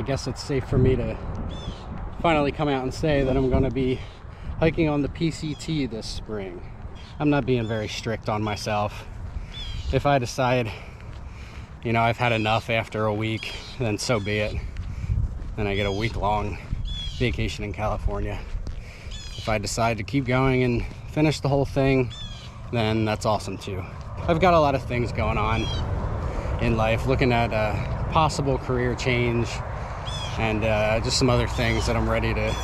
I guess it's safe for me to finally come out and say that I'm going to be hiking on the PCT this spring. I'm not being very strict on myself. If I decide, you know, I've had enough after a week, then so be it. Then I get a week-long vacation in California. If I decide to keep going and finish the whole thing, then that's awesome too. I've got a lot of things going on in life, looking at a possible career change and just some other things that I'm ready to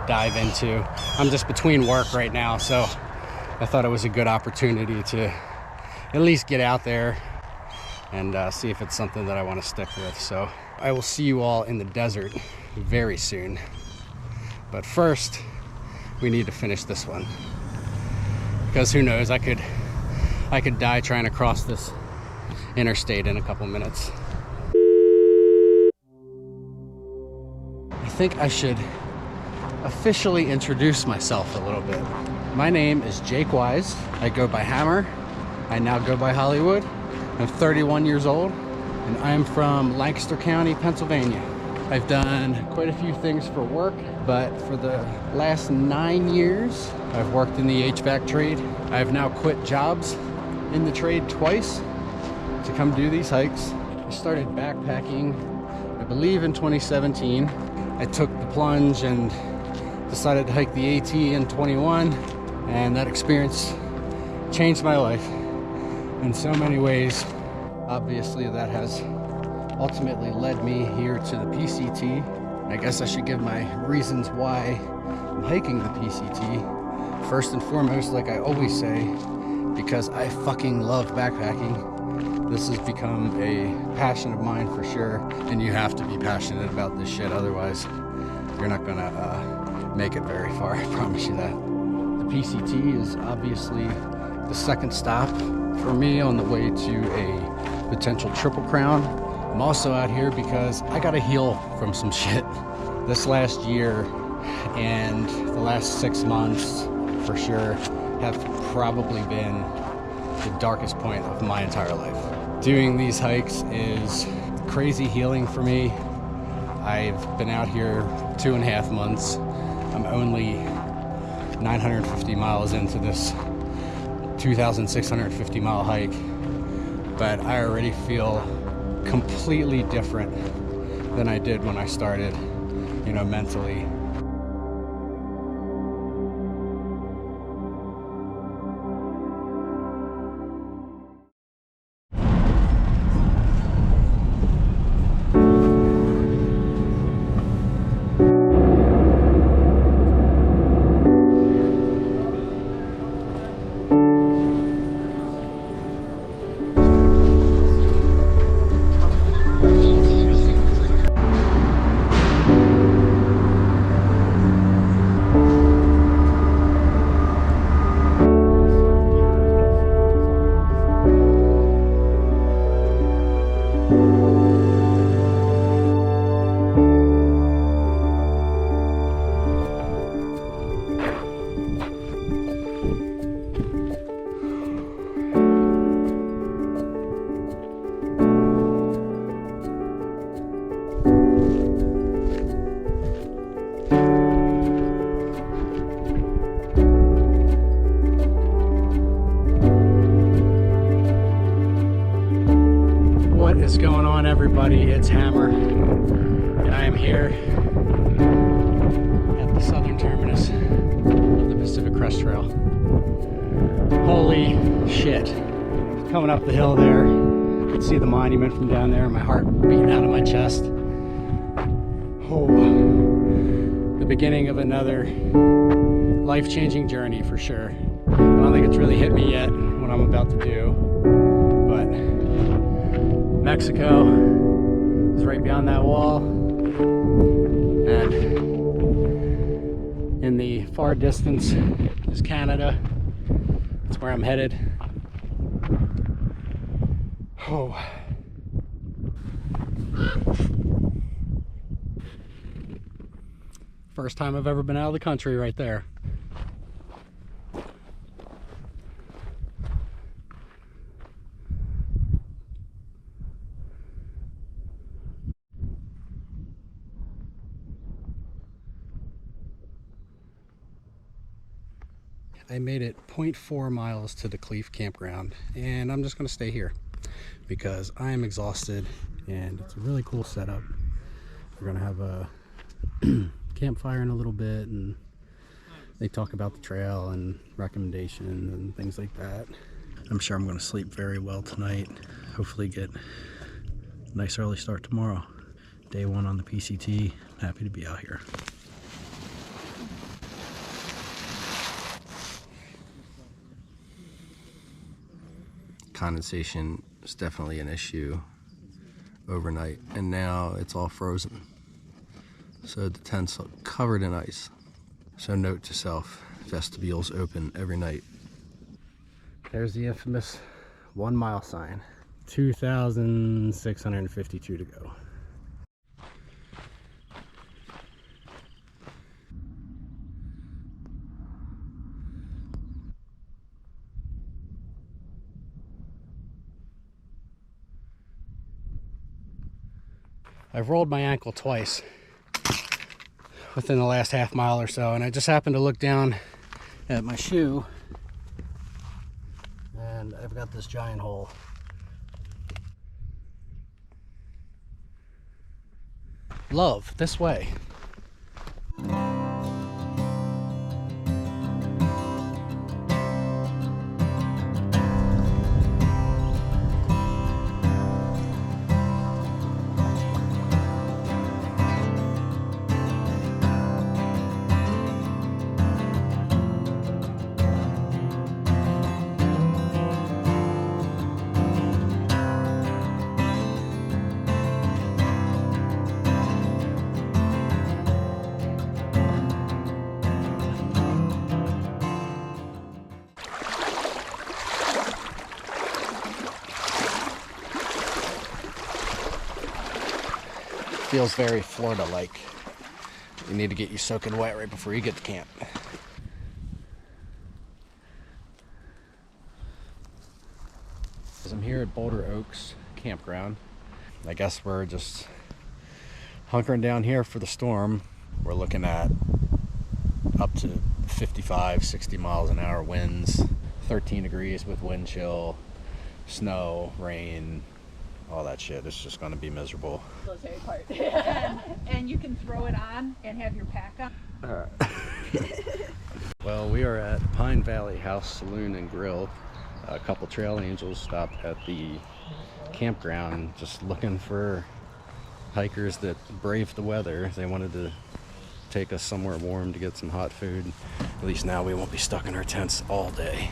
dive into. I'm just between work right now, so I thought it was a good opportunity to at least get out there and see if it's something that I want to stick with. So I will see you all in the desert very soon. But first, we need to finish this one. Because who knows, I could die trying to cross this interstate in a couple minutes. I think I should officially introduce myself a little bit. My name is Jake Wise. I go by Hammer. I now go by Hollywood. I'm 31 years old, and I'm from Lancaster County, Pennsylvania. I've done quite a few things for work, but for the last 9 years, I've worked in the HVAC trade. I've now quit jobs in the trade twice to come do these hikes. I started backpacking, I believe in 2017. I took the plunge and decided to hike the AT in 21, and that experience changed my life in so many ways. Obviously, that has ultimately led me here to the PCT. I guess I should give my reasons why I'm hiking the PCT. First and foremost, like I always say, because I fucking love backpacking. This has become a passion of mine for sure, and you have to be passionate about this shit, otherwise you're not gonna make it very far, I promise you that. The PCT is obviously the second stop for me on the way to a potential Triple Crown. I'm also out here because I gotta heal from some shit. This last year and the last 6 months for sure have probably been the darkest point of my entire life. Doing these hikes is crazy healing for me. I've been out here 2.5 months. I'm only 950 miles into this 2,650 mile hike, but I already feel completely different than I did when I started, you know, mentally. What is going on, everybody? It's Hammer, and I am here at the southern terminus of the Pacific Crest Trail. Holy shit. Coming up the hill there, you can see the monument from down there, my heart beating out of my chest. Oh, the beginning of another life-changing journey for sure. I don't think it's really hit me yet what I'm about to do, but Mexico is right beyond that wall, and in the far distance is Canada. That's where I'm headed. Oh. First time I've ever been out of the country right there. I made it 0.4 miles to the Cleve campground, and I'm just gonna stay here because I am exhausted, and it's a really cool setup. We're gonna have a campfire in a little bit, and they talk about the trail and recommendations and things like that. I'm sure I'm gonna sleep very well tonight. Hopefully get a nice early start tomorrow. Day 1 on the PCT. Happy to be out here. Condensation is definitely an issue overnight, and now it's all frozen. So the tent's covered in ice. So note to self, vestibules open every night. There's the infamous 1 mile sign. 2,652 to go. I've rolled my ankle twice within the last half mile or so, and I just happened to look down at my shoe, and I've got this giant hole. Love, this way. Feels very Florida-like. You need to get you soaking wet right before you get to camp. I'm here at Boulder Oaks Campground. I guess we're just hunkering down here for the storm. We're looking at up to 55, 60 miles an hour winds, 13 degrees with wind chill, snow, rain, all that shit. It's just going to be miserable. Military part. and you can throw it on and have your pack on. Well, we are at Pine Valley House Saloon and Grill. A couple trail angels stopped at the campground just looking for hikers that braved the weather. They wanted to take us somewhere warm to get some hot food. At least now we won't be stuck in our tents all day.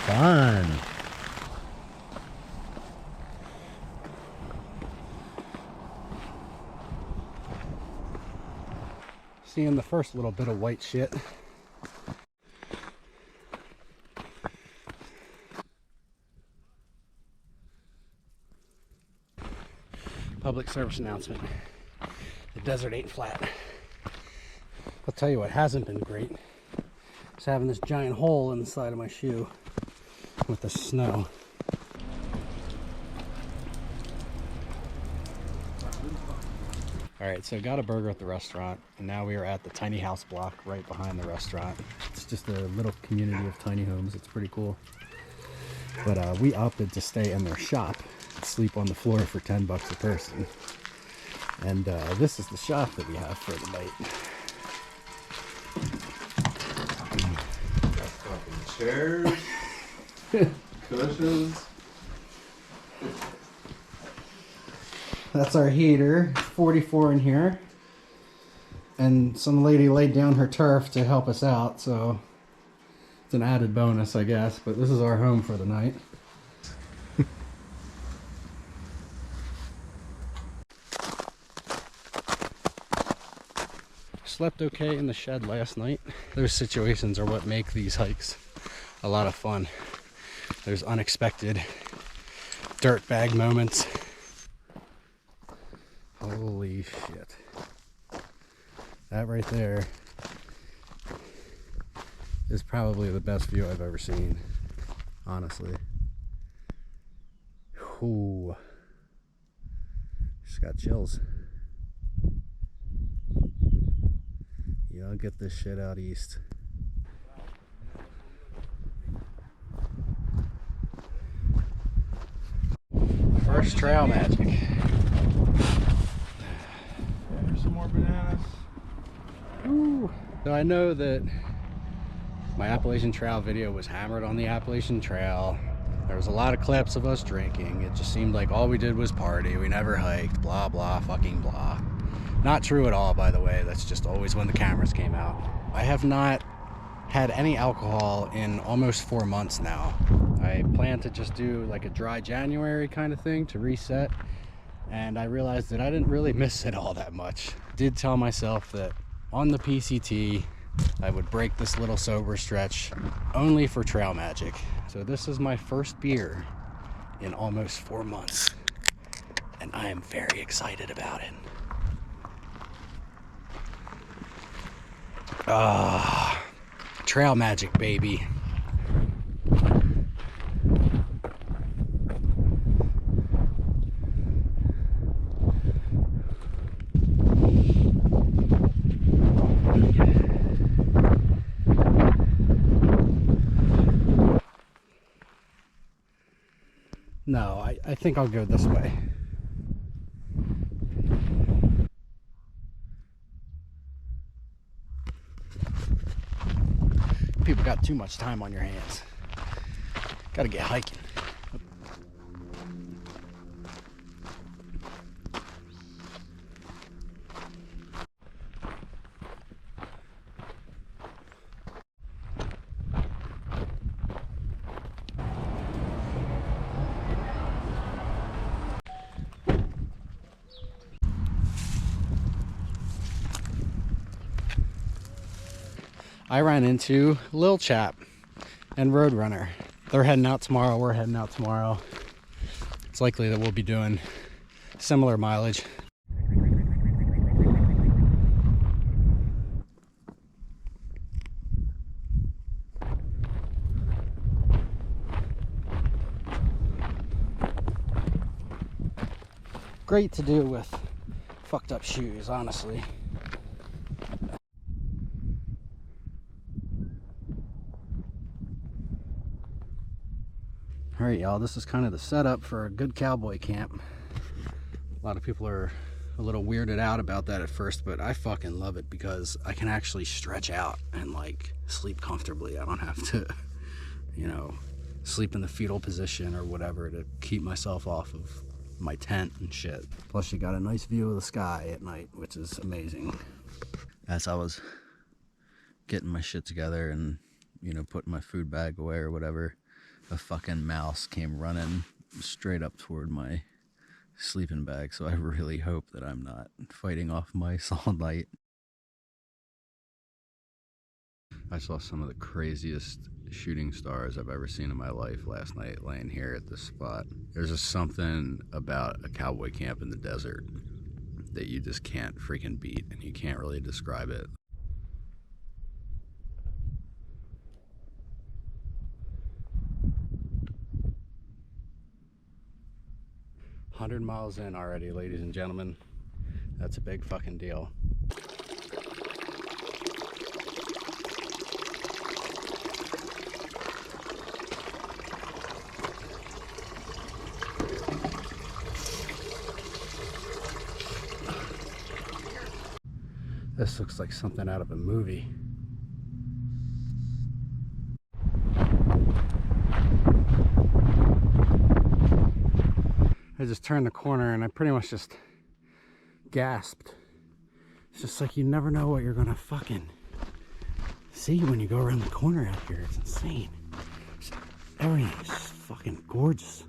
Fun. Seeing the first little bit of white shit. Public service announcement. The desert ain't flat. I'll tell you what hasn't been great. It's having this giant hole in the side of my shoe with the snow. Alright, so got a burger at the restaurant, and now we are at the tiny house block right behind the restaurant. It's just a little community of tiny homes. It's pretty cool. But we opted to stay in their shop, sleep on the floor for $10 a person. And this is the shop that we have for the night. Chairs, cushions. That's our heater. 44 in here. And some lady laid down her turf to help us out, so it's an added bonus, I guess. But this is our home for the night. Slept okay in the shed last night. Those situations are what make these hikes a lot of fun. There's unexpected dirtbag moments. Holy shit. That right there is probably the best view I've ever seen, honestly. Ooh. Just got chills. I'll get this shit out east. First trail magic. There's some more bananas. Ooh. So I know that my Appalachian Trail video was hammered on the Appalachian Trail. There was a lot of clips of us drinking. It just seemed like all we did was party. We never hiked, blah, blah, fucking blah. Not true at all, by the way. That's just always when the cameras came out. I have not had any alcohol in almost 4 months now. I plan to just do like a dry January kind of thing to reset. And I realized that I didn't really miss it all that much. Did tell myself that on the PCT, I would break this little sober stretch only for trail magic. So this is my first beer in almost 4 months. And I am very excited about it. Trail magic, baby. No, I think I'll go this way. People got too much time on your hands. Gotta get hiking. I ran into Lil Chap and Roadrunner. They're heading out tomorrow, we're heading out tomorrow. It's likely that we'll be doing similar mileage. Great to do with fucked up shoes, honestly. All right, y'all, this is kind of the setup for a good cowboy camp. A lot of people are a little weirded out about that at first, but I fucking love it because I can actually stretch out and like sleep comfortably. I don't have to, you know, sleep in the fetal position or whatever to keep myself off of my tent and shit. Plus you got a nice view of the sky at night, which is amazing. As I was getting my shit together and, you know, putting my food bag away or whatever, a fucking mouse came running straight up toward my sleeping bag, so I really hope that I'm not fighting off mice all night. I saw some of the craziest shooting stars I've ever seen in my life last night laying here at this spot. There's just something about a cowboy camp in the desert that you just can't freaking beat, and you can't really describe it. 100 miles in already, ladies and gentlemen. That's a big fucking deal. This looks like something out of a movie. I just turned the corner and I pretty much just gasped. It's just like you never know what you're gonna fucking see when you go around the corner out here. It's insane. Everything is fucking gorgeous.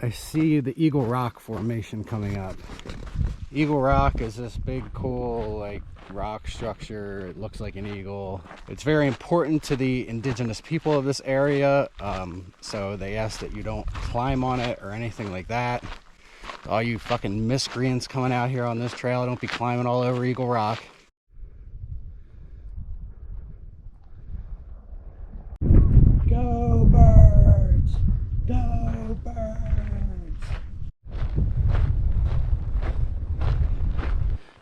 I see the Eagle Rock formation coming up. Eagle Rock is this big, cool, like, rock structure. It looks like an eagle. It's very important to the indigenous people of this area, so they ask that you don't climb on it or anything like that. All you fucking miscreants coming out here on this trail, don't be climbing all over Eagle Rock.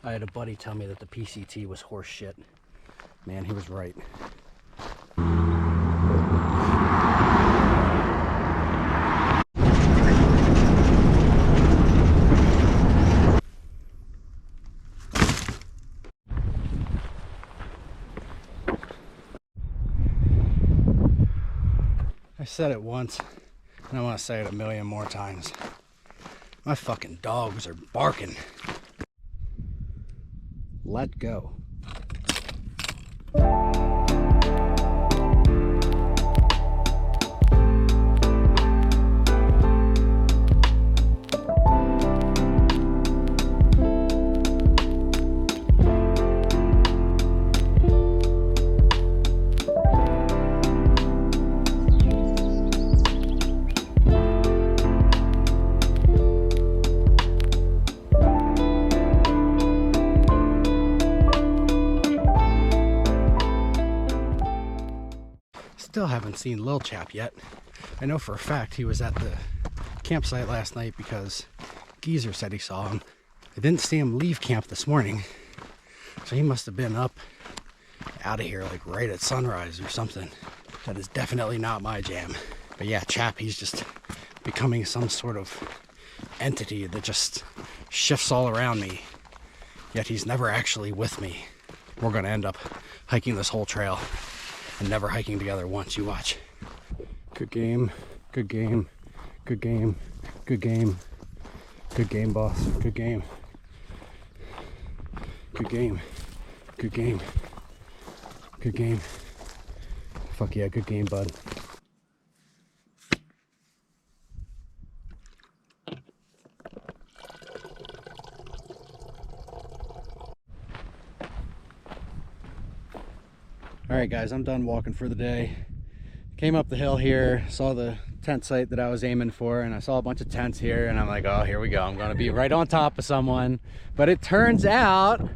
I had a buddy tell me that the PCT was horse shit. Man, he was right. I said it once, and I want to say it a million more times. My fucking dogs are barking. Let go. Still haven't seen Lil Chap yet. I know for a fact he was at the campsite last night because Geezer said he saw him. I didn't see him leave camp this morning, so he must have been up out of here like right at sunrise or something. That is definitely not my jam. But yeah, Chap, he's just becoming some sort of entity that just shifts all around me, yet he's never actually with me. We're gonna end up hiking this whole trail and never hiking together once. You watch. Good game, good game, good game, good game, good game, boss. Good game, good game, good game, good game. Fuck yeah, good game, bud. Alright guys, I'm done walking for the day. Came up the hill here, saw the tent site that I was aiming for, and I saw a bunch of tents here, and I'm like, oh, here we go. I'm gonna be right on top of someone. But it turns out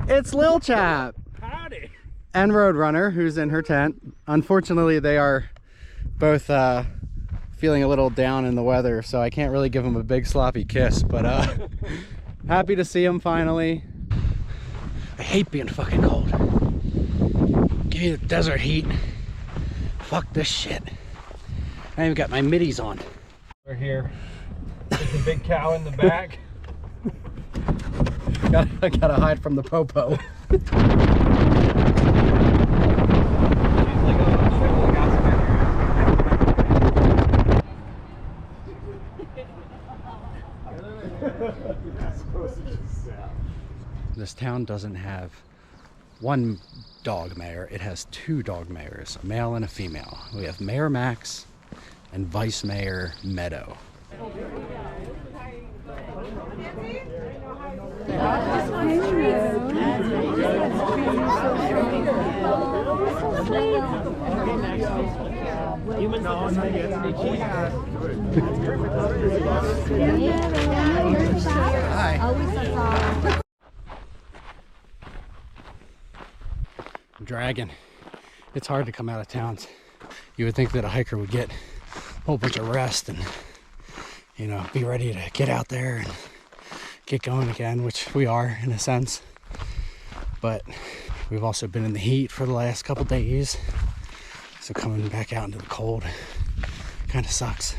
it's Lil Chap. Howdy. And Roadrunner, who's in her tent. Unfortunately, they are both feeling a little down in the weather, so I can't really give them a big sloppy kiss, but happy to see them finally. I hate being fucking cold. Give me the desert heat. Fuck this shit. I even got my middies on. We're here. There's a big cow in the back. I gotta hide from the popo. This town doesn't have one dog mayor, it has two dog mayors, a male and a female. We have Mayor Max and Vice Mayor Meadow. Hi. I'm dragging. It's hard to come out of towns. You would think that a hiker would get a whole bunch of rest and, you know, be ready to get out there and get going again, which we are in a sense. But we've also been in the heat for the last couple days, so coming back out into the cold kind of sucks.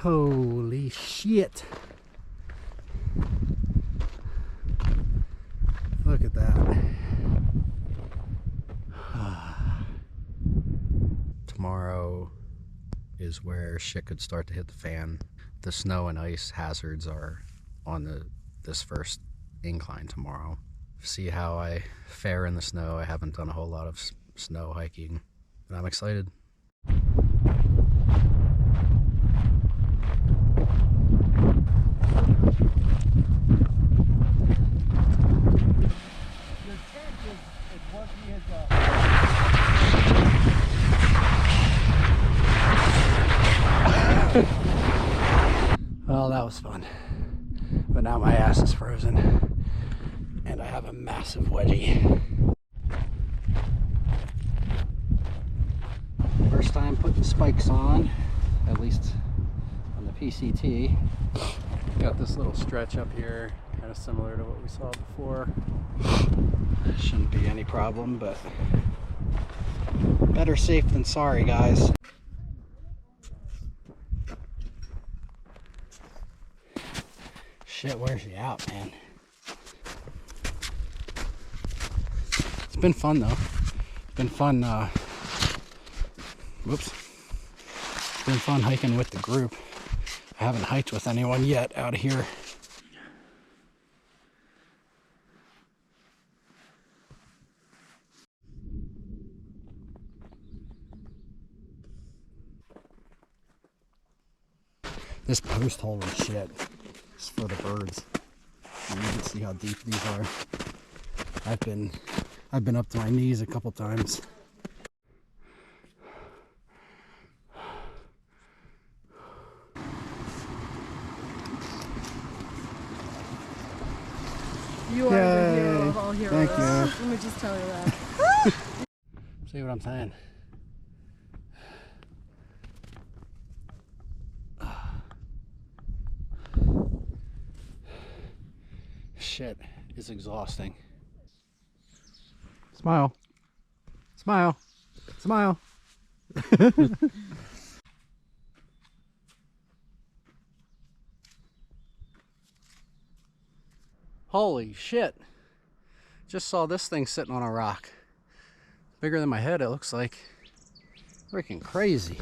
Holy shit. Look at that. Tomorrow is where shit could start to hit the fan. The snow and ice hazards are on this first incline tomorrow. See how I fare in the snow. I haven't done a whole lot of snow hiking, but I'm excited. Well, that was fun, but now my ass is frozen and I have a massive wedgie. First time putting spikes on, at least on the PCT. Got this little stretch up here, kind of similar to what we saw before. Shouldn't be any problem, but better safe than sorry, guys. Shit, where's she out, man? It's been fun though. It's been fun, whoops. It's been fun hiking with the group. I haven't hiked with anyone yet out here. This post hole is shit. It's for the birds. And you can see how deep these are. I've been up to my knees a couple times. You are the hero of all heroes. Thank you. Let me just tell you that. See what I'm saying? Shit is exhausting. Smile. Smile. Smile. Holy shit. Just saw this thing sitting on a rock. Bigger than my head, it looks like. Freaking crazy.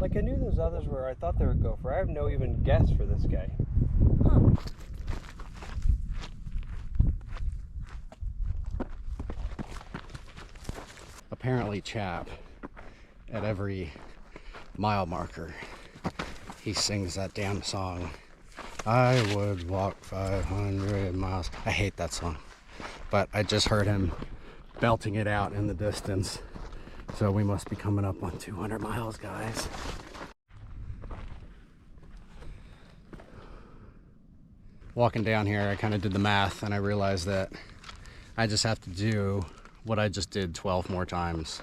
Like I knew those others were, I thought they were gopher. I have no even guess for this guy. Huh. Apparently Chap, at every mile marker, he sings that damn song. I would walk 500 miles. I hate that song, but I just heard him belting it out in the distance. So we must be coming up on 200 miles, guys. Walking down here, I kind of did the math and I realized that I just have to do what I just did 12 more times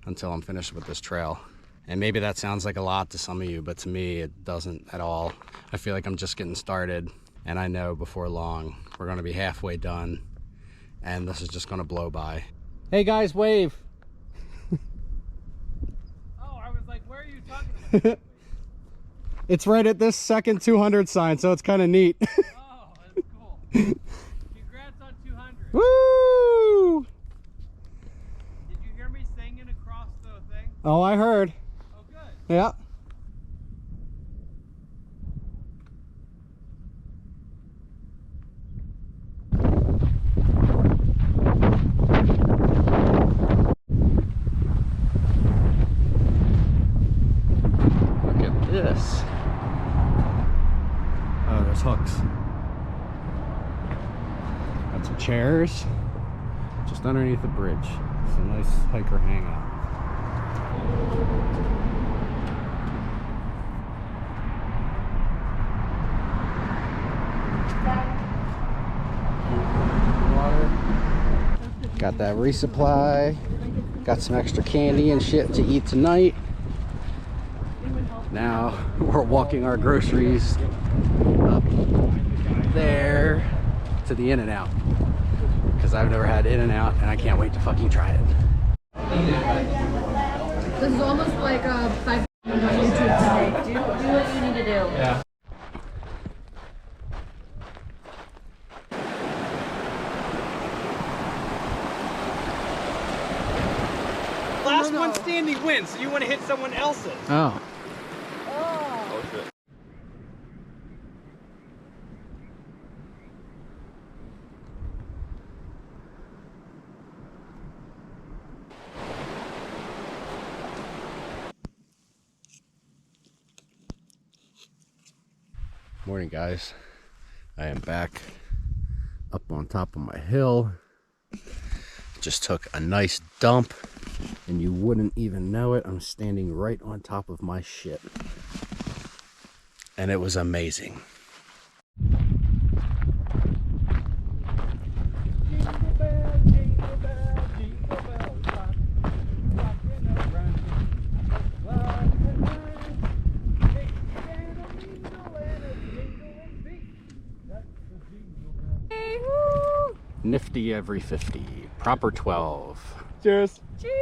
until I'm finished with this trail. And maybe that sounds like a lot to some of you, but to me it doesn't at all. I feel like I'm just getting started, and I know before long we're going to be halfway done and this is just going to blow by. Hey guys, wave. Oh, I was like, where are you talking about? It's right at this second 200 sign, so it's kind of neat. Oh, that's cool. Congrats on 200. Woo! Did you hear me singing across the thing? Oh, I heard. Oh, good. Yeah. Look at this. Oh, there's hooks. Got some chairs just underneath the bridge. It's a nice hiker hangout. Water. Got that resupply. Got some extra candy and shit to eat tonight. Now we're walking our groceries up there to the In-N-Out, because I've never had In-N-Out and I can't wait to fucking try it. This is almost like a 5 on YouTube today. Do what you need to do. Yeah. Last one standing wins, so you want to hit someone else's. Oh. Oh, shit. Morning, guys. I am back up on top of my hill. Just took a nice dump and you wouldn't even know it. I'm standing right on top of my shit. And it was amazing. Nifty every 50, proper 12. Cheers. Cheers!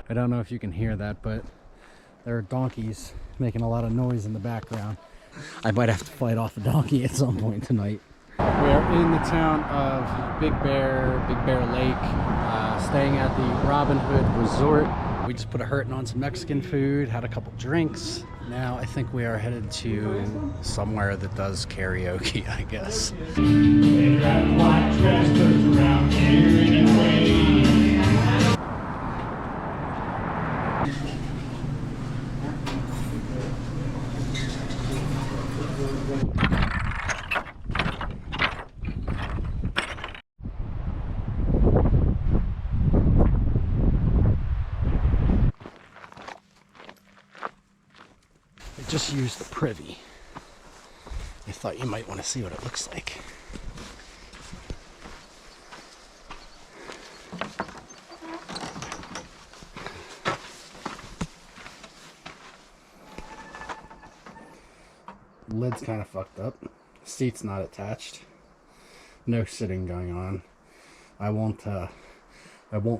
I don't know if you can hear that, but there are donkeys making a lot of noise in the background. I might have to fight off a donkey at some point tonight. We're in the town of Big Bear Lake, staying at the Robin Hood Resort. We just put a hurting on some Mexican food, had a couple drinks. Now I think we are headed to somewhere that does karaoke, I guess. They drive white tractors around here anyway. I just used the privy. I thought you might want to see what it looks like. Lid's kind of fucked up. Seat's not attached. No sitting going on. I won't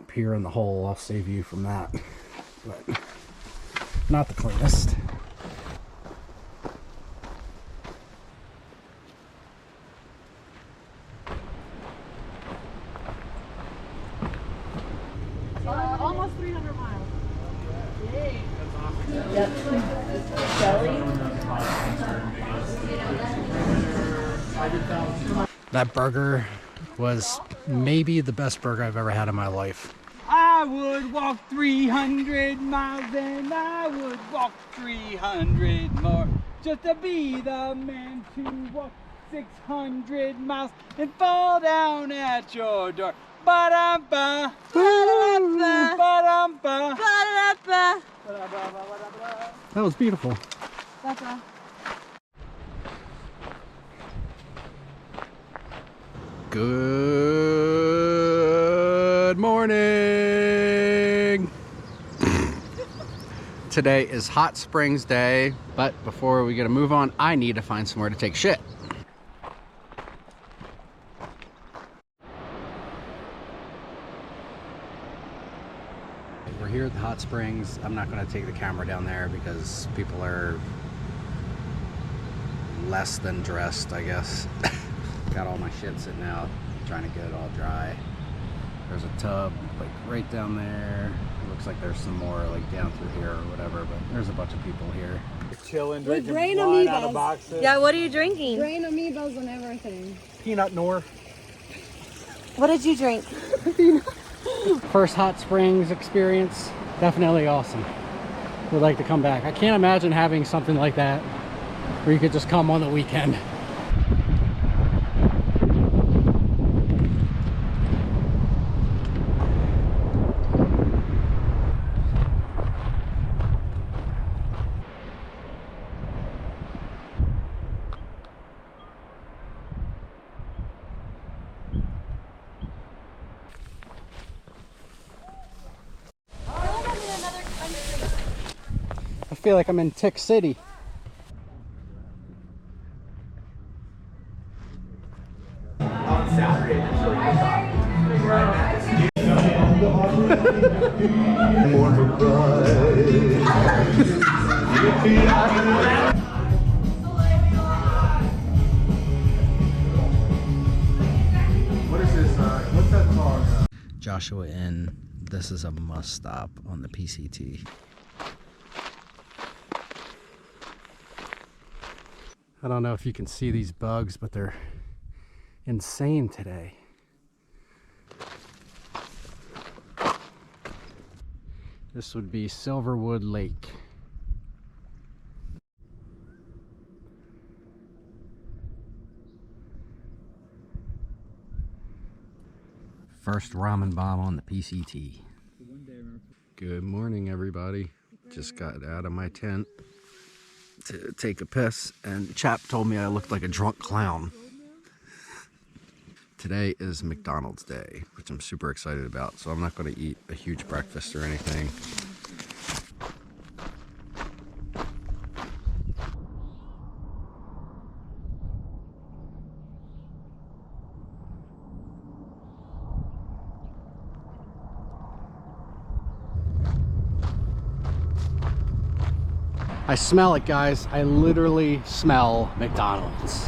peer in the hole. I'll save you from that. But not the cleanest. Almost 300 miles. Yay. That burger was maybe the best burger I've ever had in my life. I would walk 300 miles and I would walk 300 more just to be the man to walk 600 miles and fall down at your door. Ba-dum-ba, ba-dum-ba, ba-dum-ba, ba-dum-ba. That was beautiful. Good morning. Today is Hot Springs Day, but before we get to move on, I need to find somewhere to take shit. We're here at the Hot Springs. I'm not going to take the camera down there because people are less than dressed, I guess. Got all my shit sitting out, trying to get it all dry. There's a tub like right down there. It looks like there's some more like down through here or whatever, but there's a bunch of people here. Chilling, With drinking grain wine out amoebas. of boxes. Yeah, what are you drinking? Grain amoebas and everything. Peanut Nor. What did you drink? First Hot Springs experience, definitely awesome. Would like to come back. I can't imagine having something like that where you could just come on the weekend. I feel like I'm in Tick City. What is this? What's that called? Joshua Inn. This is a must stop on the PCT. I don't know if you can see these bugs, but they're insane today. This would be Silverwood Lake. First ramen bomb on the PCT. Good morning, everybody. Just got out of my tent to take a piss, and Chap told me I looked like a drunk clown. Today is McDonald's day, which I'm super excited about, so I'm not going to eat a huge breakfast or anything. I smell it, guys. I literally smell McDonald's.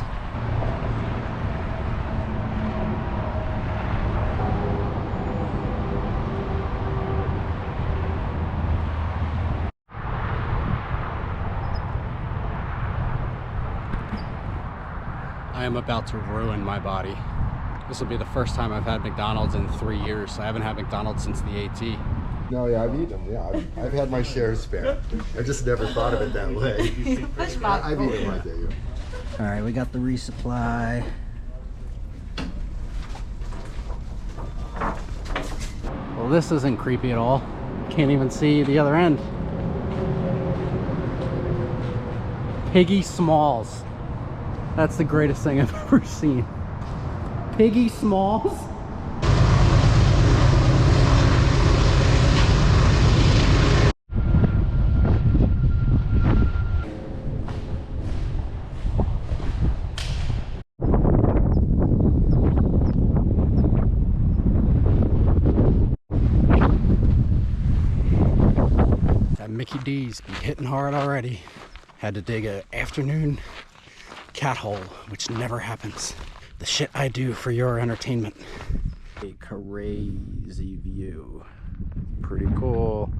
I am about to ruin my body. This will be the first time I've had McDonald's in 3 years. I haven't had McDonald's since the AT. No, yeah, I've eaten them. Yeah, I've had my share spare. I just never thought of it that way. I've eaten my day. Yeah. All right, we got the resupply. Well, this isn't creepy at all. Can't even see the other end. Piggy Smalls. That's the greatest thing I've ever seen. Piggy Smalls. Mickey D's be hitting hard already. Had to dig an afternoon cat hole, which never happens. The shit I do for your entertainment. A crazy view. Pretty cool.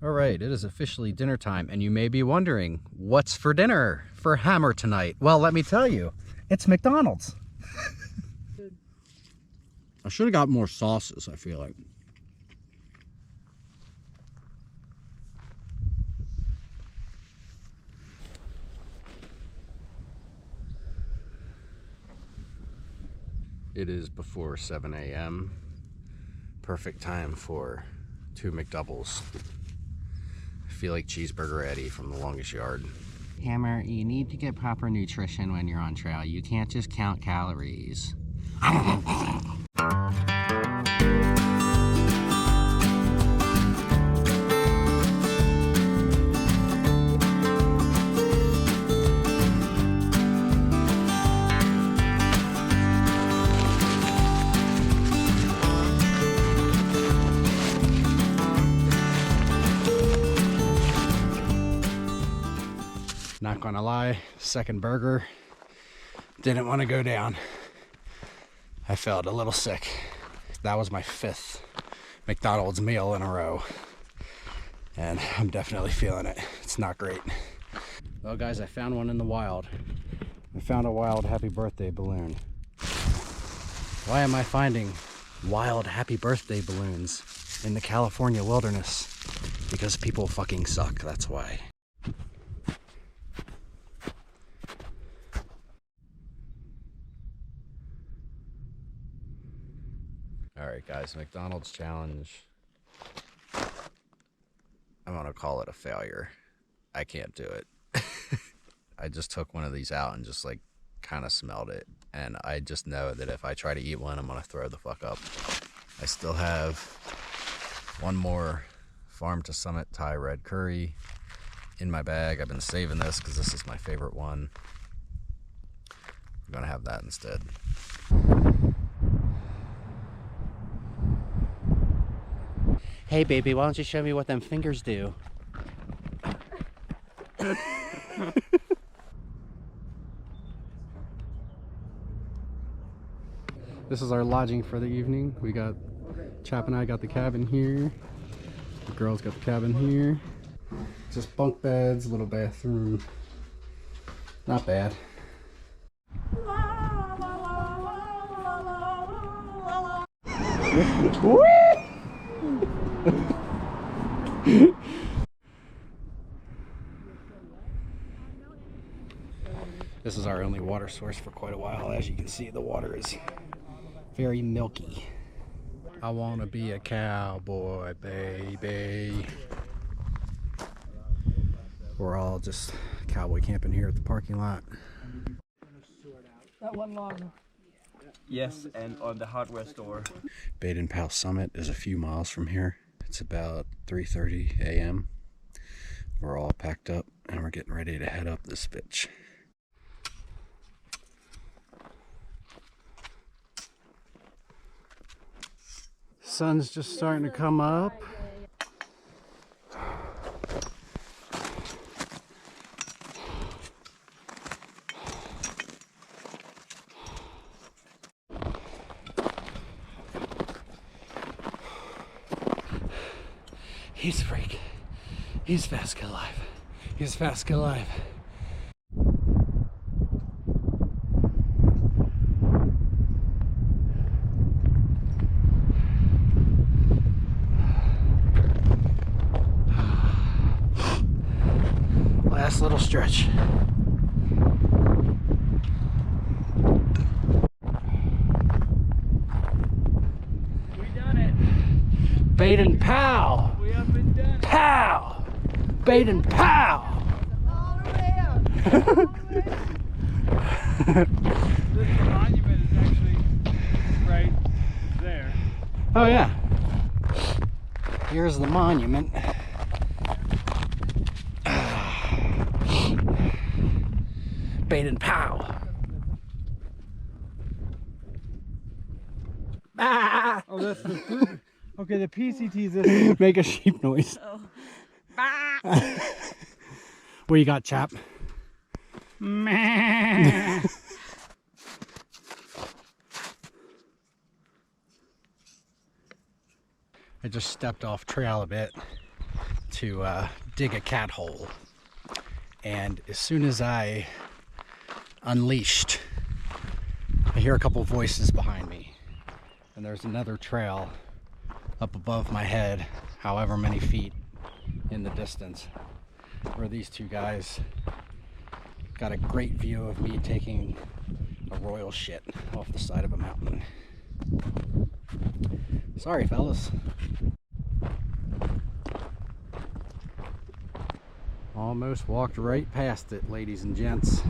All right, it is officially dinner time, and you may be wondering, what's for dinner for Hammer tonight? Well, let me tell you, it's McDonald's. I should have got more sauces, I feel like. It is before 7 a.m. Perfect time for 2 McDoubles. I feel like Cheeseburger Eddie from The Longest Yard. Hammer, you need to get proper nutrition when you're on trail. You can't just count calories. Not gonna lie, second burger didn't want to go down. I felt a little sick. That was my 5th McDonald's meal in a row, and I'm definitely feeling it. It's not great. Well, guys, I found one in the wild. I found a wild happy birthday balloon. Why am I finding wild happy birthday balloons in the California wilderness? Because people fucking suck, that's why. Alright guys, McDonald's challenge. I'm gonna call it a failure. I can't do it. I just took one of these out and just like kind of smelled it. And I just know that if I try to eat one, I'm gonna throw the fuck up. I still have one more Farm to Summit Thai red curry in my bag. I've been saving this because this is my favorite one. I'm gonna have that instead. Hey baby, why don't you show me what them fingers do? This is our lodging for the evening. We got, Chap and I got the cabin here. The girls got the cabin here. Just bunk beds, little bathroom. Not bad. This is our only water source for quite a while. As you can see, the water is very milky. I want to be a cowboy, baby. We're all just cowboy camping here at the parking lot. That one long. Yes, and on the hardware store. Baden Powell Summit is a few miles from here. It's about 3:30 a.m. We're all packed up and we're getting ready to head up this bitch. Sun's just starting to come up. He's a freak. He's fast alive. He's fast alive. Last little stretch. We done it. Baden Powell. We up and done it. Pow! Baden Powell! This monument is actually right there. Oh yeah. Here's the monument. Baden Powell. Ah! Oh, that's the through. Okay, the PCT is this. Make a sheep noise. Oh. What you got, chap? Meh. I just stepped off trail a bit to dig a cat hole, and as soon as I unleashed, I hear a couple voices behind me, and there's another trail up above my head, however many feet in the distance, where these two guys got a great view of me taking a royal shit off the side of a mountain. Sorry, fellas. Almost walked right past it, ladies and gents.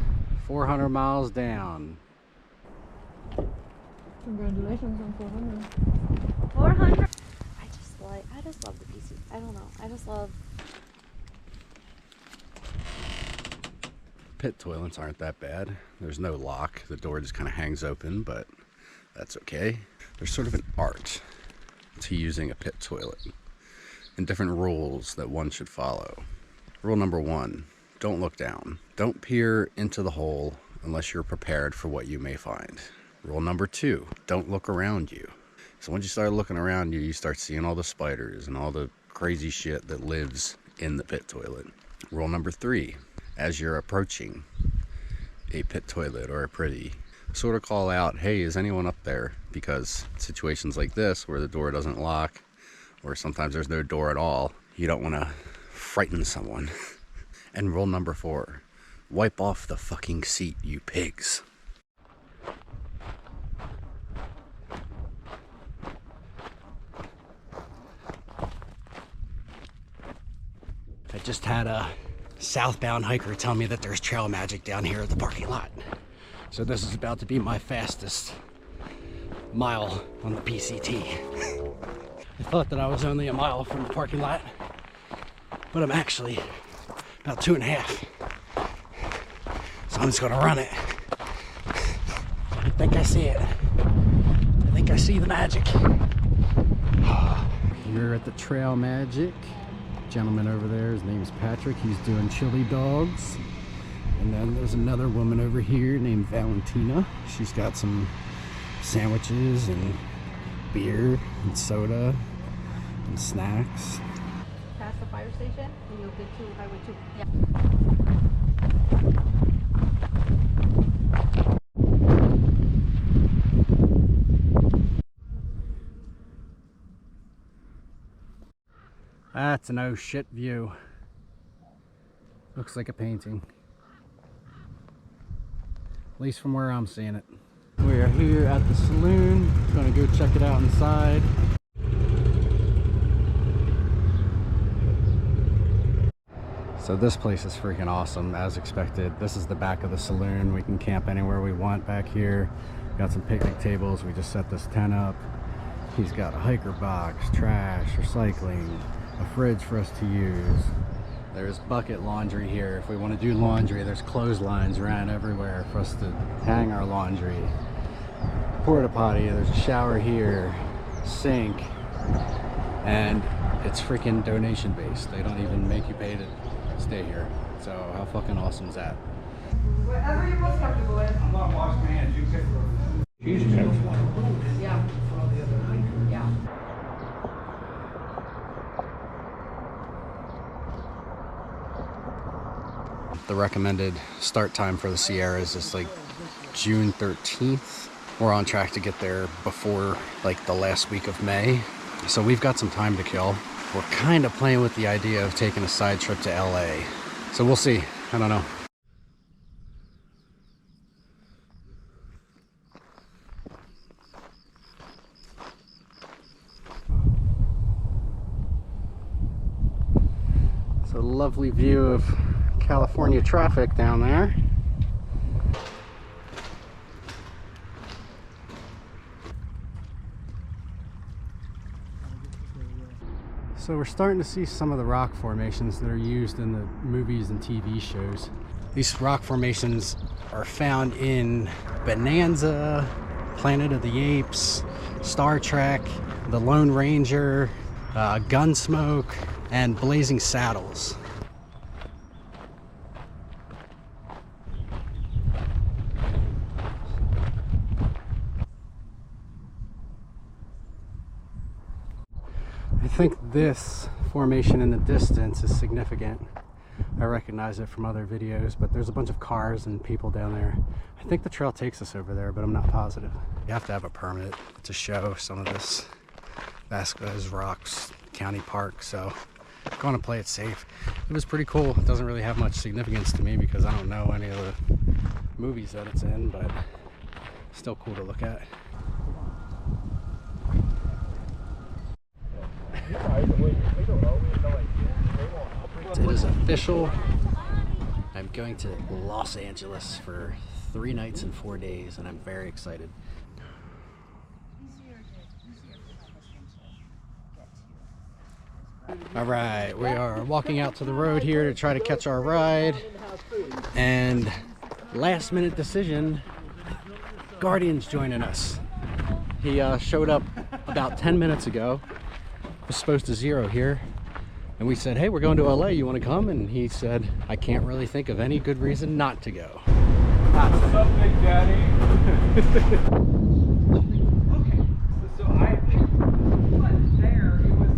400 miles down. Congratulations on 400. 400. I just love the PC. I don't know. I just love. Pit toilets aren't that bad. There's no lock. The door just kind of hangs open, but that's okay. There's sort of an art to using a pit toilet and different rules that one should follow. Rule number 1, don't look down. Don't peer into the hole unless you're prepared for what you may find. Rule number 2, don't look around you. So once you start looking around you, you start seeing all the spiders and all the crazy shit that lives in the pit toilet. Rule number 3, as you're approaching a pit toilet or a pretty, sort of call out, hey, is anyone up there? Because situations like this where the door doesn't lock, or sometimes there's no door at all, you don't want to frighten someone. And rule number 4, wipe off the fucking seat, you pigs. I just had a southbound hiker tell me that there's trail magic down here at the parking lot. So this is about to be my fastest mile on the PCT. I thought that I was only a mile from the parking lot, but I'm actually about 2.5. So I'm just gonna run it. I think I see it. I think I see the magic. You're at the trail magic. Gentleman over there, his name is Patrick. He's doing chili dogs. And then there's another woman over here named Valentina. She's got some sandwiches and beer and soda and snacks. Past the fire station, and you'll get to Highway 2. Yeah. That's an oh shit view. Looks like a painting. least from where I'm seeing it. We are here at the saloon. Gonna go check it out inside. So this place is freaking awesome, as expected. This is the back of the saloon. We can camp anywhere we want back here. Got some picnic tables. We just set this tent up. He's got a hiker box, trash, recycling, a fridge for us to use. There's bucket laundry here. If we want to do laundry, there's clotheslines around everywhere for us to hang our laundry. Porta potty, there's a shower here, sink, and it's freaking donation based. They don't even make you pay to stay here. So how fucking awesome is that? Whatever you're most comfortable with. I'm not washing my hands. You pick Yeah. Yeah. The recommended start time for the Sierras is like June 13th. We're on track to get there before like the last week of May. So we've got some time to kill. We're kind of playing with the idea of taking a side trip to LA. So we'll see. I don't know. It's a lovely view of California traffic down there. So we're starting to see some of the rock formations that are used in the movies and TV shows. These rock formations are found in Bonanza, Planet of the Apes, Star Trek, The Lone Ranger, Gunsmoke, and Blazing Saddles. I think this formation in the distance is significant. I recognize it from other videos, but there's a bunch of cars and people down there. I think the trail takes us over there, but I'm not positive. You have to have a permit to show some of this Vasquez Rocks County Park, so I'm going to play it safe. It was pretty cool. It doesn't really have much significance to me because I don't know any of the movies that it's in, but still cool to look at. It is official. I'm going to Los Angeles for 3 nights and 4 days, and I'm very excited. All right, we are walking out to the road here to try to catch our ride, and last minute decision, Guardian's joining us. He showed up about 10 minutes ago. Was supposed to zero here, and we said, hey, we're going to LA, you want to come? And he said, I can't really think of any good reason not to go. What's up, Big Daddy? Okay, so I put there, it was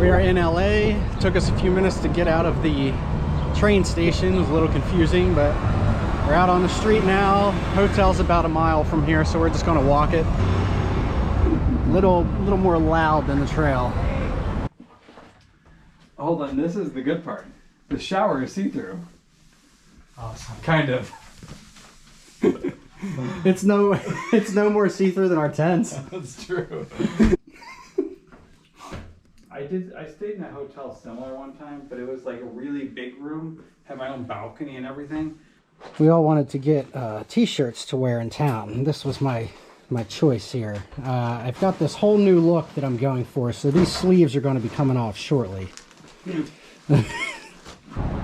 We are in LA. Took us a few minutes to get out of the train station. It was a little confusing, but we're out on the street now. Hotel's about a mile from here, so we're just gonna walk it. Little more loud than the trail. Hold on, this is the good part. The shower is see-through. Awesome. Kind of. It's no more see-through than our tents. That's true. I stayed in a hotel similar one time, but it was like a really big room, had my own balcony and everything. We all wanted to get t-shirts to wear in town. This was my choice here. I've got this whole new look that I'm going for, so these sleeves are going to be coming off shortly.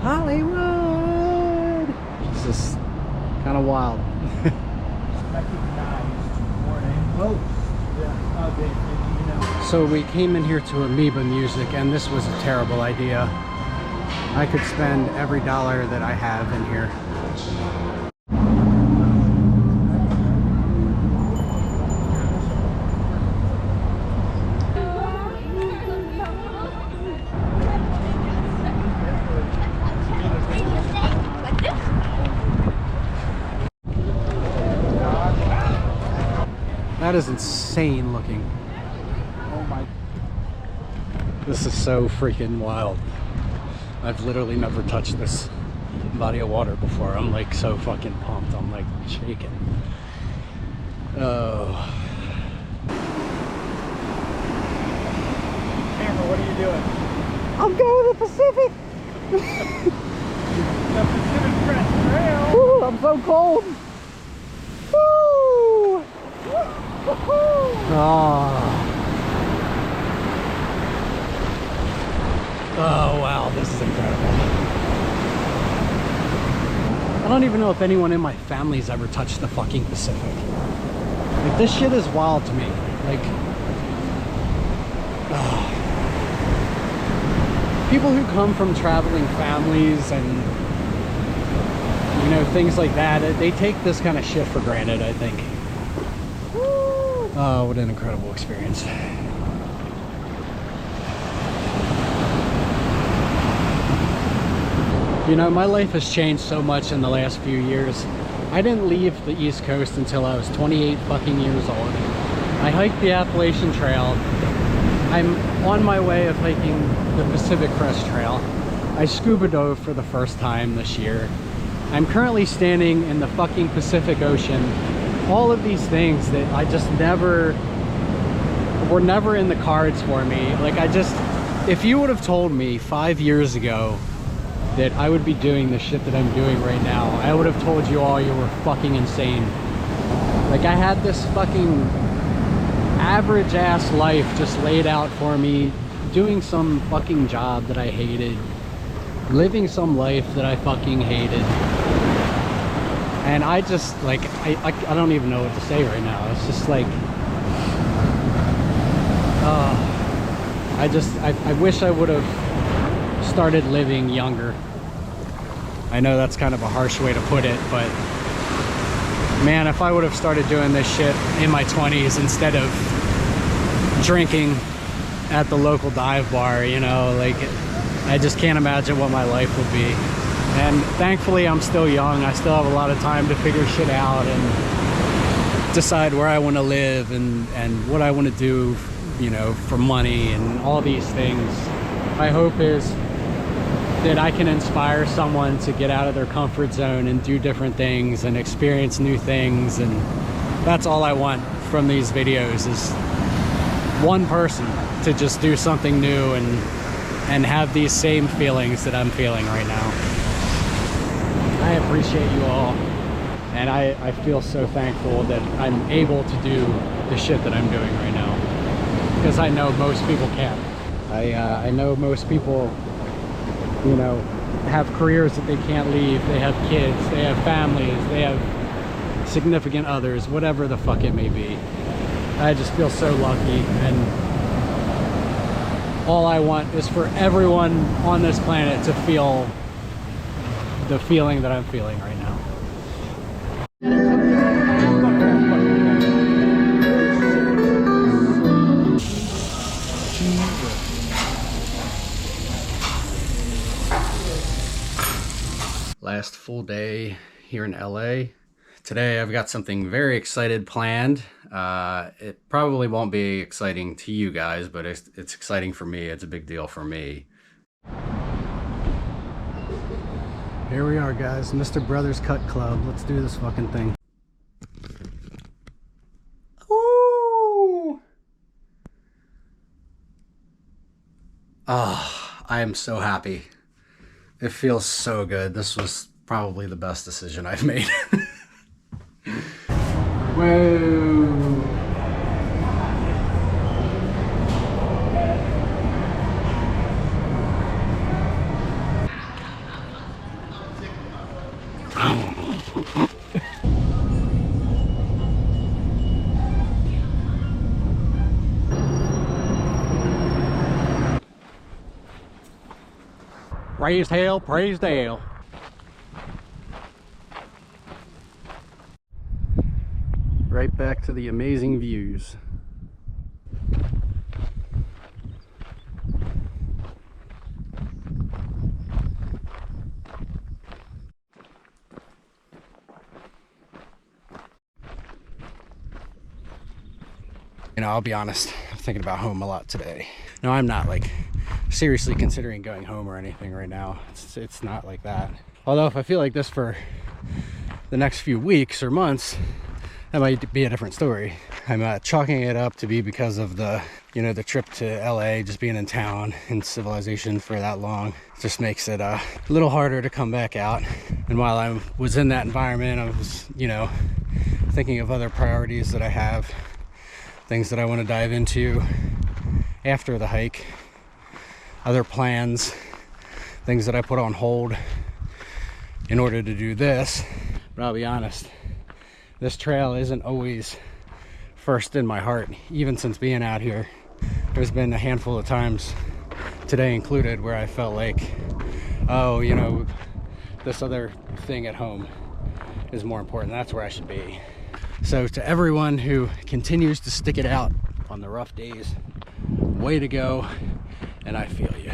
Hollywood! This is kind of wild. So we came in here to Amoeba Music, and this was a terrible idea. I could spend every dollar that I have in here. That is insane looking. Oh my. This is so freaking wild. I've literally never touched this body of water before. I'm like so fucking pumped. I'm like shaking. Oh. Hammer, what are you doing? I'm going to the Pacific. The Pacific Crest Trail. Woo, I'm so cold. Woo! Oh wow, this is incredible. I don't even know if anyone in my family's ever touched the fucking Pacific. Like, this shit is wild to me. Like, people who come from traveling families and, you know, things like that, they take this kind of shit for granted, I think. Oh, what an incredible experience. You know, my life has changed so much in the last few years. I didn't leave the East Coast until I was 28 fucking years old. I hiked the Appalachian Trail. I'm on my way of hiking the Pacific Crest Trail. I scuba dove for the first time this year. I'm currently standing in the fucking Pacific Ocean. All of these things that I just were never in the cards for me. Like, if you would have told me 5 years ago that I would be doing the shit that I'm doing right now, I would have told you all you were fucking insane. Like, I had this fucking average ass life just laid out for me, doing some fucking job that I hated, living some life that I fucking hated. And I just, like, I don't even know what to say right now. It's just like, I wish I would have started living younger. I know that's kind of a harsh way to put it, but man, if I would have started doing this shit in my 20s instead of drinking at the local dive bar, you know, like, I just can't imagine what my life would be. And thankfully I'm still young. I still have a lot of time to figure shit out and decide where I want to live and what I want to do, you know, for money and all these things. My hope is that I can inspire someone to get out of their comfort zone and do different things and experience new things. And that's all I want from these videos, is one person to just do something new and have these same feelings that I'm feeling right now. I appreciate you all, and I feel so thankful that I'm able to do the shit that I'm doing right now, because I know most people can't. I know most people, you know, have careers that they can't leave. They have kids, they have families, they have significant others, whatever the fuck it may be. I just feel so lucky, and all I want is for everyone on this planet to feel the feeling that I'm feeling right now. Last full day here in LA. Today I've got something very excited planned. It probably won't be exciting to you guys, but it's exciting for me. It's a big deal for me. Here we are, guys. Mr. Brothers Cut Club. Let's do this fucking thing. Woo! Oh, I am so happy. It feels so good. This was probably the best decision I've made. Whoa. Praise hell, praise Dale. Right back to the amazing views. You know, I'll be honest, thinking about home a lot today. No, I'm not like seriously considering going home or anything right now. It's not like that. Although if I feel like this for the next few weeks or months, that might be a different story. I'm chalking it up to be because of the, you know, the trip to LA, just being in town and civilization for that long just makes it a little harder to come back out. And while I was in that environment, I was, you know, thinking of other priorities that I have, things that I want to dive into after the hike, other plans, things that I put on hold in order to do this. But I'll be honest, this trail isn't always first in my heart. Even since being out here, there's been a handful of times, today included, where I felt like, oh, you know, this other thing at home is more important. That's where I should be. So to everyone who continues to stick it out on the rough days, way to go, and I feel you.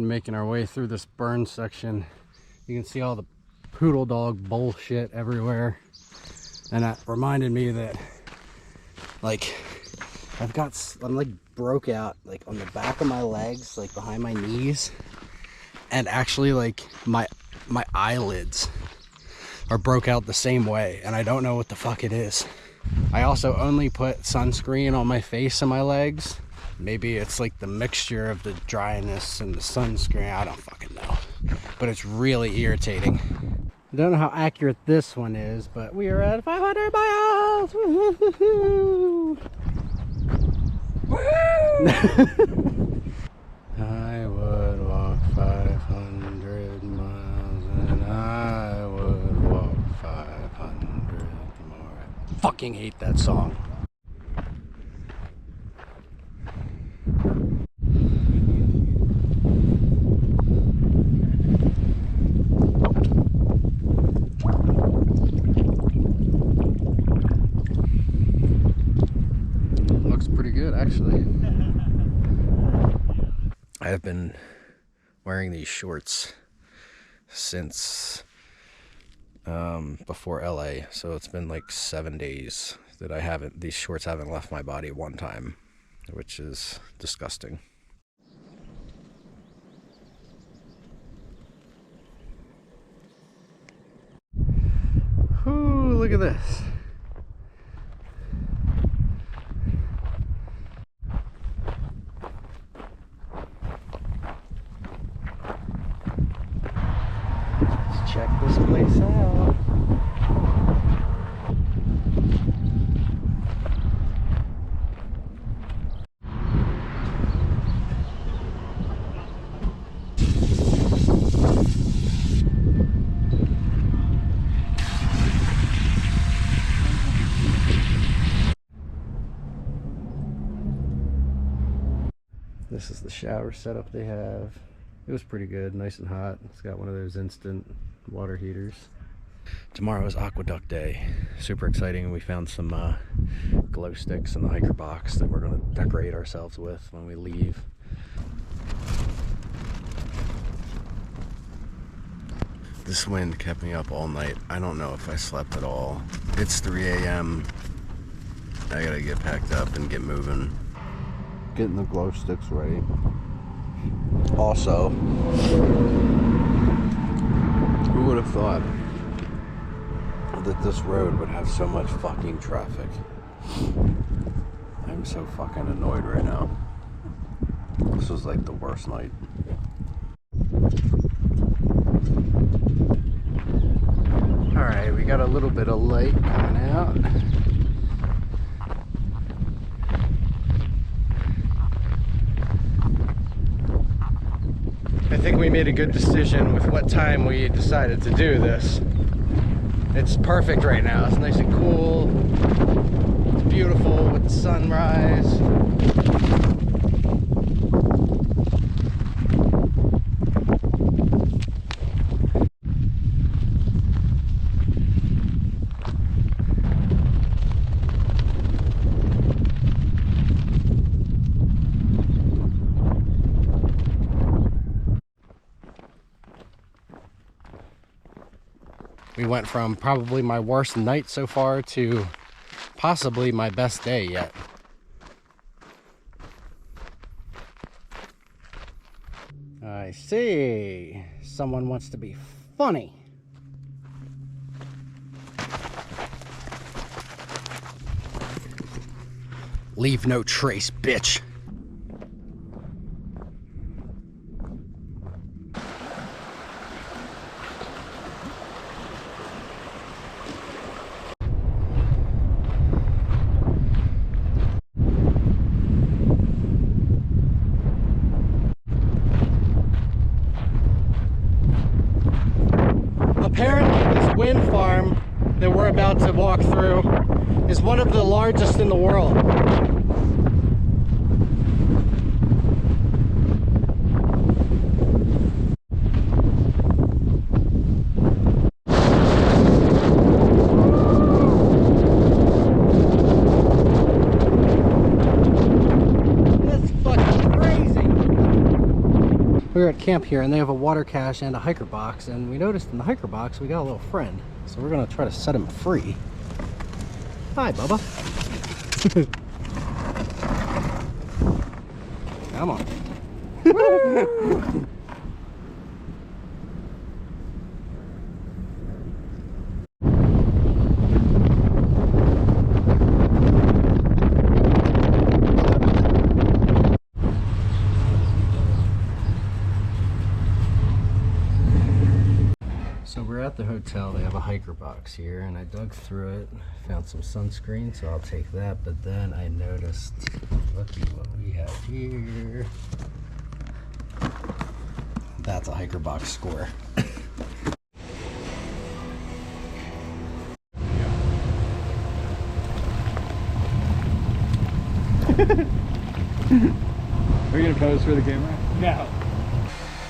Making our way through this burn section. You can see all the poodle dog bullshit everywhere, and that reminded me that like I'm like broke out like on the back of my legs, like behind my knees, and actually like my eyelids are broke out the same way, and I don't know what the fuck it is. I also only put sunscreen on my face and my legs. Maybe it's like the mixture of the dryness and the sunscreen. I don't fucking know. But it's really irritating. I don't know how accurate this one is, but we are at 500 miles! Woo-hoo-hoo-hoo! I would walk 500 miles and I would walk 500 more. I fucking hate that song. Actually, I've been wearing these shorts since before LA, so it's been like 7 days that these shorts haven't left my body one time, which is disgusting. Ooh, look at this. Check this place out. This is the shower setup they have. It was pretty good, nice and hot. It's got one of those instant water heaters. Tomorrow is Aqueduct Day. Super exciting. We found some glow sticks in the hiker box that we're going to decorate ourselves with when we leave. This wind kept me up all night. I don't know if I slept at all. It's 3 a.m. I gotta get packed up and get moving. Getting the glow sticks ready. Also, who would have thought that this road would have so much fucking traffic? I'm so fucking annoyed right now. This was like the worst night. Alright, we got a little bit of light coming out. I think we made a good decision with what time we decided to do this. It's perfect right now. It's nice and cool. It's beautiful with the sunrise. We went from probably my worst night so far to possibly my best day yet. I see. Someone wants to be funny. Leave no trace, bitch. Apparently this wind farm that we're about to walk through is one of the largest in the world. That's fucking crazy. We're at camp here and they have a water cache and a hiker box, and we noticed in the hiker box we got a little friend, so we're gonna try to set him free. Hi, Bubba. Come on. So we're at the hotel. They have a hiker box here, and I dug through it, found some sunscreen, so I'll take that. But then I noticed, looky what we have here. That's a hiker box score. Are you gonna pose for the camera? No.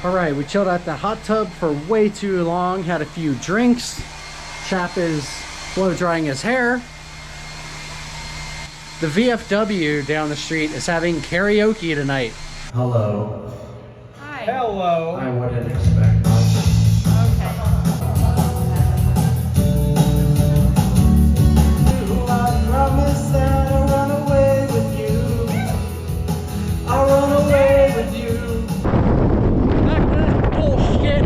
All right, we chilled at the hot tub for way too long, had a few drinks. Chap is blow drying his hair. The VFW down the street is having karaoke tonight. Hello. Hi. Hello. I wouldn't expect much. I promise that I'll run away with you. I'll run away with you. Back to this bullshit.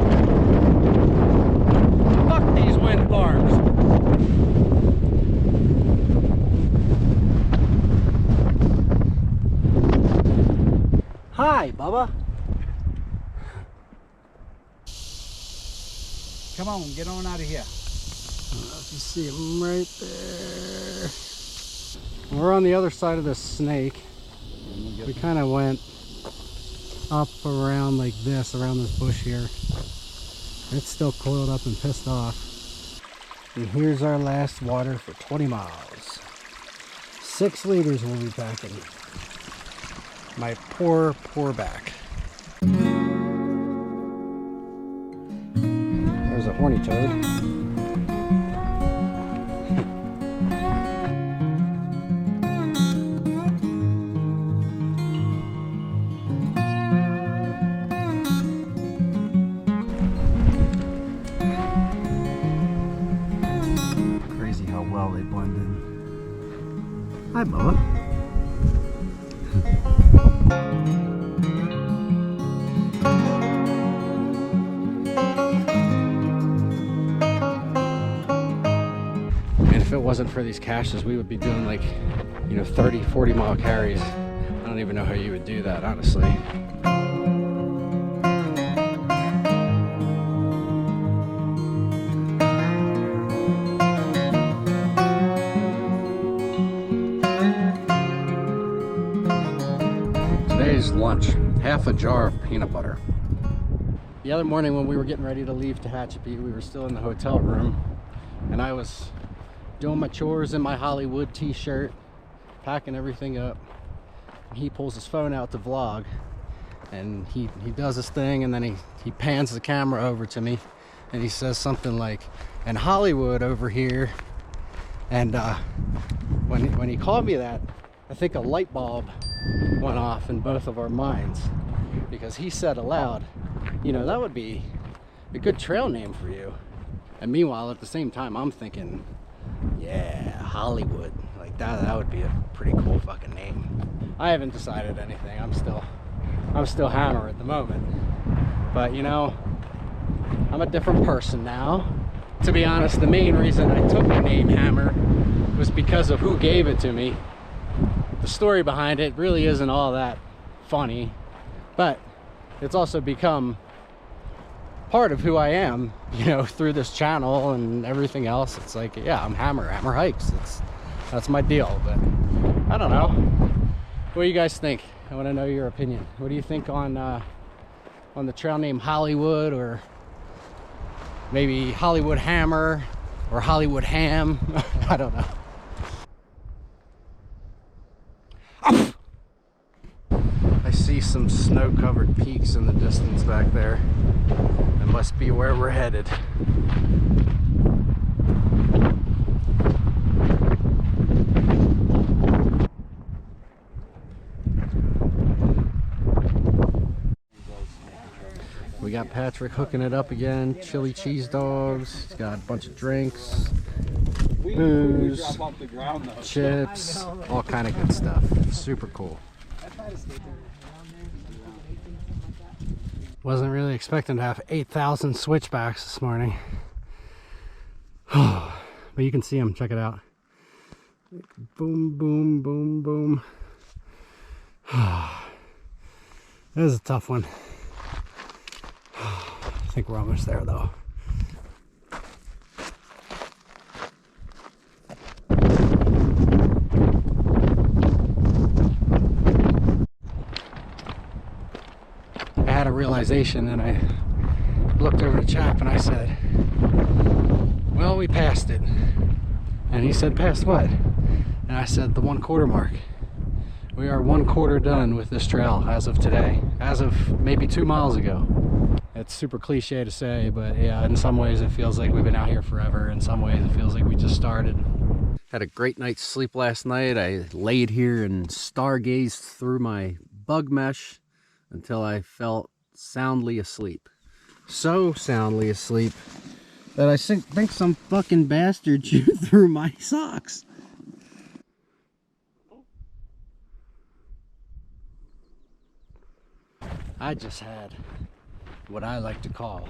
Fuck these wind farms. Hi, Bubba. Come on, get on out of here. You see him right there. We're on the other side of this snake. We kind of went up around like this, around this bush here. It's still coiled up and pissed off. And here's our last water for 20 miles. 6 liters we'll be packing. My poor, poor back. There's a horny toad. Crazy how well they blend in. Hi, Bubba. If it wasn't for these caches, we would be doing like, 30, 40 mile carries. I don't even know how you would do that, honestly. Today's lunch, half a jar of peanut butter. The other morning when we were getting ready to leave Tehachapi, we were still in the hotel room. and I was doing my chores in my Hollywood t-shirt, packing everything up, and he pulls his phone out to vlog, and he does his thing, and then he pans the camera over to me, and he says something like, "in Hollywood over here," and when he called me that, I think a light bulb went off in both of our minds, because he said aloud, "You know, that would be a good trail name for you." And meanwhile, at the same time, I'm thinking, yeah, Hollywood, like that would be a pretty cool fucking name. I haven't decided anything. I'm still Hammer at the moment, but you know, I'm a different person now. To be honest, the main reason I took the name Hammer was because of who gave it to me. The story behind it really isn't all that funny, but it's also become part of who I am, you know, through this channel and everything else. It's like, yeah, I'm HammerHikes. That's my deal. But I don't know. What do you guys think? I want to know your opinion. What do you think on the trail name Hollywood, or maybe Hollywood Hammer or Hollywood Ham? I don't know. I see some snow-covered peaks in the distance back there. That must be where we're headed. We got Patrick hooking it up again. Chili cheese dogs. He's got a bunch of drinks, booze, chips, all kind of good stuff. Super cool. Wasn't really expecting to have 8,000 switchbacks this morning. But you can see them. Check it out. Boom, boom, boom, boom. That was a tough one. I think we're almost there though. I had a realization, and I looked over to Chap and I said, well, we passed it. And he said, past what? And I said, the 1/4 mark. We are 1/4 done with this trail as of today, as of maybe 2 miles ago. It's super cliche to say, but yeah, in some ways it feels like we've been out here forever. In some ways it feels like we just started. Had a great night's sleep last night. I laid here and stargazed through my bug mesh until I felt soundly asleep. So soundly asleep that I think some fucking bastard chewed through my socks. I just had what I like to call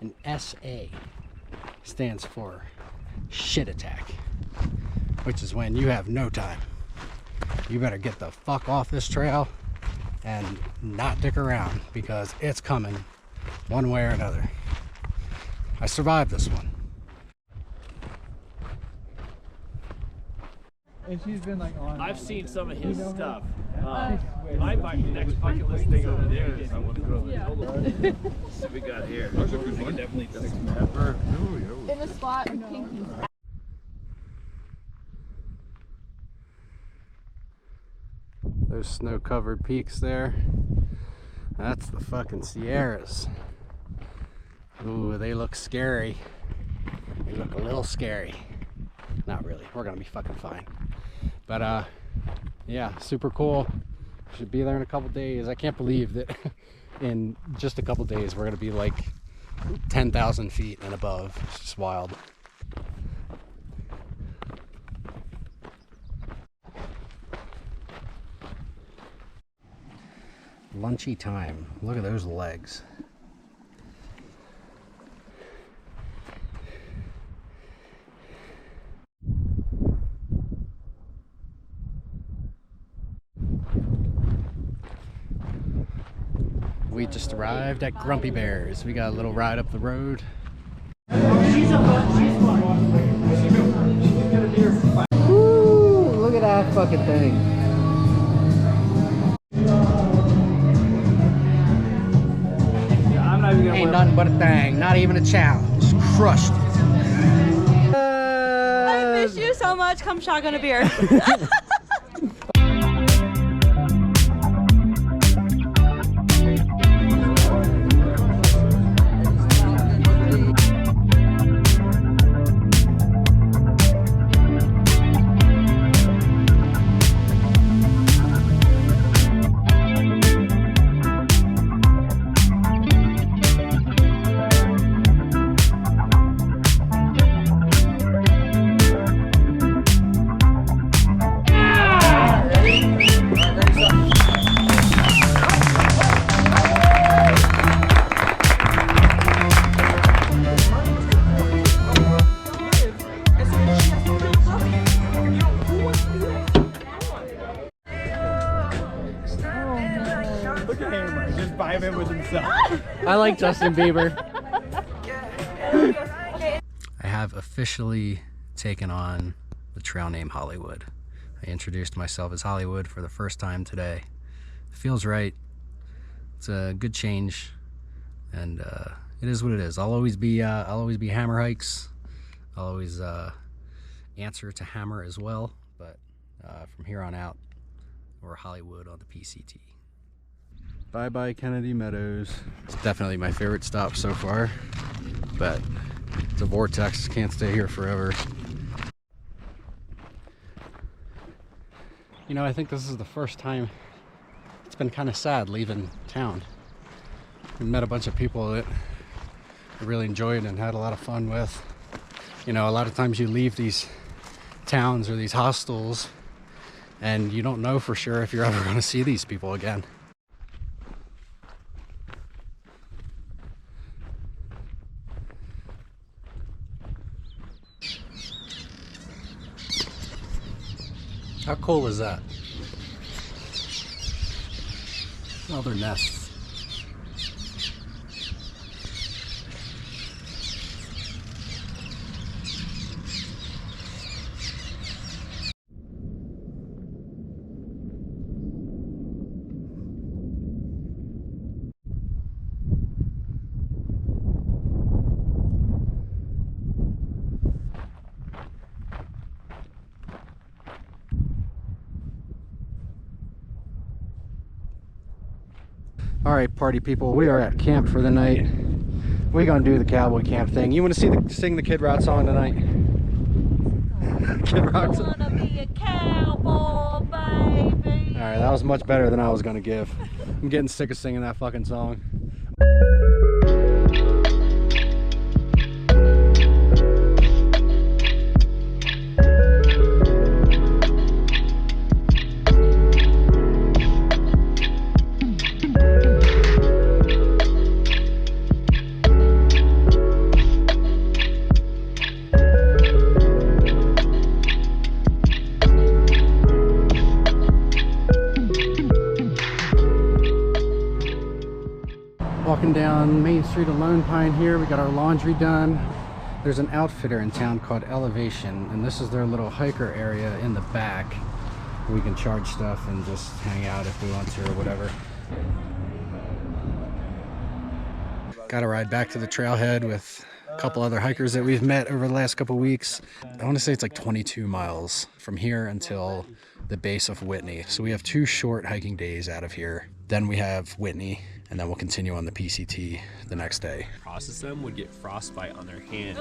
an SA. Stands for shit attack, which is when you have no time. You better get the fuck off this trail and not dick around, because it's coming one way or another. I survived this one. And she's been like on. I've seen some of his stuff. My next bucket list thing over there is I want to go to the what we got here. We can definitely do some pepper. In a spot with pink. Those snow-covered peaks there. That's the fucking Sierras. Ooh, they look scary. They look a little scary. Not really. We're gonna be fucking fine. But yeah, super cool. Should be there in a couple days. I can't believe that in just a couple days we're gonna be like 10,000 feet and above. It's just wild. Lunchy time. Look at those legs. We just arrived at Grumpy Bears. We got a little ride up the road. Woo, look at that fucking thing. Ain't nothing but a thing, not even a challenge. Crushed it. miss you so much. Come shotgun a beer. Look at him, just vibing with himself. I like Justin Bieber. I have officially taken on the trail name Hollywood. I introduced myself as Hollywood for the first time today. It feels right. It's a good change, and it is what it is. I'll always be HammerHikes. I'll always answer to Hammer as well, but from here on out, we're Hollywood on the PCT. Bye-bye Kennedy Meadows. It's definitely my favorite stop so far, but it's a vortex, can't stay here forever. You know, I think this is the first time it's been kind of sad leaving town. We met a bunch of people that I really enjoyed and had a lot of fun with. You know, a lot of times you leave these towns or these hostels and you don't know for sure if you're ever going to see these people again. How cool is that? All their nests. All right, party people, we are at camp for the night. We're gonna do the cowboy camp thing. You want to sing the Kid Rock song tonight? Kid Rock song. I wanna be a cowboy, baby. All right, that was much better than I was gonna give. I'm getting sick of singing that fucking song. Walking down Main Street of Lone Pine here, we got our laundry done. There's an outfitter in town called Elevation, and this is their little hiker area in the back. We can charge stuff and just hang out if we want to or whatever. Got to ride back to the trailhead with a couple other hikers that we've met over the last couple weeks. I want to say it's like 22 miles from here until the base of Whitney. So we have 2 short hiking days out of here. Then we have Whitney, and then we'll continue on the PCT the next day. Process them would get frostbite on their hands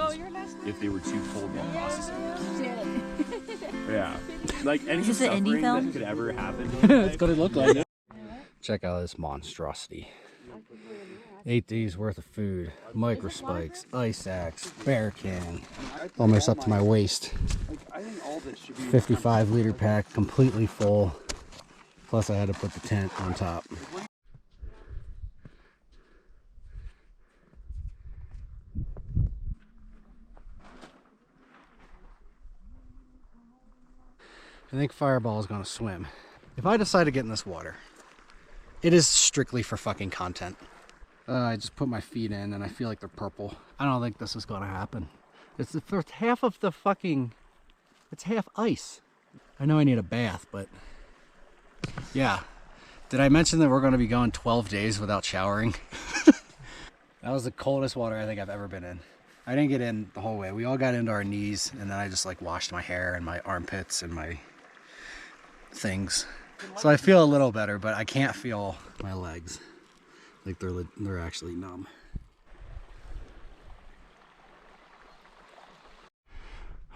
if they were too cold while processing. Yeah, like any suffering that could ever happen. That's what it looked like. Check out this monstrosity. 8 days worth of food, microspikes, ice axe, bear can, almost up to my waist. 55-liter pack, completely full. Plus I had to put the tent on top. I think Fireball is gonna swim. If I decide to get in this water, it is strictly for fucking content. I just put my feet in and I feel like they're purple. I don't think this is gonna happen. It's the first half of the fucking, it's half ice. I know I need a bath, but yeah. Did I mention that we're gonna be going 12 days without showering? That was the coldest water I think I've ever been in. I didn't get in the whole way. We all got into our knees, and then I just like washed my hair and my armpits and my things. So I feel a little better, but I can't feel my legs. Like they're actually numb.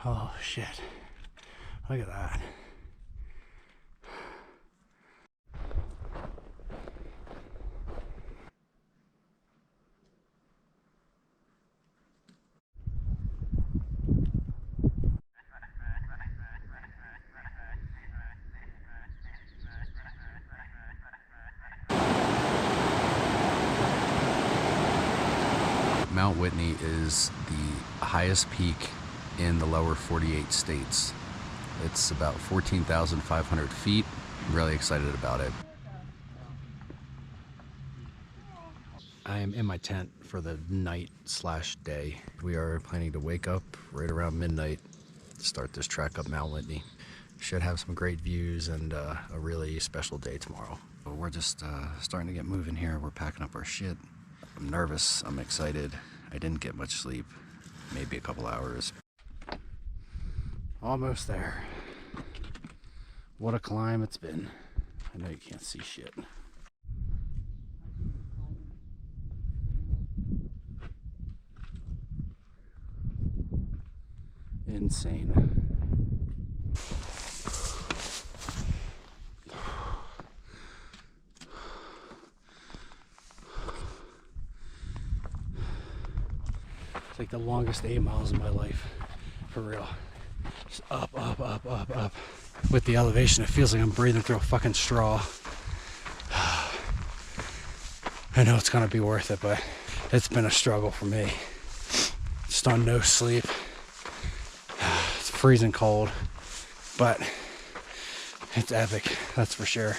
Oh shit. Look at that. Mount Whitney is the highest peak in the lower 48 states. It's about 14,500 feet. I'm really excited about it. I am in my tent for the night/day. We are planning to wake up right around midnight to start this trek up Mount Whitney. Should have some great views and a really special day tomorrow. We're just starting to get moving here. We're packing up our shit. I'm nervous, I'm excited. I didn't get much sleep, maybe a couple hours. Almost there. What a climb it's been. I know you can't see shit. Insane. It's like the longest 8 miles of my life, for real. Just up, up, up, up, up. With the elevation, it feels like I'm breathing through a fucking straw. I know it's gonna be worth it, but it's been a struggle for me. Just on no sleep. It's freezing cold, but it's epic, that's for sure.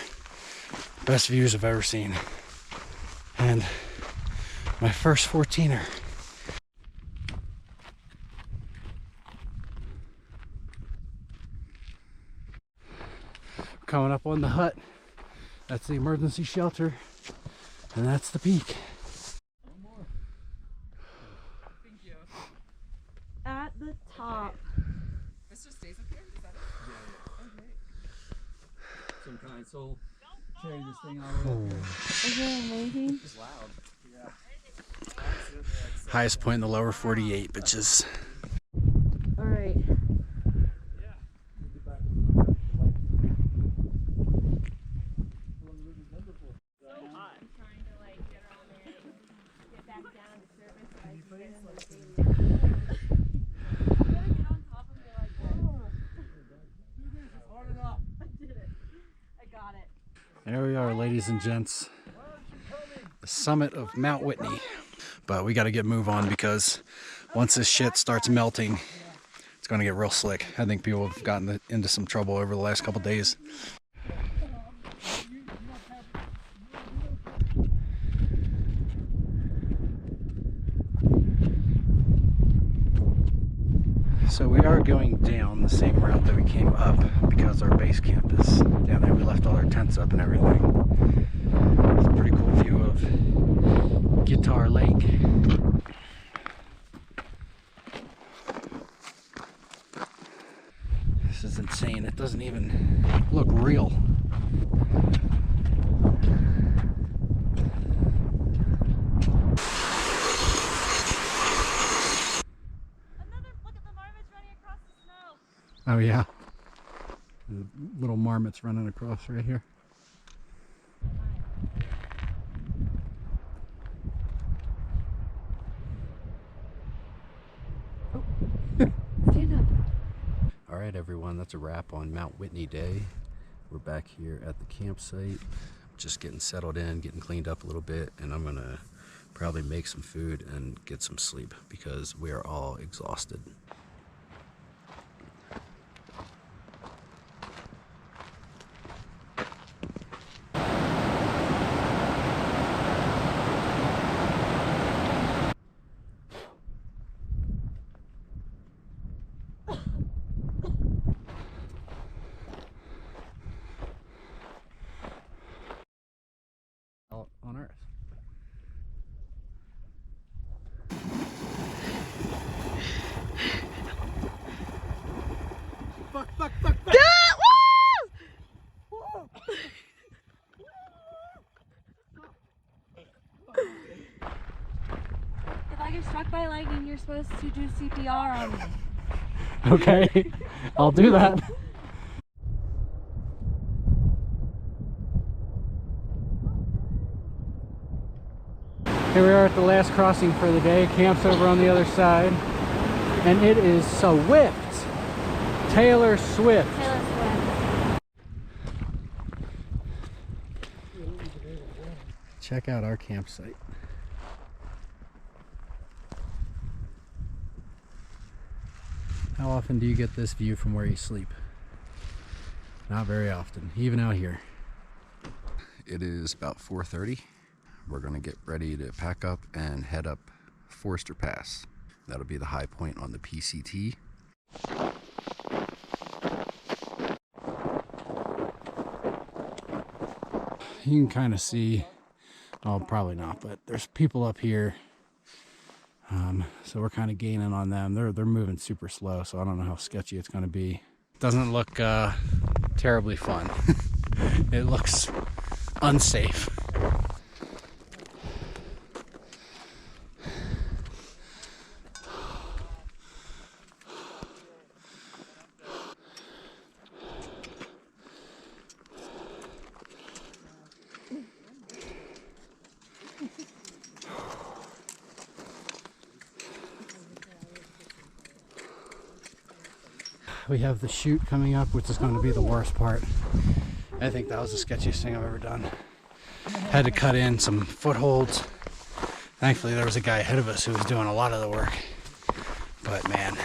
Best views I've ever seen. And my first 14er. Coming up on the hut. That's the emergency shelter. And that's the peak. At the top. This just stays up here? Is that it? Yeah. Okay. Some kind, so carry this thing all over. Isn't it amazing? It's loud. Yeah. Highest point in the lower 48, bitches. Alright. There we are, ladies and gents. The summit of Mount Whitney. But we got to get move on because once this shit starts melting, it's going to get real slick. I think people have gotten into some trouble over the last couple days. So we are going down the same route that we came up because our base camp is down there. We left all our tents up and everything. It's a pretty cool view of Guitar Lake. This is insane. It doesn't even look real. Oh yeah, the little marmots running across right here. Oh. Stand up. All right, everyone, that's a wrap on Mount Whitney Day. We're back here at the campsite, just getting settled in, getting cleaned up a little bit, and I'm gonna probably make some food and get some sleep because we are all exhausted. On Earth. by lightning, you're supposed to do CPR on me. Okay, I'll do that. Here we are at the last crossing for the day. Camp's over on the other side. And it is Swift. Taylor Swift. Taylor Swift. Check out our campsite. How often do you get this view from where you sleep? Not very often, even out here. It is about 4:30. We're gonna get ready to pack up and head up Forster Pass. That'll be the high point on the PCT. You can kind of see, oh, probably not, but there's people up here. So we're kind of gaining on them. They're moving super slow, so I don't know how sketchy it's going to be. Doesn't look terribly fun. It looks unsafe. We have the chute coming up, which is going to be the worst part. I think that was the sketchiest thing I've ever done. Had to cut in some footholds. Thankfully there was a guy ahead of us who was doing a lot of the work. But man,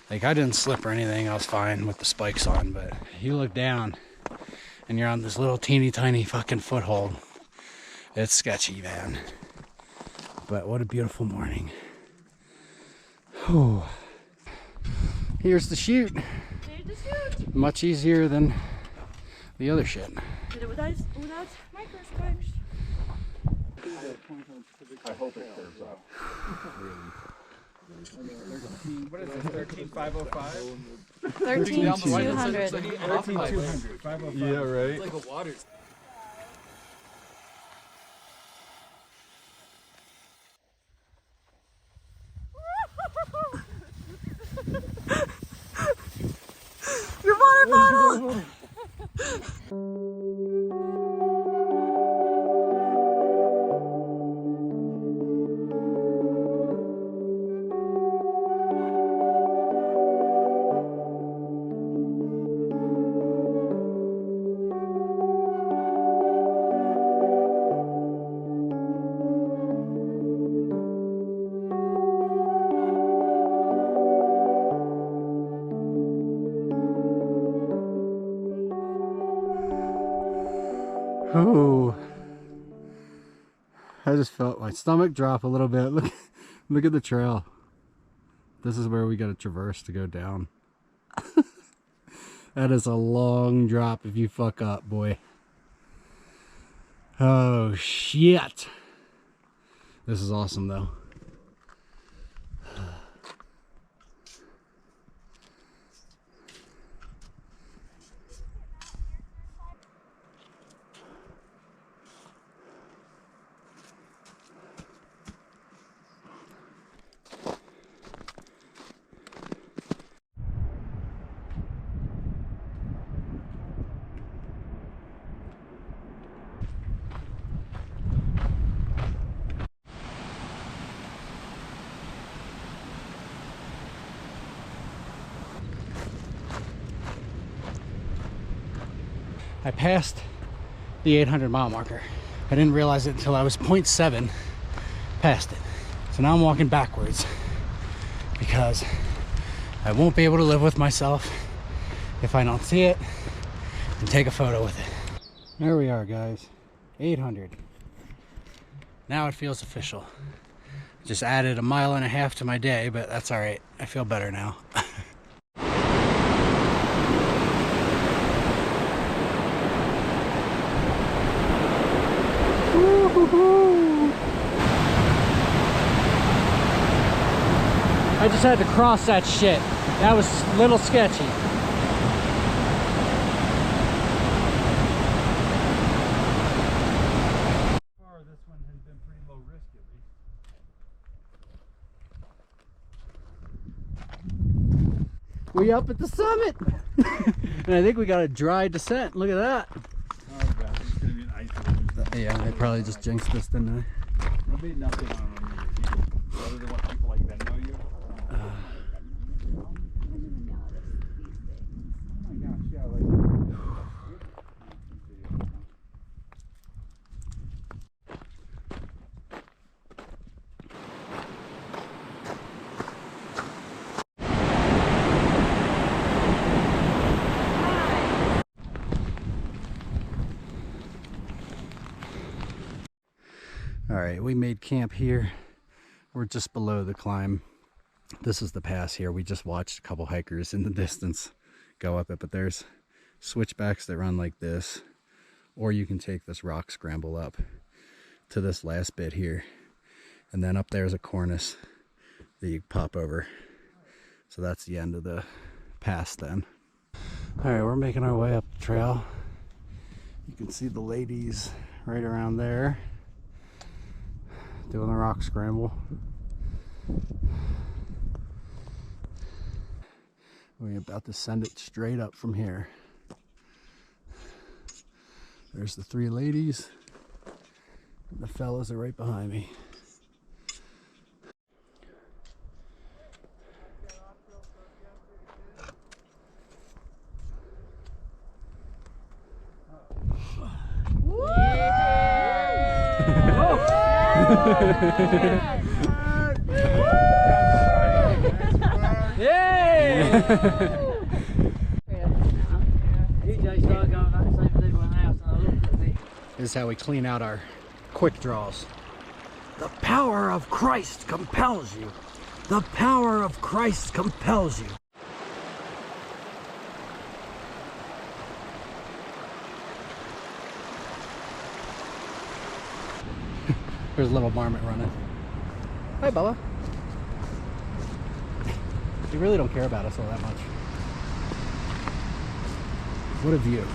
like I didn't slip or anything, I was fine with the spikes on, but you look down and you're on this little teeny tiny fucking foothold. It's sketchy, man. But what a beautiful morning. Whew. Here's the chute. Much easier than the other shit. Did it without microscopes. I hope it clears up. What is it? 13505? 13200. 13200. 505. Yeah, right. It's like a water. Your water bottle! Ooh. I just felt my stomach drop a little bit. Look at the trail. This is where we got to traverse to go down. That is a long drop if you fuck up, boy. Oh shit. This is awesome though. I passed the 800 mile marker. I didn't realize it until I was 0.7 past it. So now I'm walking backwards because I won't be able to live with myself if I don't see it and take a photo with it. There we are, guys. 800. Now it feels official. Just added 1.5 miles to my day, but that's all right. I feel better now. I just had to cross that shit. That was a little sketchy. This one has been pretty low risk at least. We up at the summit. And I think we got a dry descent. Look at that. Oh god, it's gonna be an ice. Yeah, I probably just jinxed this, didn't There'll be nothing on your feet. Other than what people like that know you. I? Oh my gosh, yeah, like. All right, we made camp here. We're just below the climb. This is the pass here. We just watched a couple hikers in the distance go up it, but there's switchbacks that run like this, or you can take this rock scramble up to this last bit here. And then up there's a cornice that you pop over. So that's the end of the pass then. All right, we're making our way up the trail. You can see the ladies right around there doing the rock scramble. We're about to send it straight up from here. There's the three ladies. The fellas are right behind me. This is how we clean out our quick draws. The power of Christ compels you. The power of Christ compels you. There's a little marmot running. Hi, Bella. You really don't care about us all that much. What a view.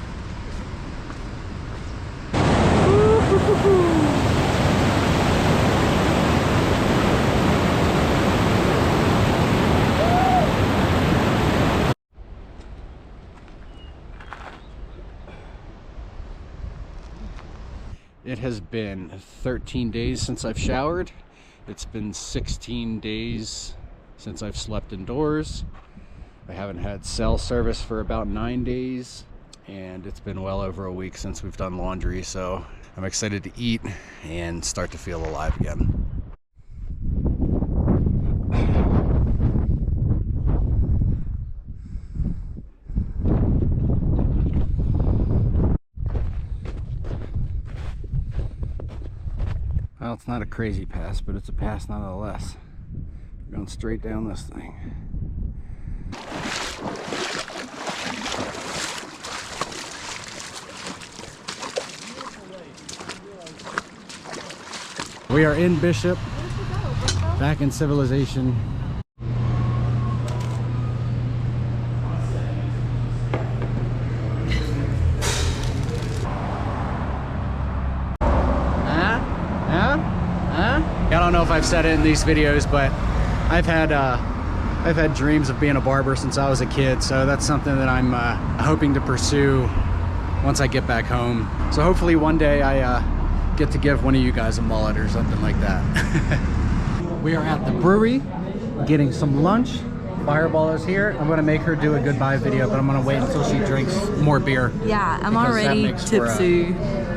It has been 13 days since I've showered. It's been 16 days since I've slept indoors. I haven't had cell service for about 9 days, and it's been well over a week since we've done laundry, so I'm excited to eat and start to feel alive again. Well, it's not a crazy pass, but it's a pass nonetheless. We're going straight down this thing. We are in Bishop, back in civilization. I don't know if I've said it in these videos, but I've had dreams of being a barber since I was a kid, so that's something that I'm hoping to pursue once I get back home. So hopefully one day I get to give one of you guys a mullet or something like that. We are at the brewery getting some lunch. Fireball is here. I'm gonna make her do a goodbye video, but I'm gonna wait until she drinks more beer. Yeah, I'm already tipsy.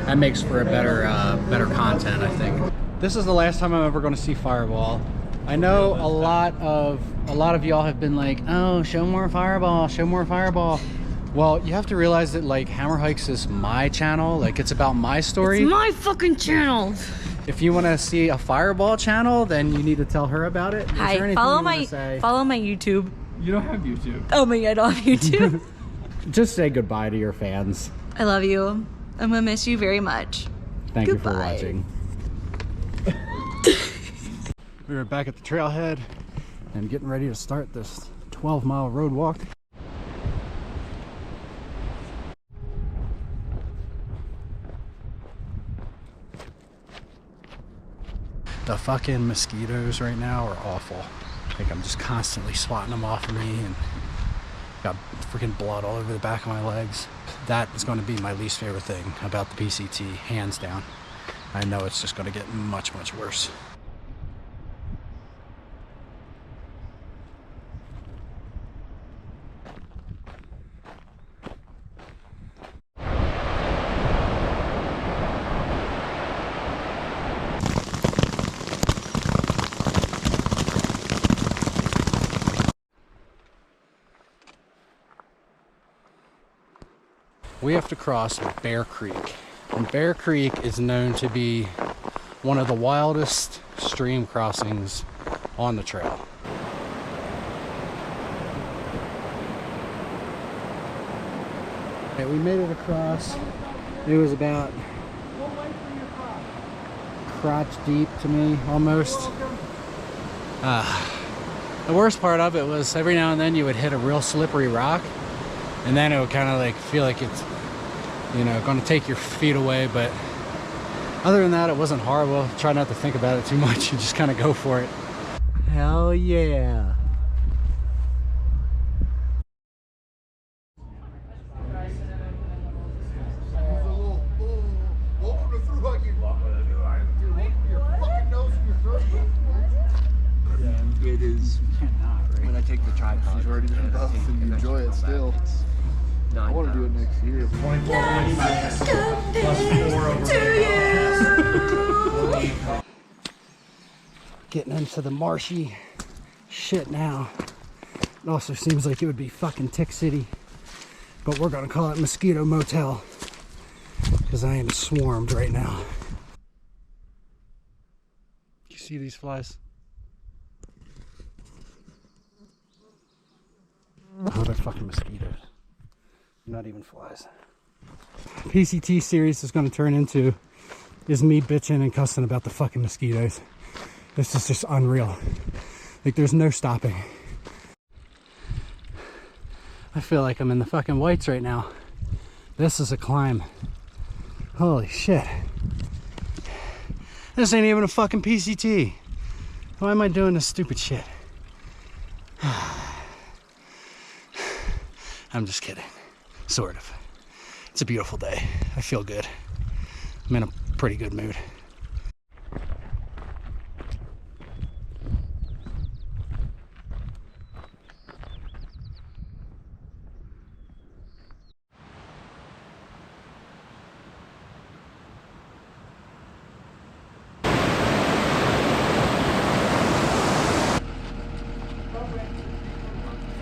That makes for a better content, I think. This is the last time I'm ever going to see Fireball. I know a lot of y'all have been like, oh, show more Fireball, show more Fireball. Well, you have to realize that like HammerHikes is my channel, like it's about my story. It's my fucking channel. If you want to see a Fireball channel, then you need to tell her about it. Hi, follow my YouTube. You don't have YouTube. Oh my god, I don't have YouTube. Just say goodbye to your fans. I love you. I'm gonna miss you very much. Thank you for Goodbye. watching. We are back at the trailhead and getting ready to start this 12-mile road walk. The fucking mosquitoes right now are awful. Like I'm just constantly swatting them off of me, and Got freaking blood all over the back of my legs. That is going to be my least favorite thing about the PCT, hands down. I know it's just going to get much, much worse. We have to cross Bear Creek, and Bear Creek is known to be one of the wildest stream crossings on the trail. Okay, we made it across. It was about crotch deep to me, almost. The worst part of it was every now and then you would hit a real slippery rock, and then it would kind of like feel like it's, you know, going to take your feet away. But other than that, it wasn't horrible. Try not to think about it too much. You just kind of go for it. Hell yeah. It is when I take the tripod. She's already been buff and you enjoy it still. I want to do it next year. 24 Getting into the marshy shit now. It also seems like it would be fucking Tick City, but we're gonna call it Mosquito Motel because I am swarmed right now. You see these flies? Oh, they're fucking mosquitoes. Not even flies. PCT series is going to turn into is me bitching and cussing about the fucking mosquitoes. This is just unreal. Like, there's no stopping. I feel like I'm in the fucking whites right now. This is a climb. Holy shit. This ain't even a fucking PCT. Why am I doing this stupid shit? I'm just kidding. Sort of. It's a beautiful day. I feel good. I'm in a pretty good mood.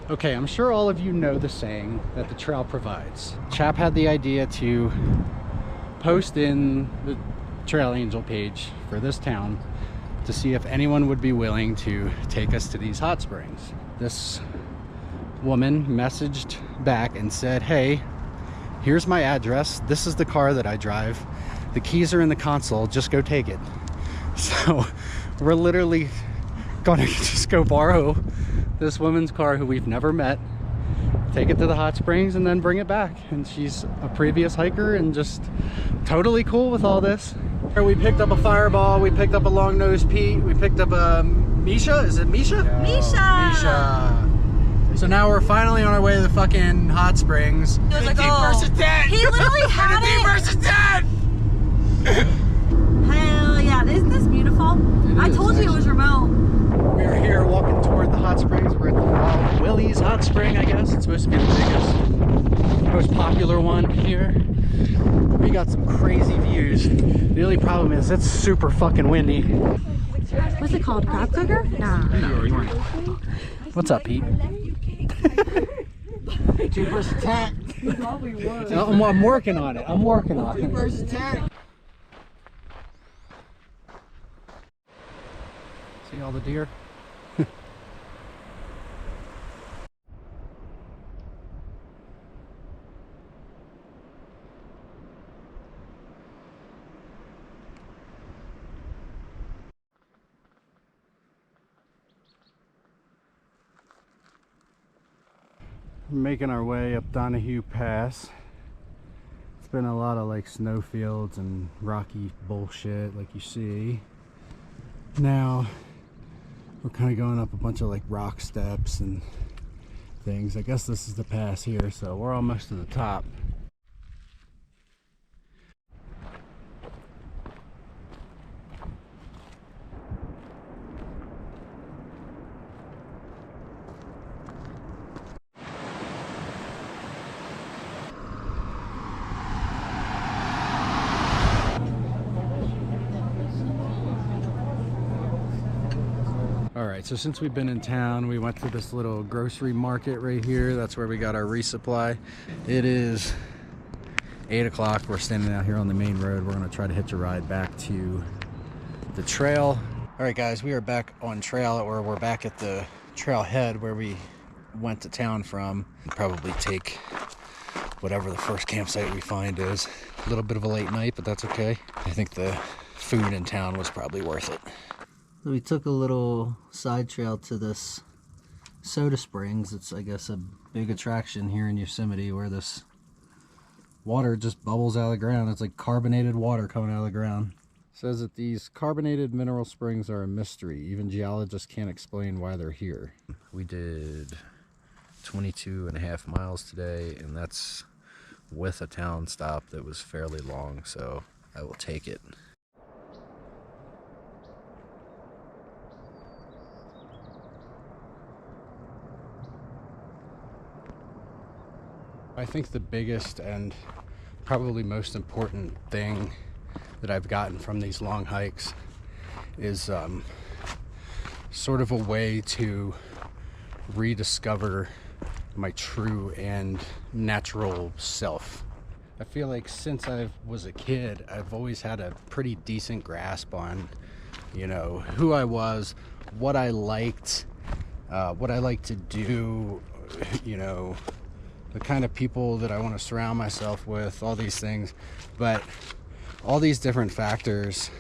Okay, I'm sure all of you know the saying that the trail provides. Chap had the idea to post in the Trail Angel page for this town to see if anyone would be willing to take us to these hot springs. This woman messaged back and said, hey, here's my address. This is the car that I drive. The keys are in the console. Just go take it. So we're literally gonna just go borrow this woman's car who we've never met, take it to the hot springs, and then bring it back. And she's a previous hiker and just totally cool with all this. We picked up a Fireball, we picked up a Long-Nosed Pete, we picked up a Misha. Is it Misha? Misha! Misha! So now we're finally on our way to the fucking hot springs. He was like, oh. He literally had it. versus 10! Hell yeah, isn't this beautiful? I told you it was remote. We are here walking toward the hot springs. We're at the Wild Willie's hot spring, I guess. It's supposed to be the biggest, most popular one here. We got some crazy views. The only problem is it's super fucking windy. What's it called? Crab cooker? Nah. What's up, Pete? 2 versus 10. I'm working on it. I'm working on it. 2 versus 10. See all the deer? Making our way up Donahue Pass. It's been a lot of like snowfields and rocky bullshit like you see. Now we're kind of going up a bunch of like rock steps and things. I guess this is the pass here, so we're almost to the top. Alright, so since we've been in town, we went to this little grocery market right here. That's where we got our resupply. It is 8 o'clock. We're standing out here on the main road. We're going to try to hitch a ride back to the trail. Alright guys, we are back on trail, or we're back at the trailhead where we went to town from. Probably take whatever the first campsite we find is. A little bit of a late night, but that's okay. I think the food in town was probably worth it. So we took a little side trail to this soda springs. It's, I guess, a big attraction here in Yosemite where this water just bubbles out of the ground. It's like carbonated water coming out of the ground. It says that these carbonated mineral springs are a mystery. Even geologists can't explain why they're here. We did 22.5 miles today, and that's with a town stop that was fairly long, so I will take it. I think the biggest and probably most important thing that I've gotten from these long hikes is sort of a way to rediscover my true and natural self. I feel like since I was a kid, I've always had a pretty decent grasp on, you know, who I was, what I liked to do, you know, the kind of people that I want to surround myself with, all these things. But all these different factors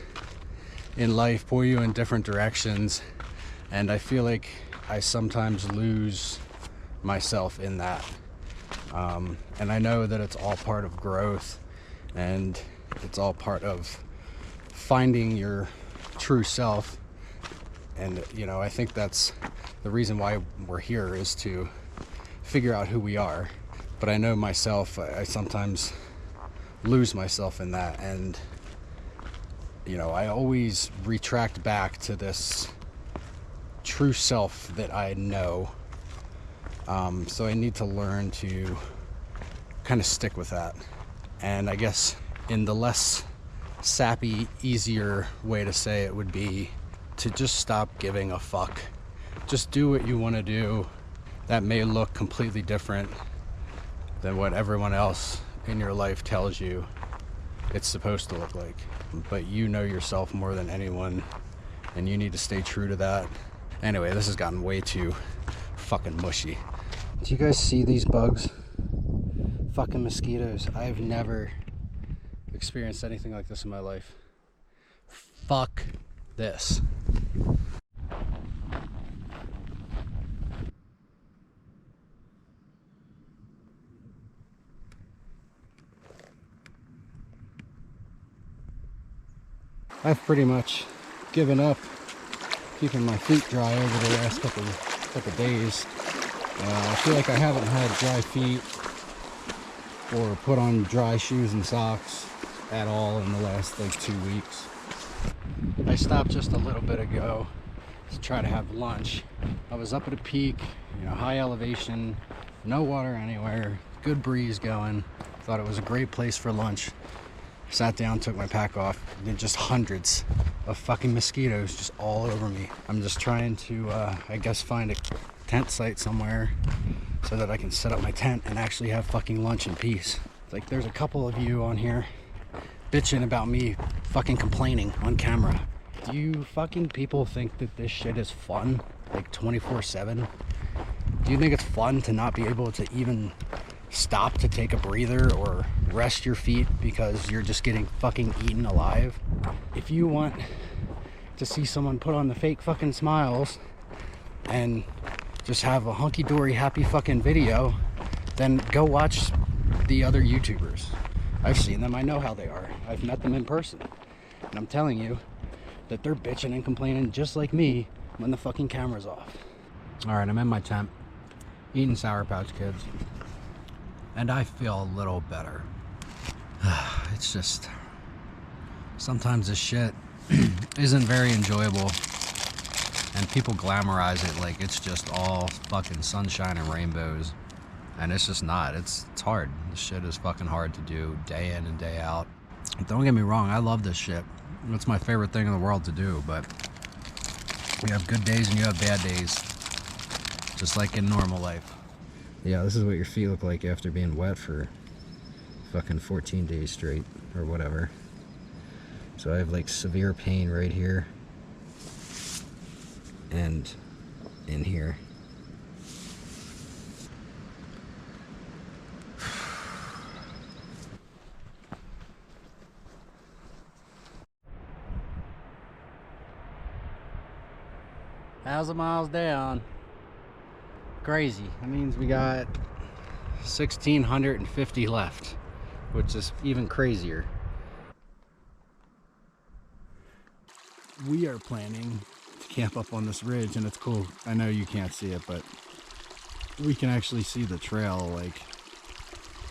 in life pull you in different directions, and I feel like I sometimes lose myself in that. And I know that it's all part of growth, and it's all part of finding your true self. And, you know, I think that's the reason why we're here, is to figure out who we are. But I know myself, I sometimes lose myself in that, and you know, I always retract back to this true self that I know. So I need to learn to kind of stick with that. And I guess in the less sappy, easier way to say it would be to just stop giving a fuck. Just do what you want to do. That may look completely different than what everyone else in your life tells you it's supposed to look like. But you know yourself more than anyone, and you need to stay true to that. Anyway, this has gotten way too fucking mushy. Do you guys see these bugs? Fucking mosquitoes. I've never experienced anything like this in my life. Fuck this. I've pretty much given up keeping my feet dry over the last couple days. I feel like I haven't had dry feet or put on dry shoes and socks at all in the last like 2 weeks. I stopped just a little bit ago to try to have lunch. I was up at a peak, you know, high elevation, no water anywhere, good breeze going. Thought it was a great place for lunch. Sat down, took my pack off, and then just hundreds of fucking mosquitoes just all over me. I'm just trying to, I guess, find a tent site somewhere so that I can set up my tent and actually have fucking lunch in peace. It's like there's a couple of you on here bitching about me fucking complaining on camera. Do you fucking people think that this shit is fun? Like 24/7? Do you think it's fun to not be able to even stop to take a breather or rest your feet because you're just getting fucking eaten alive? If you want to see someone put on the fake fucking smiles and just have a hunky-dory happy fucking video, then go watch the other YouTubers. I've seen them, I know how they are. I've met them in person. And I'm telling you that they're bitching and complaining just like me when the fucking camera's off. Alright, I'm in my tent. eating Sour Pouch Kids. And I feel a little better. It's just, sometimes this shit isn't very enjoyable. And people glamorize it like it's just all fucking sunshine and rainbows. And it's just not. It's hard. This shit is fucking hard to do day in and day out. Don't get me wrong, I love this shit. It's my favorite thing in the world to do, but you have good days and you have bad days. Just like in normal life. Yeah, this is what your feet look like after being wet for fucking 14 days straight, or whatever. So I have like severe pain right here. And in here. $1,000 miles down. Crazy. That means we got 1,650 left, which is even crazier. We are planning to camp up on this ridge, and it's cool. I know you can't see it, but we can actually see the trail. Like,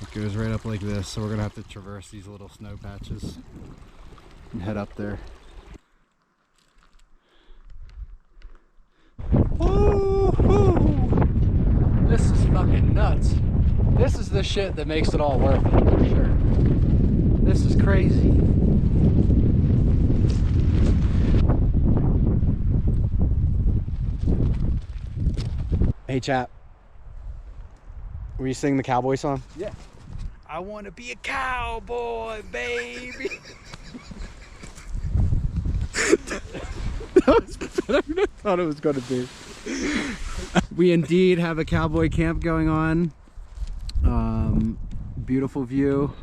it goes right up like this, so we're gonna have to traverse these little snow patches and head up there. Woo-hoo! This is fucking nuts. This is the shit that makes it all worth it, for sure. This is crazy. Hey chap, were you singing the Cowboy song? Yeah. I want to be a cowboy, baby. That was better than I thought it was going to be. We indeed have a cowboy camp going on. Beautiful view.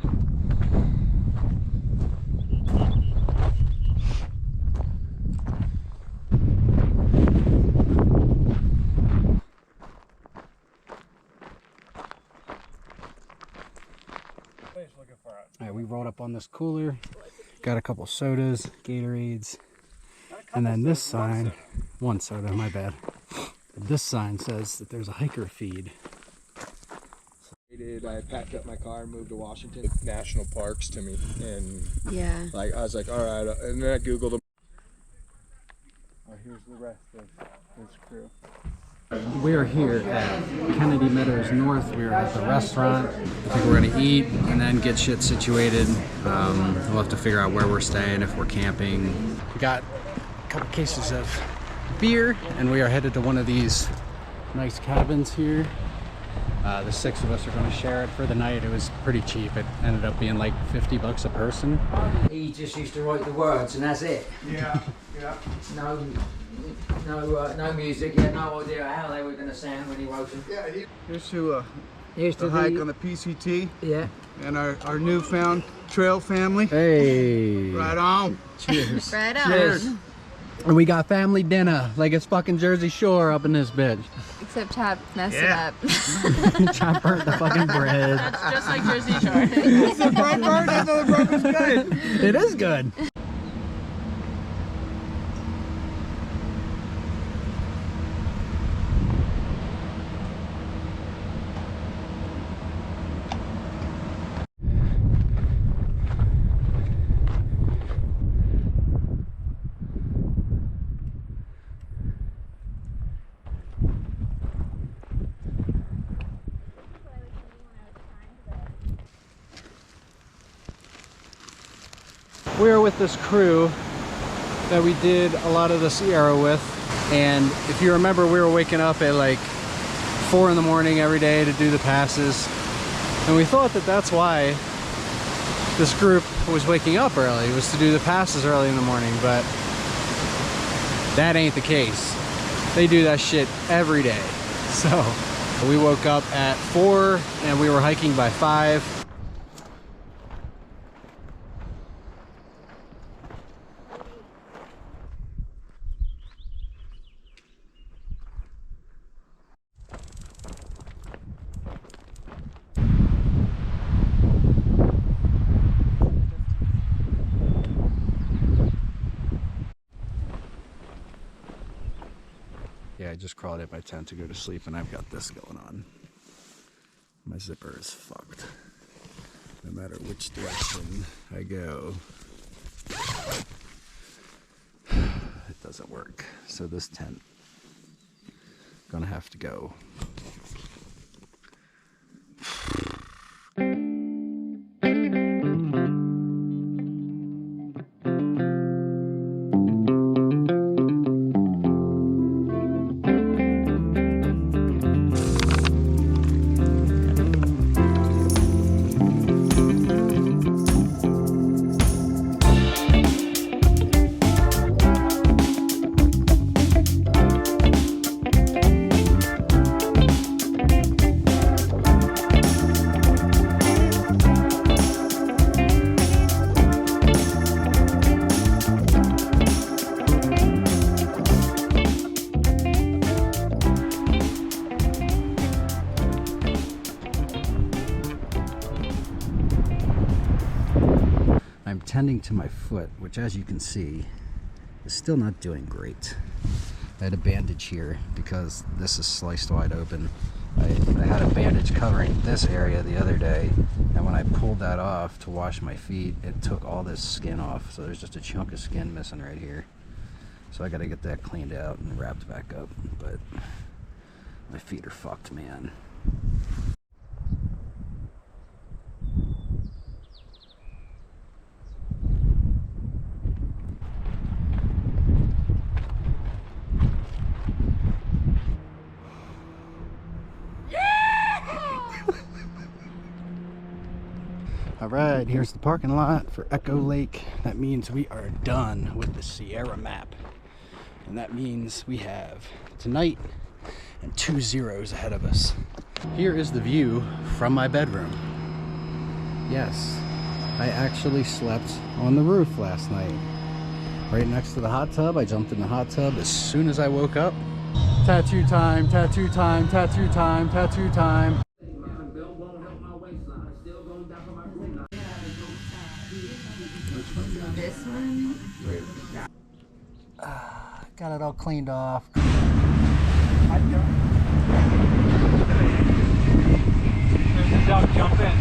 Alright, we rolled up on this cooler, got a couple sodas, Gatorades, and then this sign, one soda, my bad. This sign says that there's a hiker feed. I packed up my car and moved to Washington. National parks to me, and Yeah. like I was like, all right, and then I googled them. Oh, here's the rest of this crew. We're here at Kennedy Meadows North. We're at the restaurant. I think we're gonna eat and then get shit situated. We'll have to figure out where we're staying, if we're camping. We got a couple cases of beer, and we are headed to one of these nice cabins here. The 6 of us are going to share it for the night. It was pretty cheap. It ended up being like $50 a person. He just used to write the words and that's it. Yeah, yeah. No music. He had no idea how they were going to sound when he wrote them. Yeah, here's to Used to hike on the PCT. Yeah. And our newfound trail family. Hey. Right on. Cheers. Right on. Cheers. And we got family dinner, like it's fucking Jersey Shore up in this bitch. Except Chop messed it up. Chop burnt the fucking bread. That's just like Jersey Shore. It's the bread part. I thought the bread was good. It is good. We are with this crew that we did a lot of the Sierra with, and if you remember, we were waking up at like 4 in the morning every day to do the passes, and we thought that that's why this group was waking up early, was to do the passes early in the morning, but that ain't the case. They do that shit every day. So we woke up at 4 and we were hiking by 5. Yeah, I just crawled at my tent to go to sleep, and I've got this going on. My zipper is fucked. No matter which direction I go, it doesn't work. So this tent, gonna have to go. Tending to my foot, which as you can see is still not doing great. I had a bandage here because this is sliced wide open. I had a bandage covering this area the other day, and when I pulled that off to wash my feet, it took all this skin off, so there's just a chunk of skin missing right here. So I gotta get that cleaned out and wrapped back up, but my feet are fucked, man. All right, here's the parking lot for Echo Lake. That means we are done with the Sierra map. And that means we have tonight and 2 zeros ahead of us. Here is the view from my bedroom. Yes, I actually slept on the roof last night. Right next to the hot tub. I jumped in the hot tub as soon as I woke up. Tattoo time, tattoo time, tattoo time, tattoo time. This one? Got it all cleaned off. Jump in.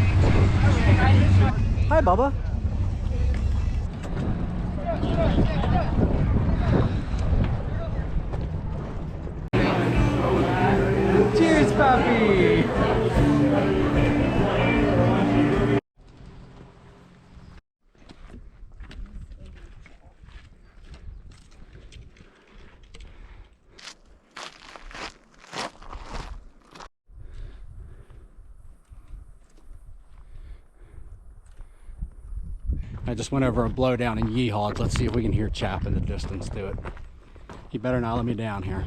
Hi, Bubba. Cheers, puppy. I just went over a blowdown and yeehawed. Let's see if we can hear Chap in the distance do it. He better not let me down here.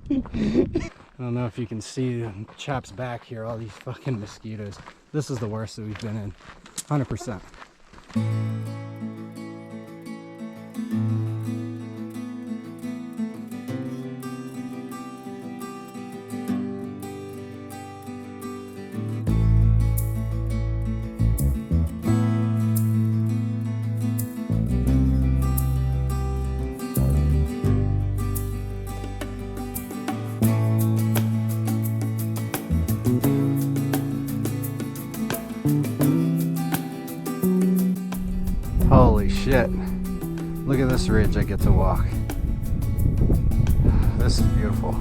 I don't know if you can see Chap's back here, all these fucking mosquitoes. This is the worst that we've been in, 100%. Holy shit. Look at this ridge I get to walk. This is beautiful.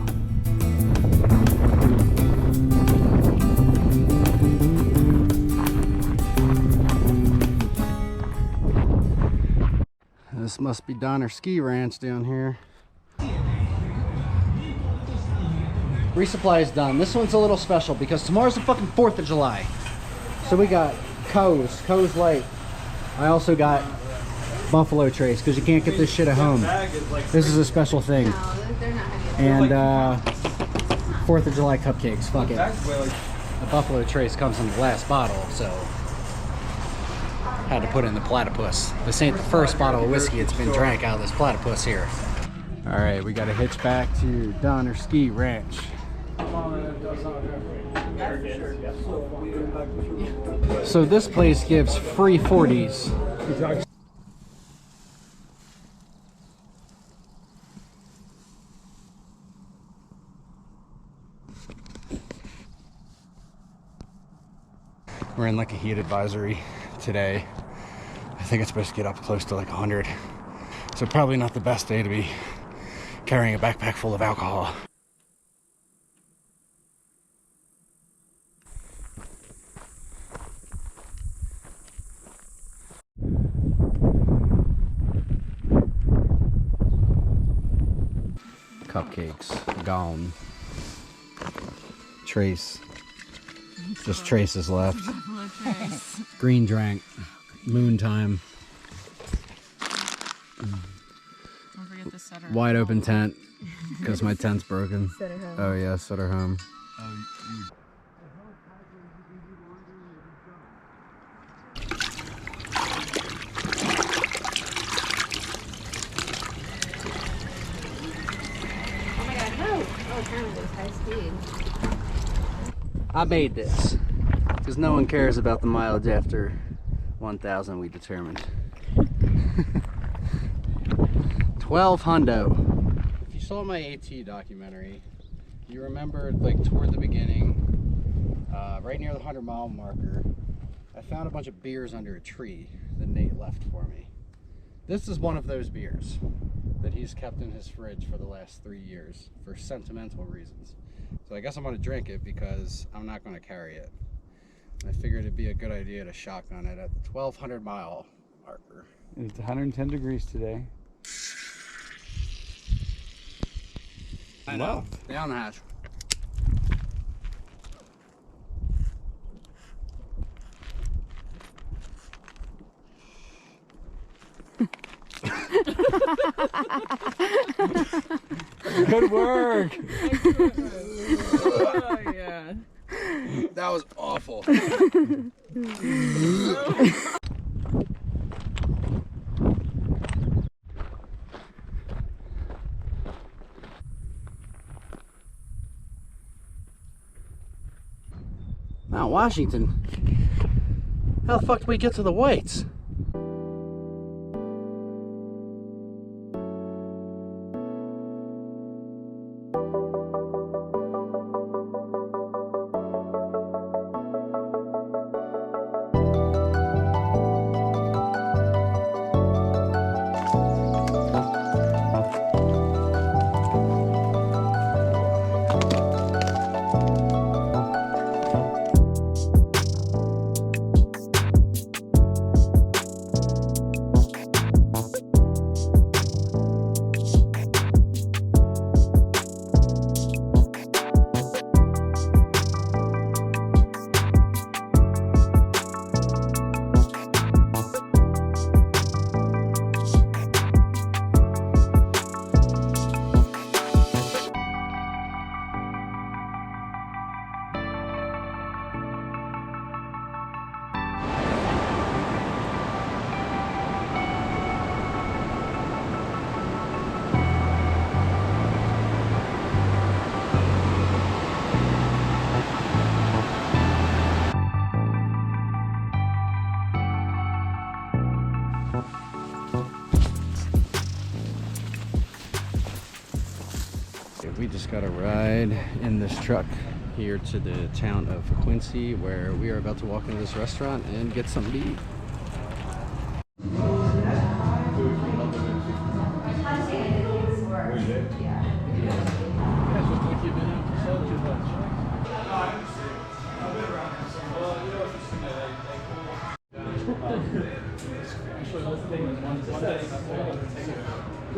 This must be Donner Ski Ranch down here. Resupply is done. This one's a little special because tomorrow's the fucking 4th of July. So we got Cove's Light. I also got buffalo trays because you can't get this shit at home. This is a special thing. And 4th of July cupcakes. Fuck it. The buffalo trace comes in the last bottle, so had to put in the platypus. This ain't the first bottle of whiskey that's been drank out of this platypus here. All right, we got to hitch back to Donner Ski Ranch. So this place gives free 40s. We're in like a heat advisory today. I think it's supposed to get up close to like 100. So probably not the best day to be carrying a backpack full of alcohol. Cupcakes, gone. Trace. Just traces left. Green drank. Moon time. Don't forget the setter. Wide open tent because my tent's broken. Setter home. Oh yeah, setter home. Oh my god, no! Oh, apparently there's high speed. I made this because no one cares about the mileage after 1,000. We determined. 12 hundo. If you saw my AT documentary, you remember like toward the beginning, right near the 100-mile marker, I found a bunch of beers under a tree that Nate left for me. This is one of those beers that he's kept in his fridge for the last 3 years for sentimental reasons. So I guess I'm gonna drink it because I'm not gonna carry it. I figured it'd be a good idea to shotgun it at the 1,200-mile marker. It's 110 degrees today. I know. Down the hatch. Good work. Oh yeah. That was awful. Mount Washington. How the fuck did we get to the Whites? We just got a ride in this truck here to the town of Quincy, where we are about to walk into this restaurant and get something to eat.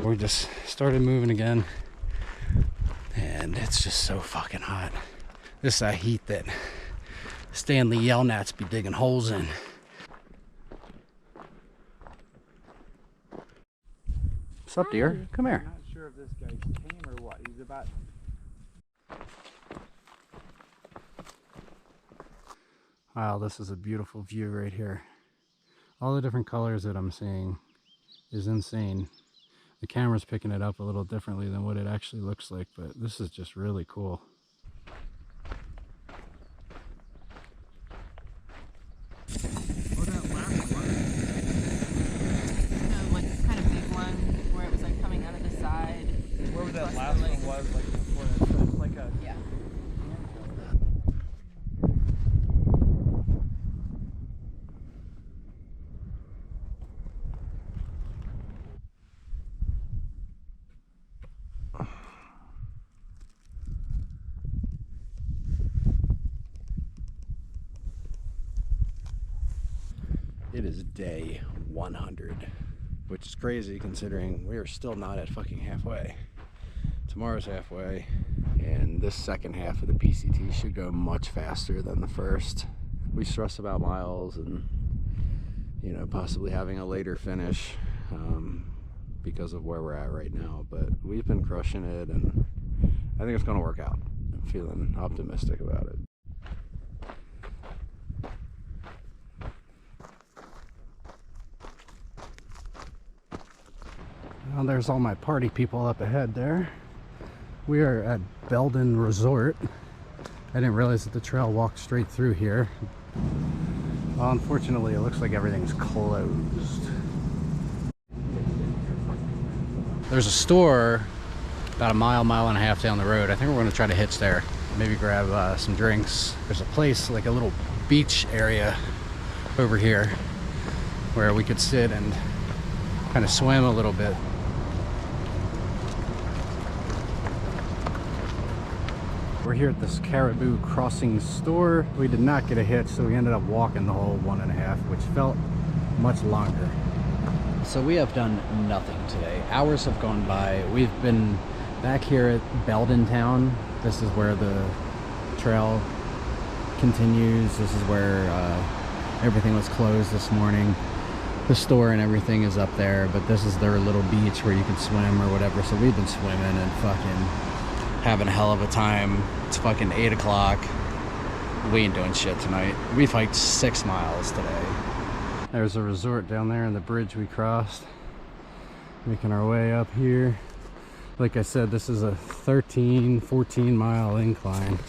We just started moving again, and it's just so fucking hot. This is that heat that Stanley Yelnats be digging holes in. What's up, dear? Come here. I'm not sure if this guy's tame or what. He's about... Wow, this is a beautiful view right here. All the different colors that I'm seeing is insane. The camera's picking it up a little differently than what it actually looks like, but this is just really cool. Or that last one. No, like kind of big one where it was like coming out of the side. Wherever that last one was, like before that, like a... Yeah. It is day 100, which is crazy considering we are still not at fucking halfway. Tomorrow's halfway, and this second half of the PCT should go much faster than the first. We stress about miles and, you know, possibly having a later finish because of where we're at right now, but we've been crushing it, and I think it's going to work out. I'm feeling optimistic about it. Well, there's all my party people up ahead there. We are at Belden Resort. I didn't realize that the trail walked straight through here. Well, unfortunately, it looks like everything's closed. There's a store about a mile and a half down the road. I think we're going to try to hitch there. Maybe grab some drinks. There's a place, like a little beach area over here where we could sit and kind of swim a little bit. We're here at this Caribou Crossing store. We did not get a hitch, so we ended up walking the whole 1.5, which felt much longer. So we have done nothing today. Hours have gone by. We've been back here at Belden town. This is where the trail continues. This is where everything was closed this morning. The store and everything is up there, but this is their little beach where you can swim or whatever. So we've been swimming and fucking having a hell of a time. It's fucking 8 o'clock. We ain't doing shit tonight. We've hiked 6 miles today. There's a resort down there and the bridge we crossed. Making our way up here. Like I said, this is a 14 mile incline.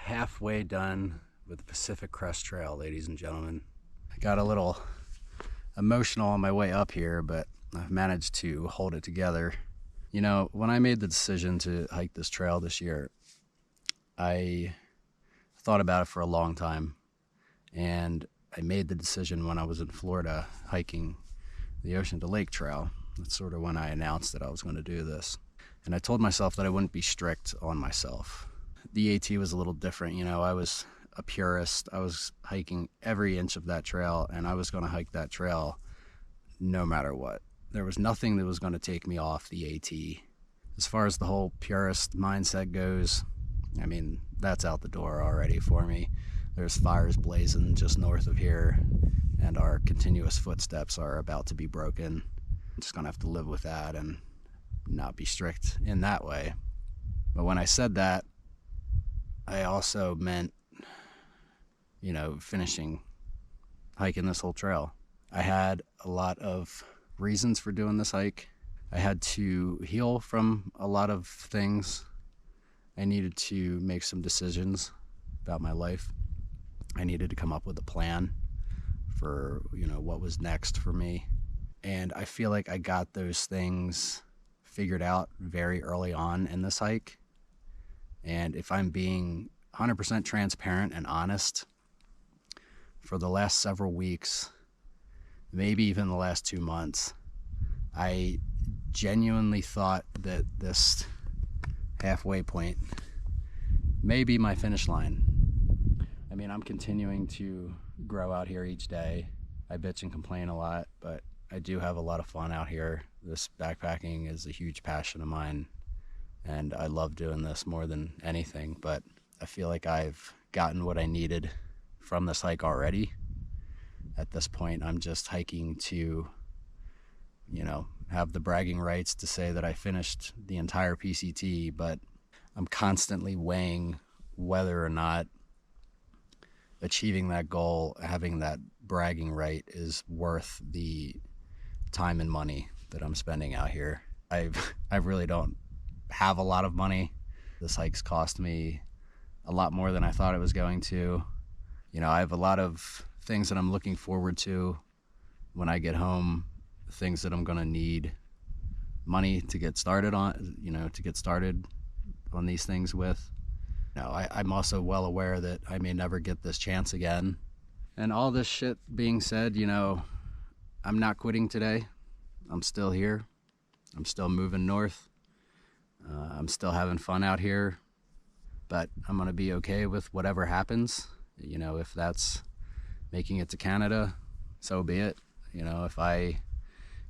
Halfway done with the Pacific Crest Trail, ladies and gentlemen. I got a little emotional on my way up here, but I've managed to hold it together. You know, when I made the decision to hike this trail this year, I thought about it for a long time, and I made the decision when I was in Florida hiking the Ocean to Lake Trail. That's sort of when I announced that I was going to do this. And I told myself that I wouldn't be strict on myself. The AT was a little different, you know. I was a purist. I was hiking every inch of that trail, and I was going to hike that trail no matter what. There was nothing that was going to take me off the AT. As far as the whole purist mindset goes, I mean, that's out the door already for me. There's fires blazing just north of here, and our continuous footsteps are about to be broken. I'm just going to have to live with that and not be strict in that way. But when I said that, I also meant, you know, finishing hiking this whole trail. I had a lot of reasons for doing this hike. I had to heal from a lot of things. I needed to make some decisions about my life. I needed to come up with a plan for, you know, what was next for me. And I feel like I got those things figured out very early on in this hike. And if I'm being 100% transparent and honest, for the last several weeks, maybe even the last 2 months, I genuinely thought that this halfway point may be my finish line. I mean, I'm continuing to grow out here each day. I bitch and complain a lot, but I do have a lot of fun out here. This backpacking is a huge passion of mine, and I love doing this more than anything, but I feel like I've gotten what I needed from this hike already. At this point, I'm just hiking to, you know, have the bragging rights to say that I finished the entire PCT, but I'm constantly weighing whether or not achieving that goal, having that bragging right is worth the time and money that I'm spending out here. I really don't have a lot of money. This hike's cost me a lot more than I thought it was going to. You know, I have a lot of things that I'm looking forward to when I get home, things that I'm gonna need money to get started on, you know, to get started on these things with. You know, I'm also well aware that I may never get this chance again. And all this shit being said, you know, I'm not quitting today. I'm still here. I'm still moving north. I'm still having fun out here, but I'm gonna be okay with whatever happens. You know, if that's making it to Canada, so be it. You know, if I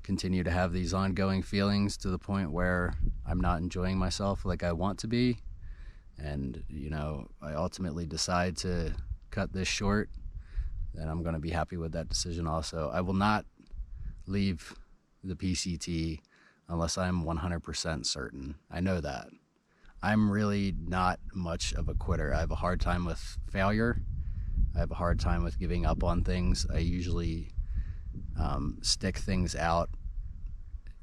continue to have these ongoing feelings to the point where I'm not enjoying myself like I want to be, and, you know, I ultimately decide to cut this short, then I'm gonna be happy with that decision also. I will not leave the PCT unless I'm 100% certain. I know that. I'm really not much of a quitter. I have a hard time with failure. I have a hard time with giving up on things. I usually stick things out,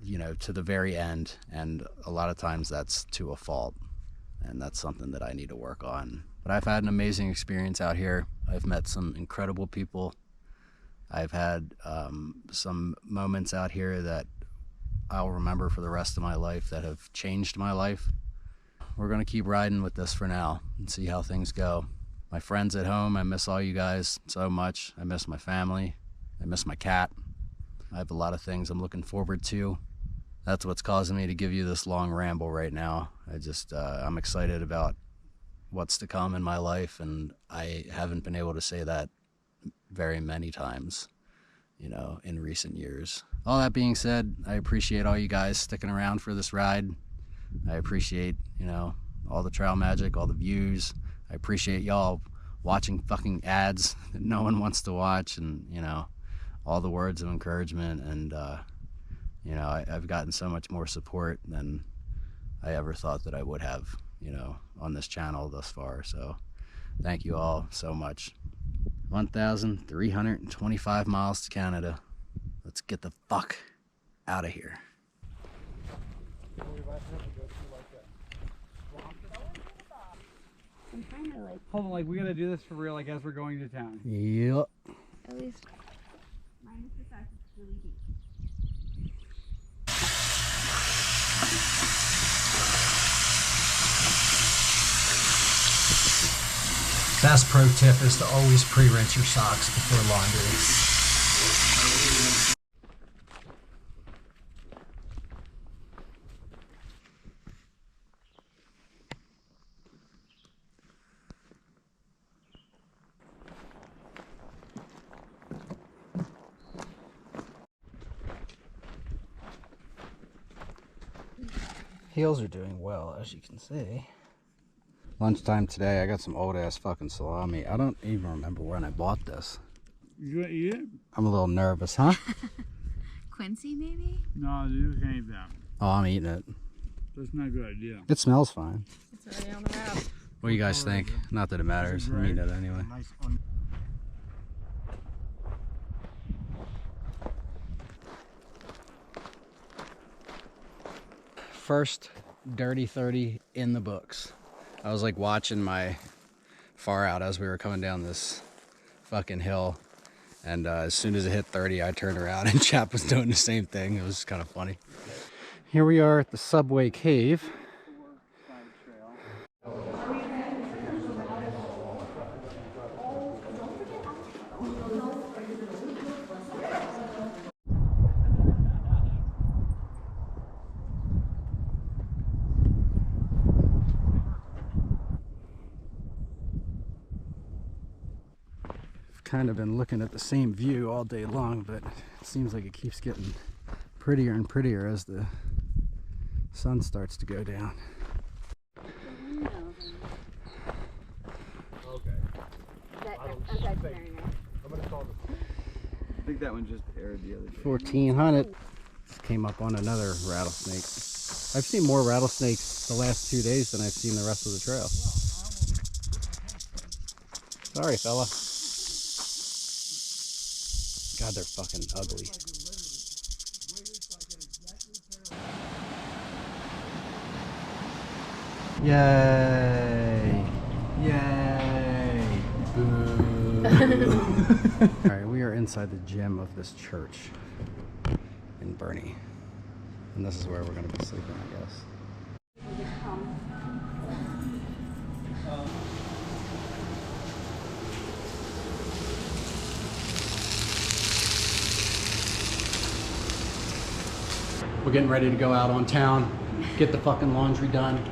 you know, to the very end, and a lot of times that's to a fault, and that's something that I need to work on. But I've had an amazing experience out here. I've met some incredible people. I've had some moments out here that I'll remember for the rest of my life that have changed my life. We're gonna keep riding with this for now and see how things go. My friends at home, I miss all you guys so much. I miss my family. I miss my cat. I have a lot of things I'm looking forward to. That's what's causing me to give you this long ramble right now. I'm excited about what's to come in my life, and I haven't been able to say that very many times, you know, in recent years. All that being said, I appreciate all you guys sticking around for this ride. I appreciate, you know, all the trail magic, all the views. I appreciate y'all watching fucking ads that no one wants to watch, and, you know, all the words of encouragement. And, you know, I've gotten so much more support than I ever thought that I would have, you know, on this channel thus far. So thank you all so much. 1,325 miles to Canada. Let's get the fuck out of here. I'm trying to like. Hold on, like we gotta do this for real, like as we're going to town. Yep. At least. Minus the fact it's really deep. Best pro tip is to always pre-rinse your socks before laundry. Heels are doing well, as you can see. Lunchtime today, I got some old ass fucking salami. I don't even remember when I bought this. You gonna eat it? I'm a little nervous, huh? Quincy, maybe? No, you can't eat that. Oh, I'm eating it. That's not a good idea. It smells fine. It's already on the wrap. What do you guys think? Not that it matters. I'm eating it anyway. First dirty 30 in the books. I was like watching my far out as we were coming down this fucking hill, and as soon as it hit 30, I turned around and Chap was doing the same thing. It was kind of funny. Here we are at the Subway Cave. Kind of been looking at the same view all day long, but it seems like it keeps getting prettier and prettier as the sun starts to go down. Okay. That's very nice. I'm gonna call this. I think that one just aired the other day. 1400. Just came up on another rattlesnake. I've seen more rattlesnakes the last 2 days than I've seen the rest of the trail. Sorry, fella. God, they're fucking ugly. Yay! Yay! Boo! Alright, we are inside the gym of this church in Bernie. And this is where we're going to be sleeping, I guess. We're getting ready to go out on town, get the fucking laundry done.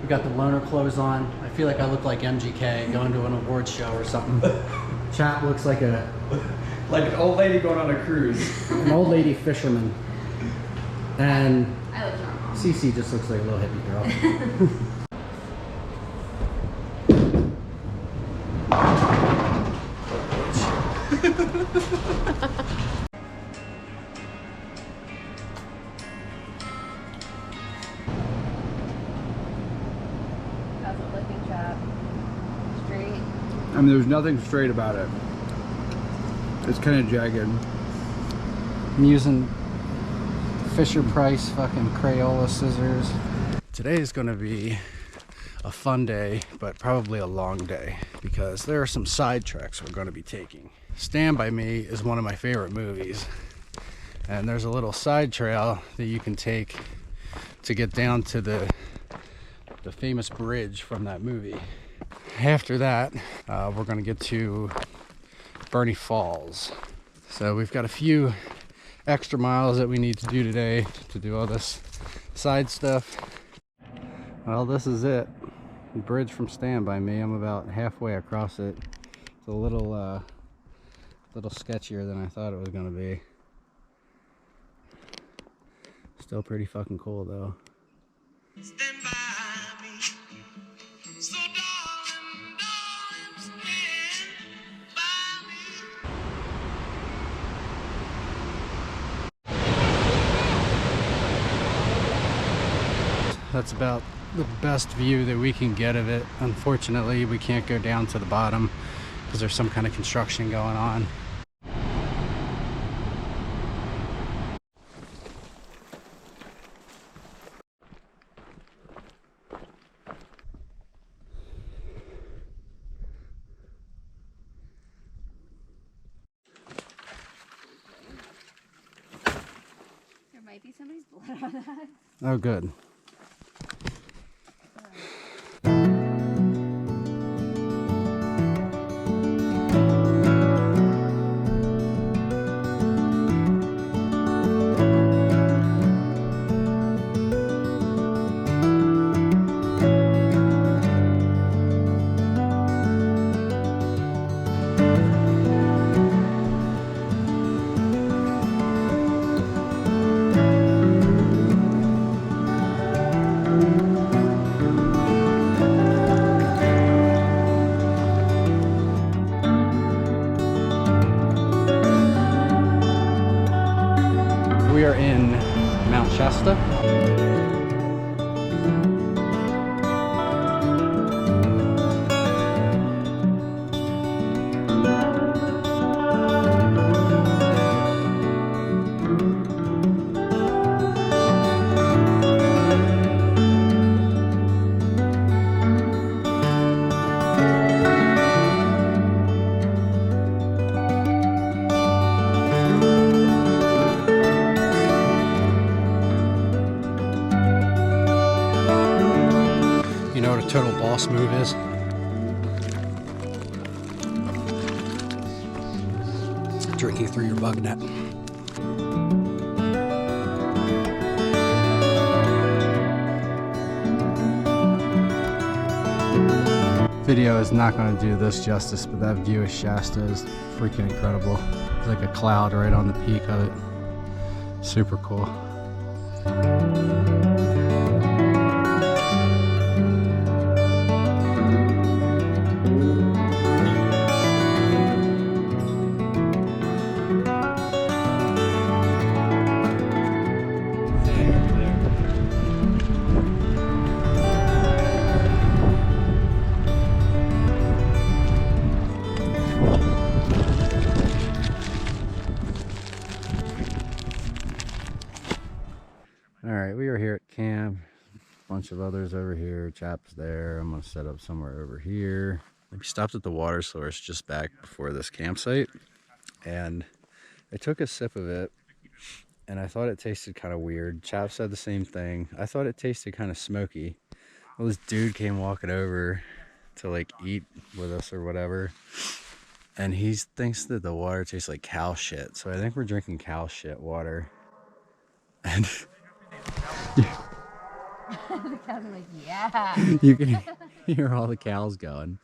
We got the loner clothes on. I feel like I look like MGK going to an awards show or something. Chat looks like an old lady going on a cruise. An old lady fisherman. And Cece just looks like a little hippie girl. How's it looking, chap? Straight? I mean, there's nothing straight about it. It's kind of jagged. I'm using Fisher Price fucking Crayola scissors. Today is going to be a fun day, but probably a long day because there are some side treks we're going to be taking. Stand By Me is one of my favorite movies, and there's a little side trail that you can take to get down to the famous bridge from that movie. After that, we're going to get to Bernie Falls. So we've got a few extra miles that we need to do today to do all this side stuff. Well, this is it. The bridge from Stand By Me. I'm about halfway across it. It's a little sketchier than I thought it was going to be. Still pretty fucking cool though. Stand by me. So darling, darling, stand by me. That's about the best view that we can get of it. Unfortunately, we can't go down to the bottom because there's some kind of construction going on. There might be somebody's blood on that. Oh, good. We are in Mount Shasta. Total boss move is. Drinking through your bug net. Video is not going to do this justice, but that view of Shasta is freaking incredible. It's like a cloud right on the peak of it. Super cool. bunch of others over here. Chap's there. I'm gonna set up somewhere over here. We stopped at the water source just back before this campsite, and I took a sip of it, and I thought it tasted kind of weird. Chap said the same thing. I thought it tasted kind of smoky. Well, this dude came walking over to like eat with us or whatever, and he thinks that the water tastes like cow shit. So I think we're drinking cow shit water. And The cows are like, yeah. you can hear all the cows going.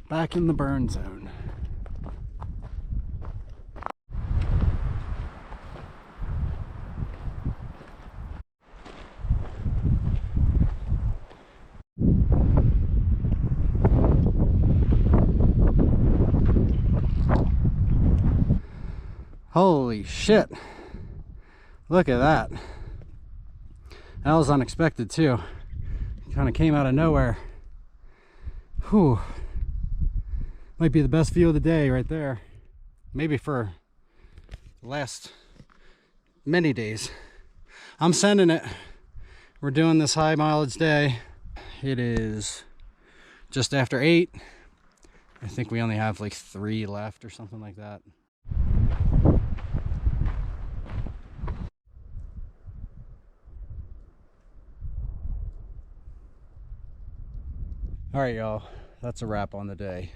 Back in the burn zone. Holy shit. Look at that. That was unexpected too. Kind of came out of nowhere. Whew. Might be the best view of the day right there. Maybe for the last many days. I'm sending it. We're doing this high mileage day. It is just after 8. I think we only have like 3 left or something like that. All right, y'all, that's a wrap on the day.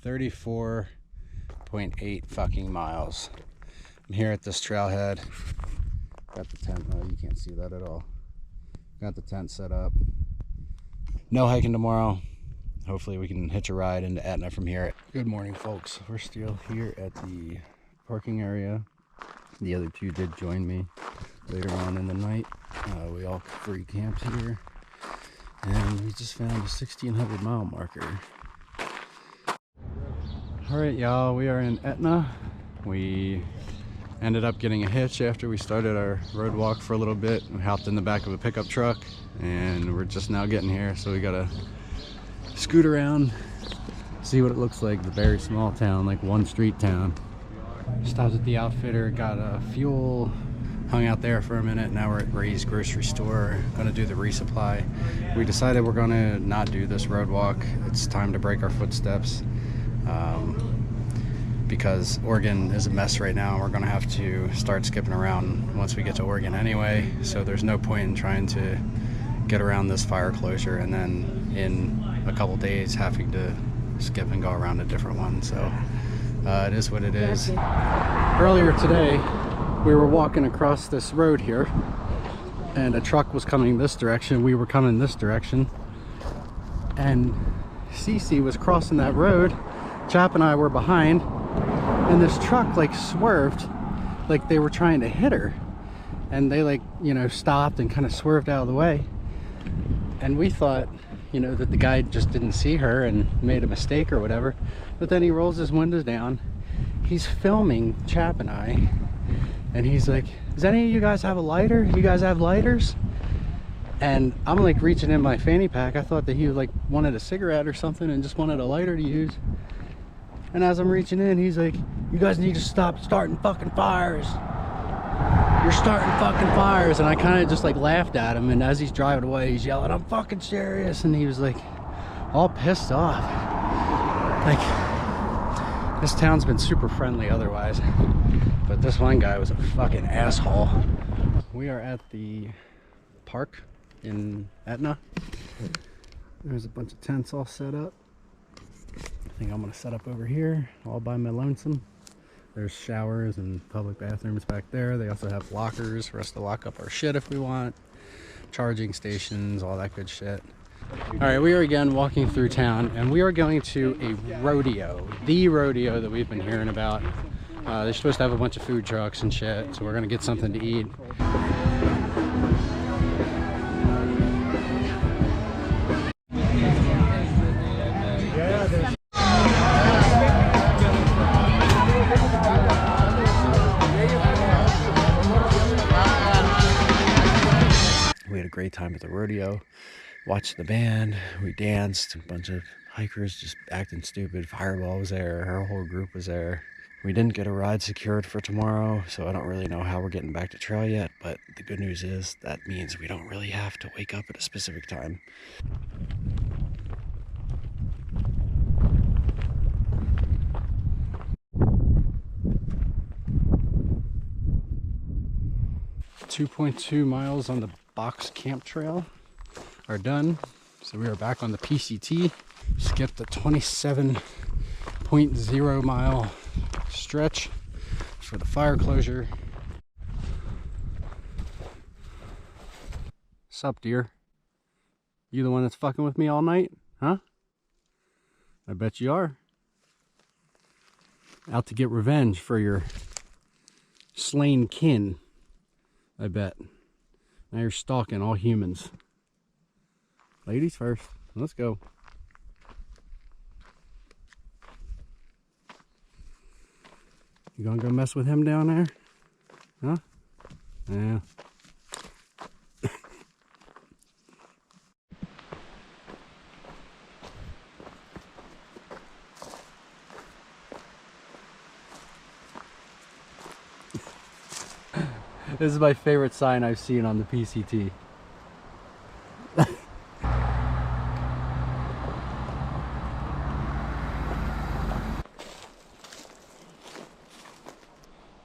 34.8 fucking miles. I'm here at this trailhead. Got the tent. Oh, you can't see that at all. Got the tent set up. No hiking tomorrow. Hopefully we can hitch a ride into Etna from here. Good morning, folks. We're still here at the parking area. The other 2 did join me later on in the night. We all free camped here. And we just found a 1,600 mile marker. All right, y'all, we are in Etna. We ended up getting a hitch after we started our road walk for a little bit. We hopped in the back of a pickup truck, and we're just now getting here. So we gotta scoot around, see what it looks like. The very small town, like 1 street town. Stopped at the outfitter, got a fuel, hung out there for a minute. Now we're at Ray's grocery store, gonna do the resupply. We decided we're gonna not do this road walk. It's time to break our footsteps, because Oregon is a mess right now. We're gonna have to start skipping around once we get to Oregon anyway, so there's no point in trying to get around this fire closure and then in a couple days having to skip and go around a different one. So it is what it is. Earlier today we were walking across this road here, and a truck was coming this direction. We were coming this direction, and Cece was crossing that road. Chap and I were behind, and this truck like swerved, like they were trying to hit her, and they like, you know, stopped and kind of swerved out of the way. And we thought, you know, that the guy just didn't see her and made a mistake or whatever. But then he rolls his windows down. He's filming Chap and I. And he's like, does any of you guys have a lighter? You guys have lighters? And I'm like reaching in my fanny pack. I thought that he like wanted a cigarette or something and just wanted a lighter to use. And as I'm reaching in, he's like, you guys need to stop starting fucking fires. You're starting fucking fires. And I kind of just like laughed at him. And as he's driving away, he's yelling, I'm fucking serious. And he was like all pissed off. Like, this town's been super friendly otherwise, but this one guy was a fucking asshole. We are at the park in Etna. There's a bunch of tents all set up. I think I'm gonna set up over here all by my lonesome. There's showers and public bathrooms back there. They also have lockers for us to lock up our shit if we want. Charging stations, all that good shit. All right, we are again walking through town, and we are going to a rodeo, the rodeo that we've been hearing about. They're supposed to have a bunch of food trucks and shit, so we're gonna get something to eat. We had a great time at the rodeo. Watched the band, we danced, a bunch of hikers just acting stupid. Fireball was there, her whole group was there. We didn't get a ride secured for tomorrow, so I don't really know how we're getting back to trail yet, but the good news is that means we don't really have to wake up at a specific time. .2 miles on the box camp trail are done. So we are back on the PCT. Skipped a 27.0 mile stretch for the fire closure. Sup, dear? You the one that's fucking with me all night? Huh? I bet you are. Out to get revenge for your slain kin. I bet. Now you're stalking all humans. Ladies first. Let's go. You gonna go mess with him down there? Huh? Yeah. This is my favorite sign I've seen on the PCT. I'm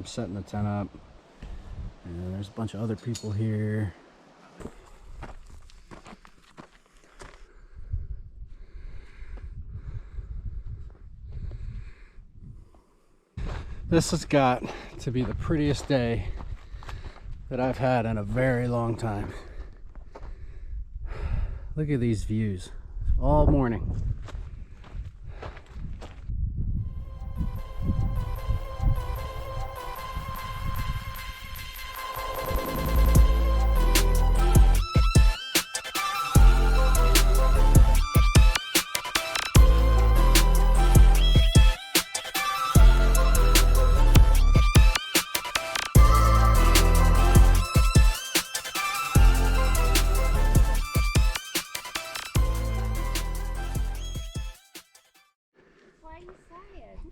setting the tent up. And there's a bunch of other people here. This has got to be the prettiest day that I've had in a very long time. Look at these views all morning.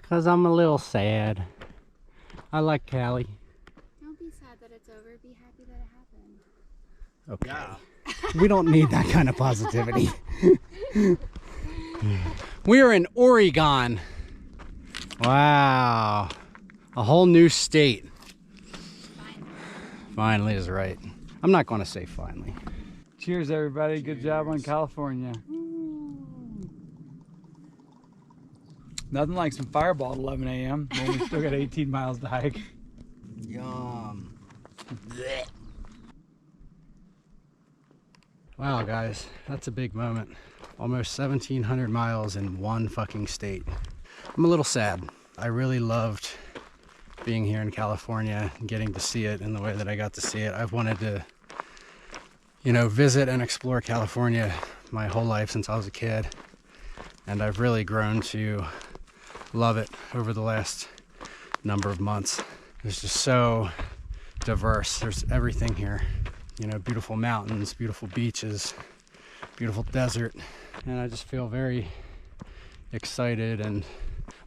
Because I'm a little sad. I like Callie. Don't be sad that it's over. Be happy that it happened. Okay. Yeah. We don't need that kind of positivity. We are in Oregon. Wow. A whole new state. Finally is right. I'm not going to say finally. Cheers, everybody. Good job on California. Nothing like some Fireball at 11 a.m. when we still got 18 miles to hike. Yum. Blech. Wow, guys, that's a big moment. Almost 1,700 miles in one fucking state. I'm a little sad. I really loved being here in California and getting to see it in the way that I got to see it. I've wanted to, you know, visit and explore California my whole life since I was a kid. And I've really grown to love it over the last number of months. It's just so diverse. There's everything here. You know, beautiful mountains, beautiful beaches, beautiful desert. And I just feel very excited and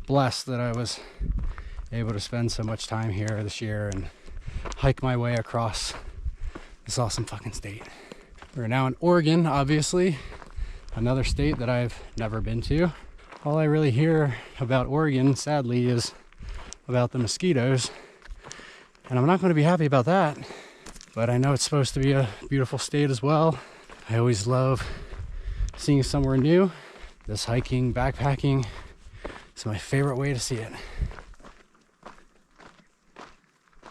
blessed that I was able to spend so much time here this year and hike my way across this awesome fucking state. We're now in Oregon, obviously, another state that I've never been to. All I really hear about Oregon, sadly, is about the mosquitoes. And I'm not going to be happy about that. But I know it's supposed to be a beautiful state as well. I always love seeing somewhere new. This hiking, backpacking is my favorite way to see it.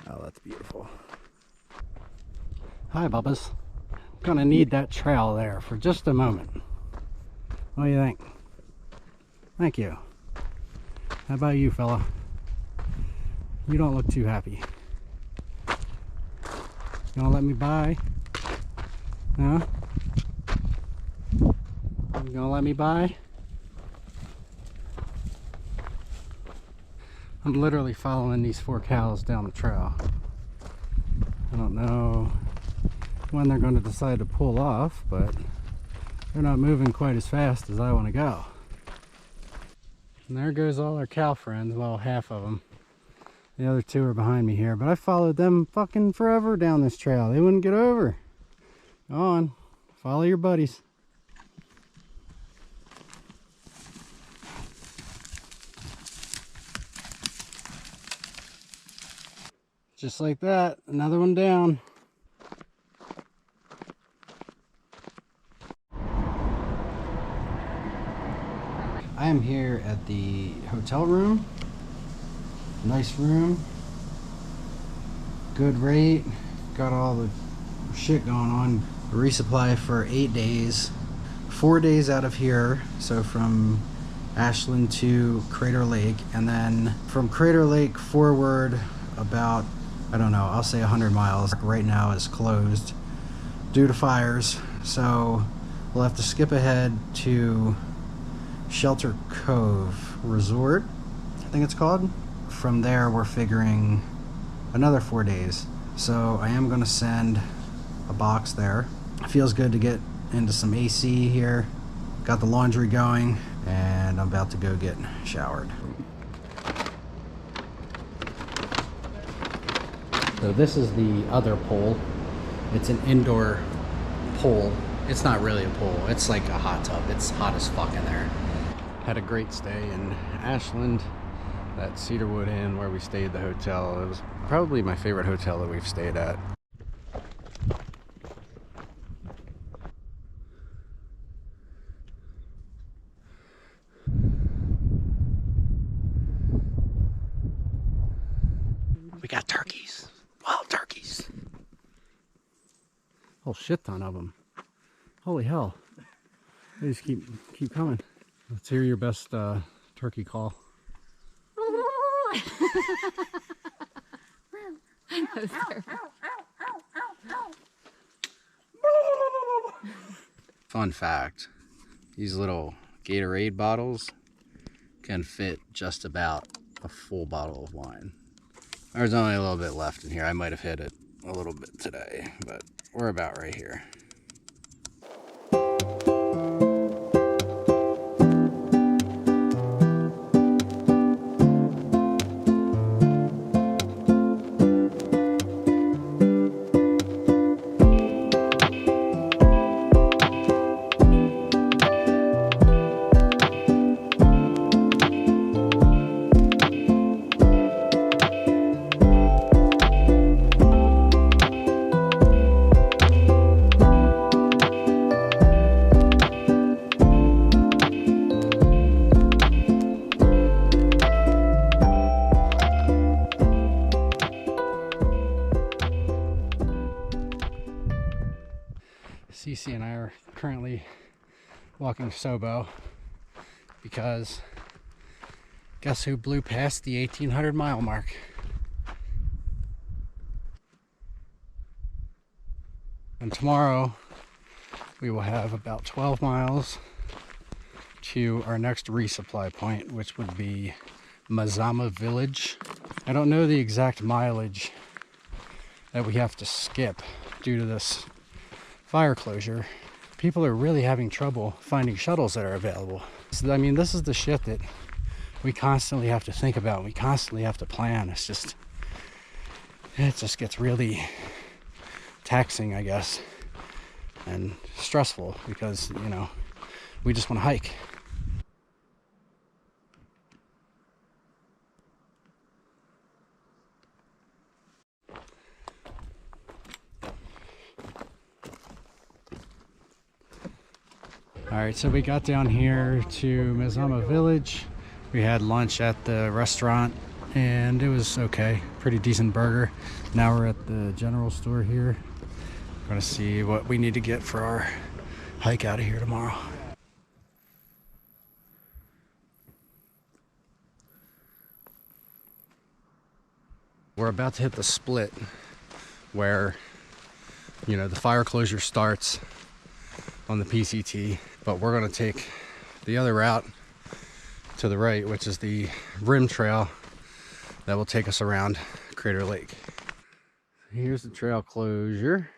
Oh, that's beautiful. Hi, Bubbas. I'm gonna need that trail there for just a moment. What do you think? Thank you. How about you, fella? You don't look too happy. You gonna let me by? Huh? You gonna let me by? I'm literally following these 4 cows down the trail. I don't know when they're going to decide to pull off, but they're not moving quite as fast as I want to go. And there goes all our cow friends, well, half of them. The other two are behind me here, but I followed them fucking forever down this trail. They wouldn't get over. Go on, follow your buddies. Just like that, another one down. I am here at the hotel room. Nice room. Good rate. Got all the shit going on. Resupply for 8 days. 4 days out of here. So from Ashland to Crater Lake. And then from Crater Lake forward about, I don't know, I'll say 100 miles. Right now is closed due to fires. So we'll have to skip ahead to Shelter Cove Resort, I think it's called. From there we're figuring another 4 days. So I am gonna send a box there. It feels good to get into some AC here. Got the laundry going and I'm about to go get showered. So this is the other pole. It's an indoor pole. It's not really a pole, it's like a hot tub. It's hot as fuck in there. Had a great stay in Ashland, that Cedarwood Inn where we stayed at the hotel. It was probably my favorite hotel that we've stayed at. We got turkeys, wild turkeys. Whole shit ton of them. Holy hell. They just keep coming. Let's hear your best turkey call. Fun fact, these little Gatorade bottles can fit just about a full bottle of wine. There's only a little bit left in here. I might have hit it a little bit today, but we're about right here. Cece and I are currently walking Sobo because guess who blew past the 1800 mile mark? And tomorrow we will have about 12 miles to our next resupply point, which would be Mazama Village. I don't know the exact mileage that we have to skip due to this fire closure. People are really having trouble finding shuttles that are available. So, I mean, this is the shit that we constantly have to think about. We constantly have to plan. It just gets really taxing, I guess, and stressful because, you know, we just want to hike. Alright, so we got down here to Mazama Village. We had lunch at the restaurant and it was okay. Pretty decent burger. Now we're at the general store here. Gonna see what we need to get for our hike out of here tomorrow. We're about to hit the split where, you know, the fire closure starts on the PCT, but we're going to take the other route to the right, which is the rim trail that will take us around Crater Lake. Here's the trail closure.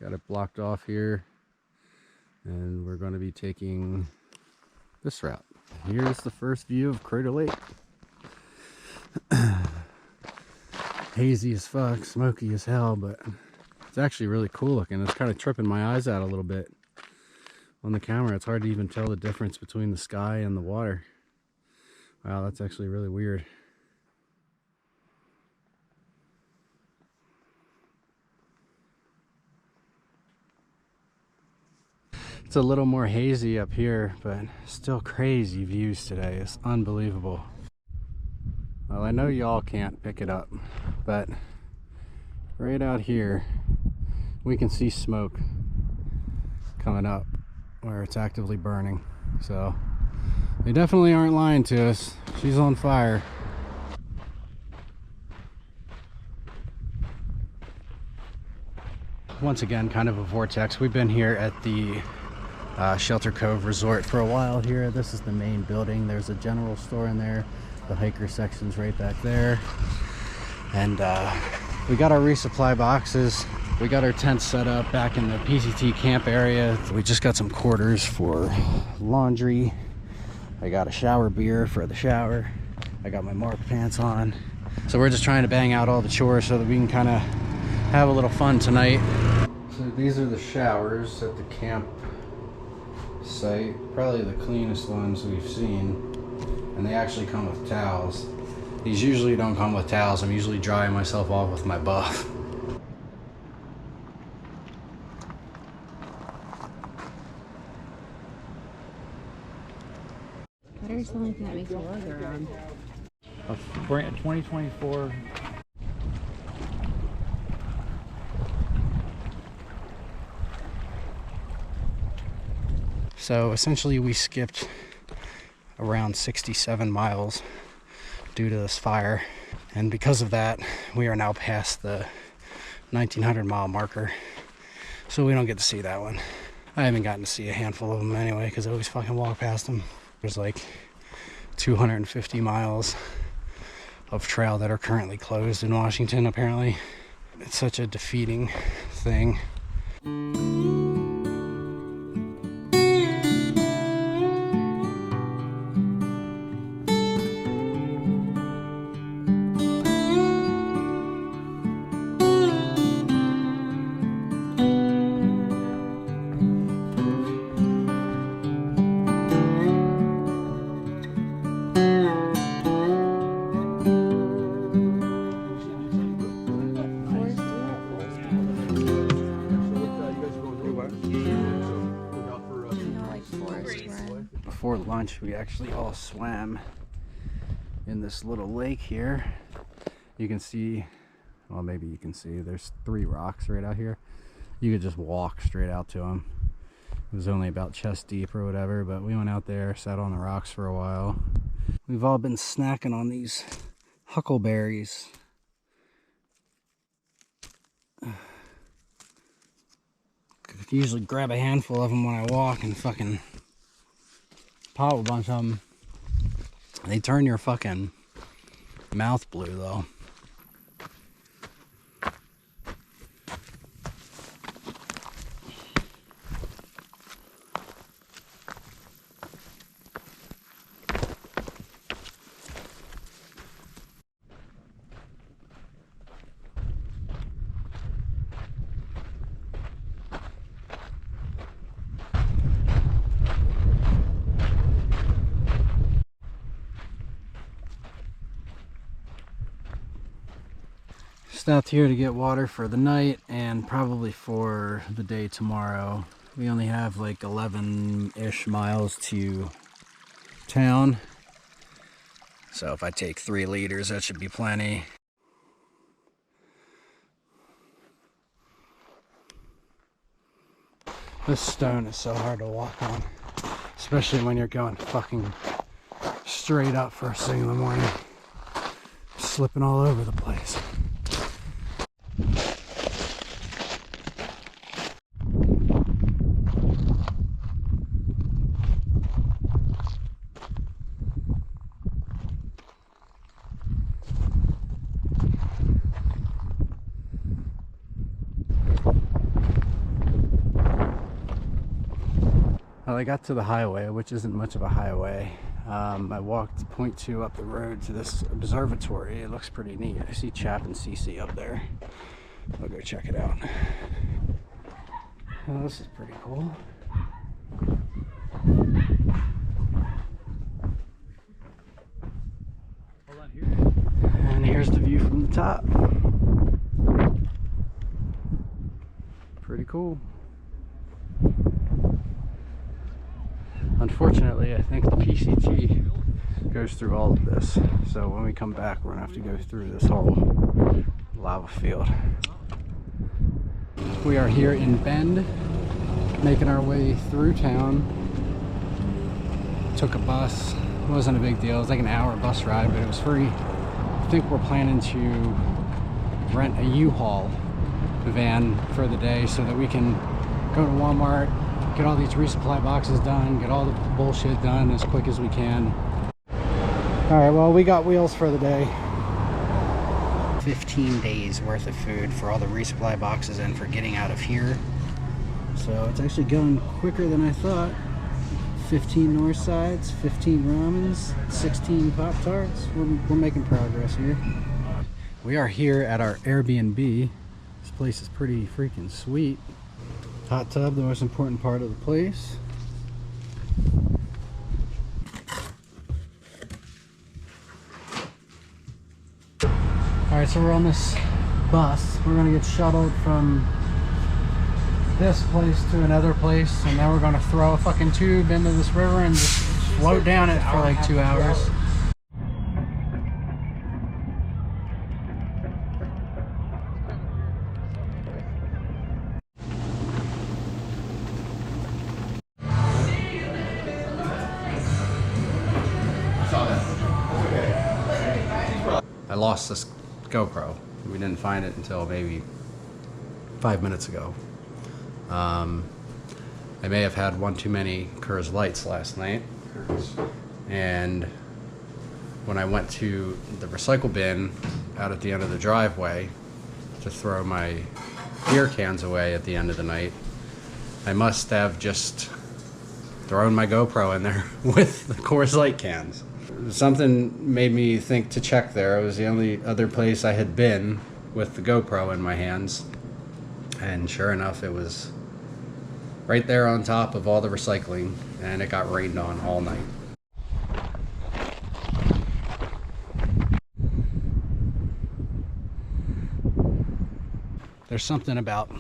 Got it blocked off here, and we're going to be taking this route. Here's the first view of Crater Lake. Hazy as fuck, smoky as hell, but it's actually really cool looking. It's kind of tripping my eyes out a little bit on the camera. It's hard to even tell the difference between the sky and the water. Wow, that's actually really weird. It's a little more hazy up here, but still crazy views today. It's unbelievable. Well, I know y'all can't pick it up, but right out here, we can see smoke coming up where it's actively burning. So they definitely aren't lying to us. She's on fire. Once again, kind of a vortex. We've been here at the Shelter Cove Resort for a while here. This is the main building. There's a general store in there. The hiker section's right back there. And we got our resupply boxes. We got our tent set up back in the PCT camp area. We just got some quarters for laundry. I got a shower beer for the shower. I got my Mark pants on. So we're just trying to bang out all the chores so that we can kind of have a little fun tonight. So these are the showers at the camp site. Probably the cleanest ones we've seen. And they actually come with towels. These usually don't come with towels. I'm usually drying myself off with my buff. Battery's the only thing that makes me love around. A brand 2024. So essentially we skipped around 67 miles due to this fire, and because of that we are now past the 1900 mile marker, so we don't get to see that one. I haven't gotten to see a handful of them anyway because I always fucking walk past them. There's like 250 miles of trail that are currently closed in Washington apparently. It's such a defeating thing. Before lunch, we actually all swam in this little lake here. You can see, well, maybe you can see, there's 3 rocks right out here. You could just walk straight out to them. It was only about chest deep or whatever, but we went out there, sat on the rocks for a while. We've all been snacking on these Huckleberries. I usually grab a handful of them when I walk and fucking pop a bunch of them. They turn your fucking mouth blue though. Stopped here to get water for the night and probably for the day tomorrow. We only have like 11-ish miles to town. So if I take 3 liters, that should be plenty. This stone is so hard to walk on, especially when you're going fucking straight up first thing in the morning. Slipping all over the place. Well, I got to the highway, which isn't much of a highway. I walked 0.2 up the road to this observatory. It looks pretty neat. I see Chap and Cece up there. I'll go check it out. Oh, this is pretty cool. And here's the view from the top. Pretty cool. Unfortunately, I think the PCT goes through all of this. So when we come back, we're gonna have to go through this whole lava field. We are here in Bend, making our way through town. Took a bus. It wasn't a big deal. It was like an hour bus ride, but it was free. I think we're planning to rent a U-Haul van for the day so that we can go to Walmart, get all these resupply boxes done, get all the bullshit done as quick as we can. All right, well, we got wheels for the day. 15 days worth of food for all the resupply boxes and for getting out of here. So it's actually going quicker than I thought. 15 north sides, 15 ramens, 16 Pop-Tarts. We're making progress here. We are here at our Airbnb. This place is pretty freaking sweet. Hot tub, the most important part of the place. Alright, so we're on this bus. We're gonna get shuttled from this place to another place, and then we're gonna throw a fucking tube into this river and just float down it for like 2 hours. I lost this GoPro. We didn't find it until maybe 5 minutes ago. I may have had one too many Coors Lights last night, and when I went to the recycle bin out at the end of the driveway to throw my beer cans away at the end of the night, I must have just thrown my GoPro in there with the Coors Light cans. Something made me think to check there. It was the only other place I had been with the GoPro in my hands, and sure enough, it was right there on top of all the recycling, and it got rained on all night. There's something about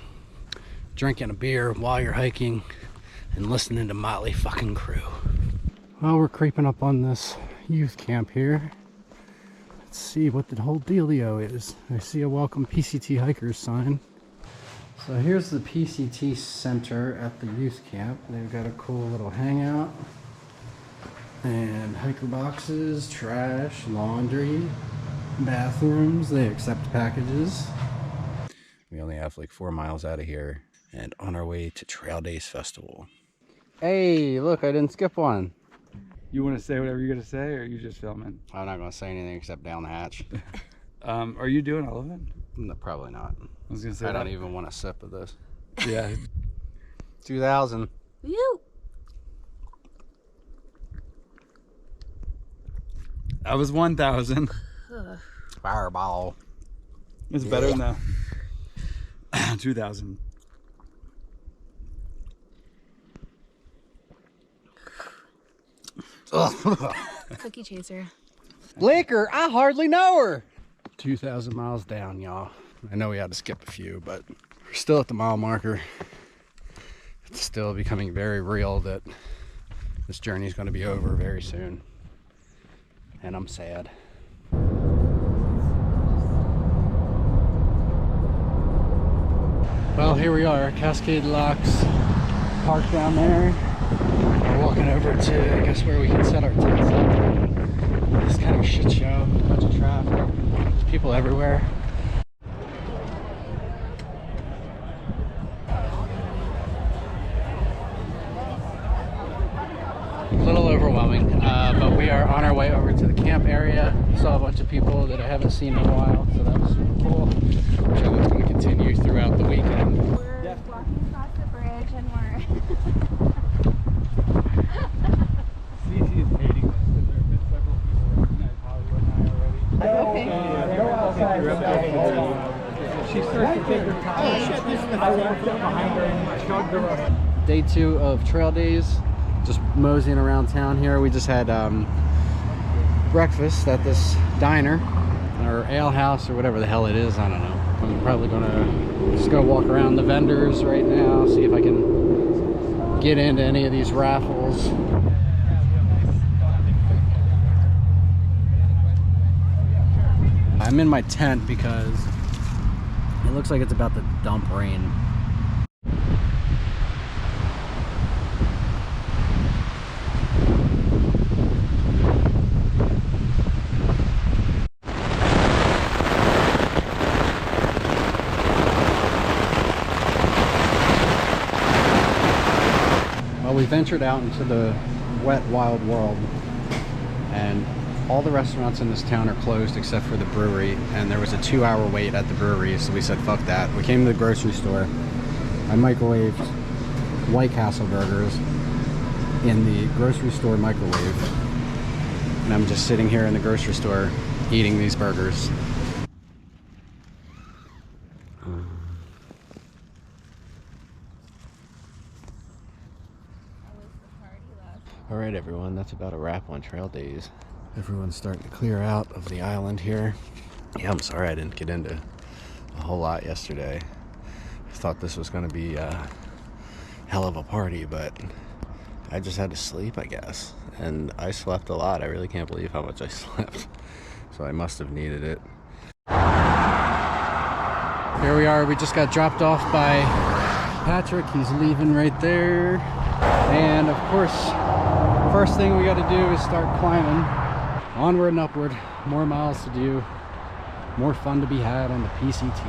drinking a beer while you're hiking and listening to Motley fucking Crue. Well, we're creeping up on this youth camp here. Let's see what the whole dealio is. I see a welcome PCT hikers sign. So here's the PCT center at the youth camp. They've got a cool little hangout and hiker boxes, trash, laundry, bathrooms. They accept packages. We only have like 4 miles out of here and on our way to Trail Days Festival. Hey, look, I didn't skip one. You want to say whatever you're going to say, or are you just filming? I'm not going to say anything except down the hatch. Are you doing all of it? No, probably not. I was going to say I don't even want a sip of this. Yeah. 2000. Woo! I was 1,000. Fireball. It's better than the 2,000. Cookie chaser. Laker, I hardly know her. 2,000 miles down, y'all. I know we had to skip a few, but we're still at the mile marker. It's still becoming very real that this journey is going to be over very soon. And I'm sad. Well, here we are, Cascade Locks park down there. We're walking over to, I guess, where we can set our tents up. It's kind of a shit show, a bunch of traffic, there's people everywhere. A little overwhelming, but we are on our way over to the camp area. Saw a bunch of people that I haven't seen in a while, so that was super cool. Which I think is going to continue throughout the weekend. We're walking across the bridge and we're She starts to take her time. I walked up behind her and chugged her up. Day 2 of trail days. Just moseying around town here. We just had breakfast at this diner or ale house or whatever the hell it is. I don't know. I'm probably gonna just go walk around the vendors right now, see if I can get into any of these raffles. I'm in my tent because it looks like it's about to dump rain. Well, we ventured out into the wet, wild world, and all the restaurants in this town are closed except for the brewery, and there was a 2-hour wait at the brewery, so we said fuck that. We came to the grocery store. I microwaved White Castle burgers in the grocery store microwave, and I'm just sitting here in the grocery store eating these burgers. Alright everyone, that's about a wrap on trail days. Everyone's starting to clear out of the island here. Yeah, I'm sorry I didn't get into a whole lot yesterday. I thought this was going to be a hell of a party, but I just had to sleep, I guess. And I slept a lot. I really can't believe how much I slept. So I must have needed it. Here we are. We just got dropped off by Patrick. He's leaving right there. And of course, first thing we got to do is start climbing. Onward and upward. More miles to do. More fun to be had on the PCT.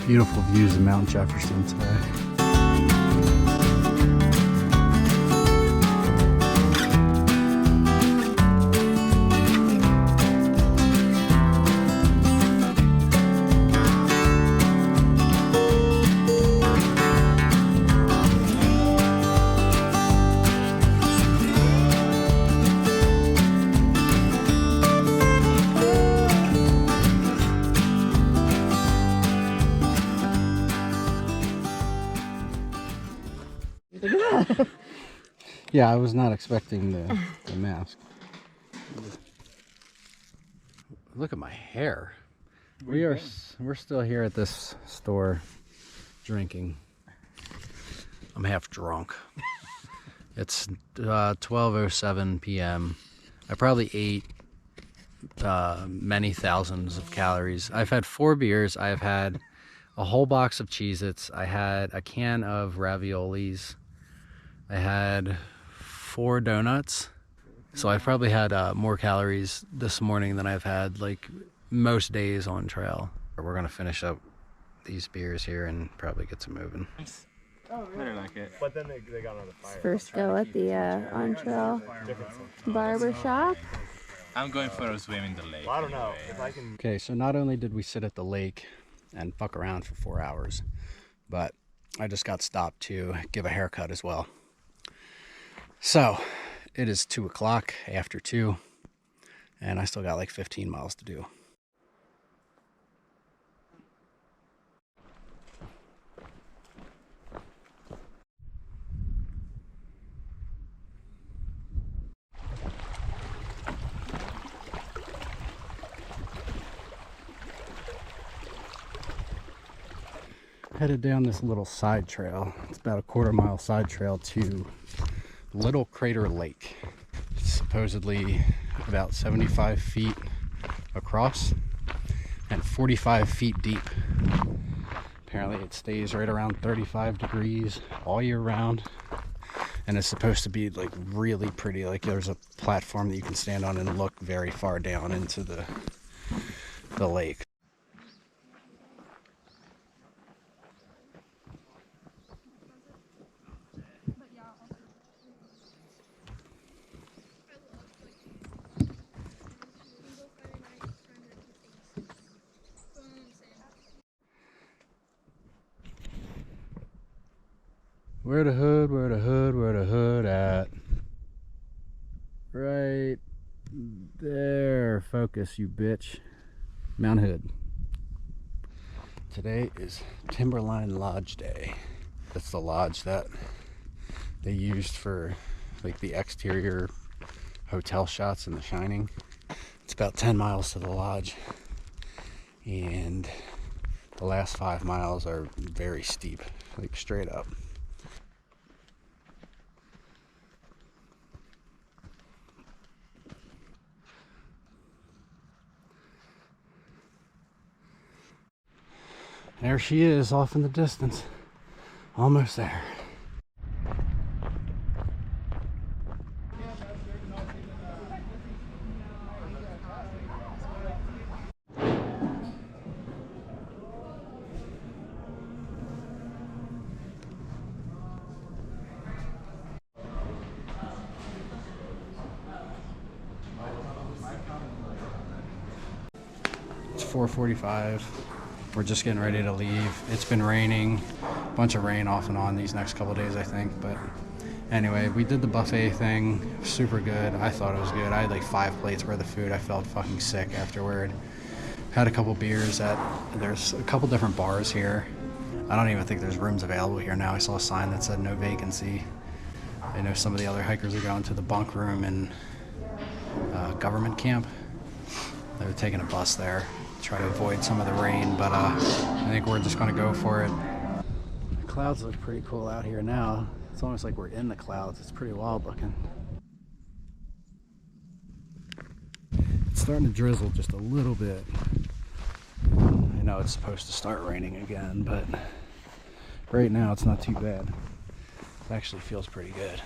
Beautiful views of Mount Jefferson today. Yeah, I was not expecting the mask. Look at my hair. We're still here at this store drinking. I'm half drunk. It's 12:07 p.m. I probably ate many thousands of calories. I've had 4 beers. I've had a whole box of Cheez-Its. I had a can of raviolis. I had 4 donuts. So I've probably had more calories this morning than I've had like most days on trail. We're gonna finish up these beers here and probably get some moving. Better like it. But then they got on the fire. First go at the on trail barber shop. I'm going for a swim in the lake. Well, I don't know if I can. Okay, so not only did we sit at the lake and fuck around for 4 hours, but I just got stopped to give a haircut as well. So it is 2 o'clock after 2, and I still got like 15 miles to do. Headed down this little side trail. It's about a 1/4 mile side trail to Little Crater Lake. It's supposedly about 75 feet across and 45 feet deep. Apparently it stays right around 35 degrees all year round, and it's supposed to be like really pretty. Like there's a platform that you can stand on and look very far down into the lake. Where the hood, where the hood, where the hood at? Right there. Focus, you bitch. Mount Hood. Today is Timberline Lodge Day. That's the lodge that they used for like the exterior hotel shots in The Shining. It's about 10 miles to the lodge, and the last 5 miles are very steep, like straight up. There she is off in the distance. Almost there. It's 4:45. We're just getting ready to leave. It's been raining, a bunch of rain off and on these next couple of days, I think. But anyway, we did the buffet thing. Super good. I thought it was good. I had like 5 plates worth of food. I felt fucking sick afterward. Had a couple beers there's a couple different bars here. I don't even think there's rooms available here now. I saw a sign that said no vacancy. I know some of the other hikers are going to the bunk room in government camp. They were taking a bus there. Try to avoid some of the rain, but I think we're just gonna go for it. The clouds look pretty cool out here now. It's almost like we're in the clouds. It's pretty wild looking. It's starting to drizzle just a little bit. I know it's supposed to start raining again, but right now it's not too bad. It actually feels pretty good.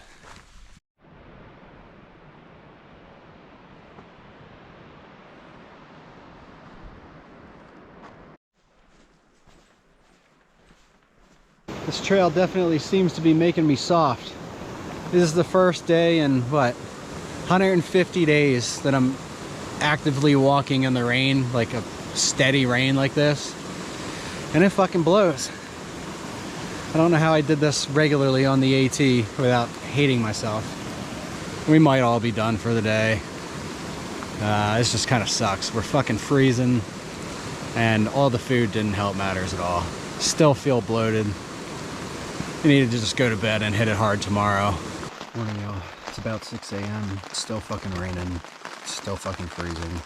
This trail definitely seems to be making me soft. This is the first day in, what, 150 days that I'm actively walking in the rain, like a steady rain like this. And it fucking blows. I don't know how I did this regularly on the AT without hating myself. We might all be done for the day. This just kind of sucks. We're fucking freezing, and all the food didn't help matters at all. Still feel bloated. I need to just go to bed and hit it hard tomorrow. Morning, y'all. It's about 6 a.m. It's still fucking raining. It's still fucking freezing.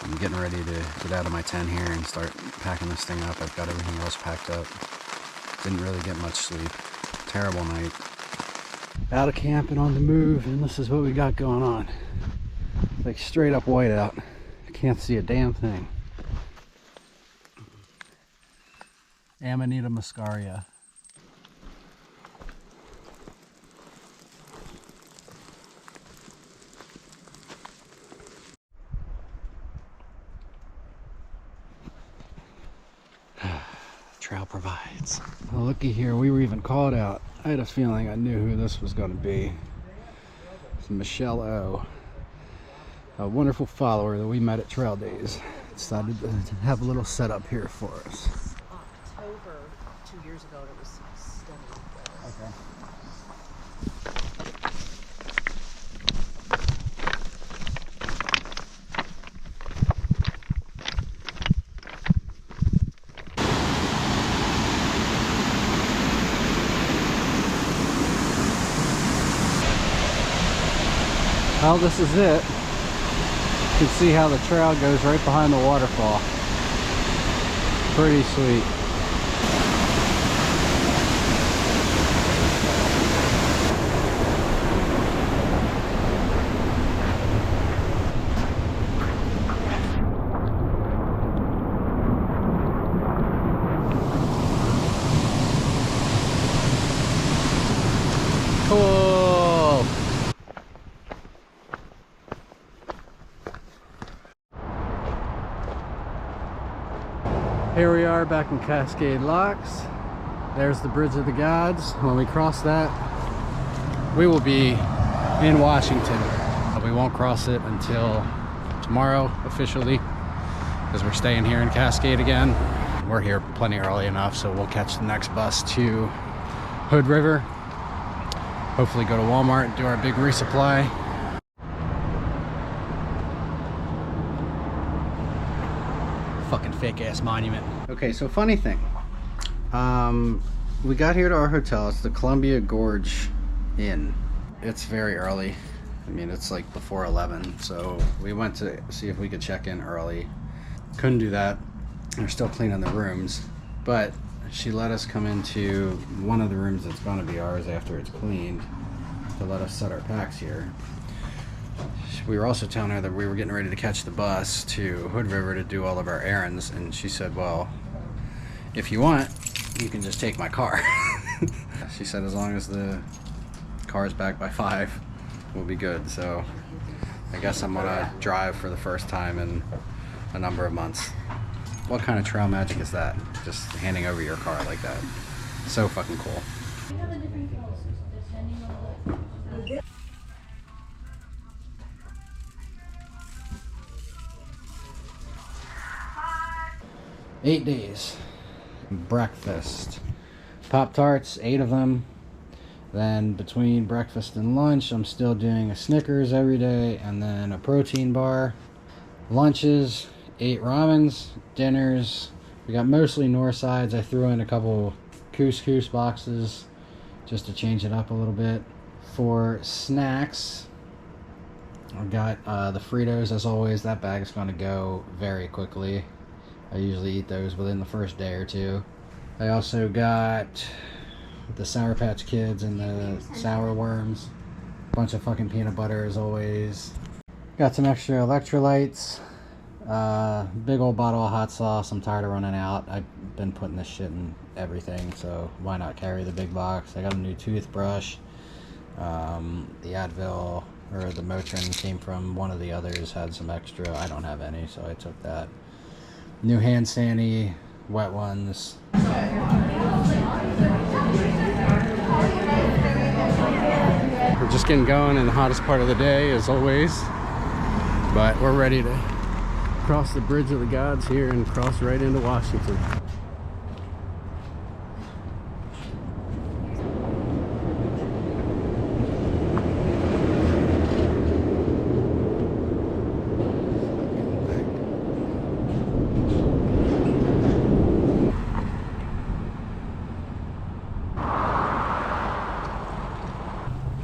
I'm getting ready to get out of my tent here and start packing this thing up. I've got everything else packed up. Didn't really get much sleep. Terrible night. Out of camp and on the move, and this is what we got going on. It's like straight up white out. I can't see a damn thing. Amanita muscaria. Trail provides. Well, looky here, we were even called out. I had a feeling I knew who this was going to be. It's Michelle O, a wonderful follower that we met at Trail Days. Decided to have a little setup here for us. October 2 years ago, it was stunning. Okay. Well, this is it. You can see how the trail goes right behind the waterfall. Pretty sweet. Cool. Here we are back in Cascade Locks. There's the Bridge of the Gods. When we cross that, we will be in Washington. We won't cross it until tomorrow officially, because we're staying here in Cascade again. We're here plenty early enough, so we'll catch the next bus to Hood River Hopefully go to Walmart and do our big resupply. Fucking fake ass monument. Okay, so funny thing. We got here to our hotel. It's the Columbia Gorge Inn. It's very early. I mean, it's like before 11, so we went to see if we could check in early. Couldn't do that. They're still cleaning the rooms, but she let us come into one of the rooms that's going to be ours after it's cleaned to let us set our packs here. We were also telling her that we were getting ready to catch the bus to Hood River to do all of our errands, and she said, well, if you want, you can just take my car. She said as long as the car's back by 5, we'll be good. So I guess I'm gonna drive for the first time in a number of months. What kind of trail magic is that? Just handing over your car like that. So fucking cool. Eight days. Breakfast. Pop-Tarts, 8 of them. Then between breakfast and lunch, I'm still doing a Snickers every day and then a protein bar. Lunches, 8 ramens. Dinners, we got mostly north sides. I threw in a couple couscous boxes just to change it up a little bit. For snacks, I got the Fritos as always. That bag is going to go very quickly. I usually eat those within the first day or two. I also got the Sour Patch Kids and the Sour Worms. Bunch of fucking peanut butter as always. Got some extra electrolytes. Big old bottle of hot sauce. I'm tired of running out. I've been putting this shit in everything, so why not carry the big box? I got a new toothbrush. The Advil or the Motrin came from one of the others, had some extra. I don't have any, so I took that. New hand sanitizer, wet ones. We're just getting going in the hottest part of the day as always, but we're ready to cross the bridge of the gods here and cross right into Washington.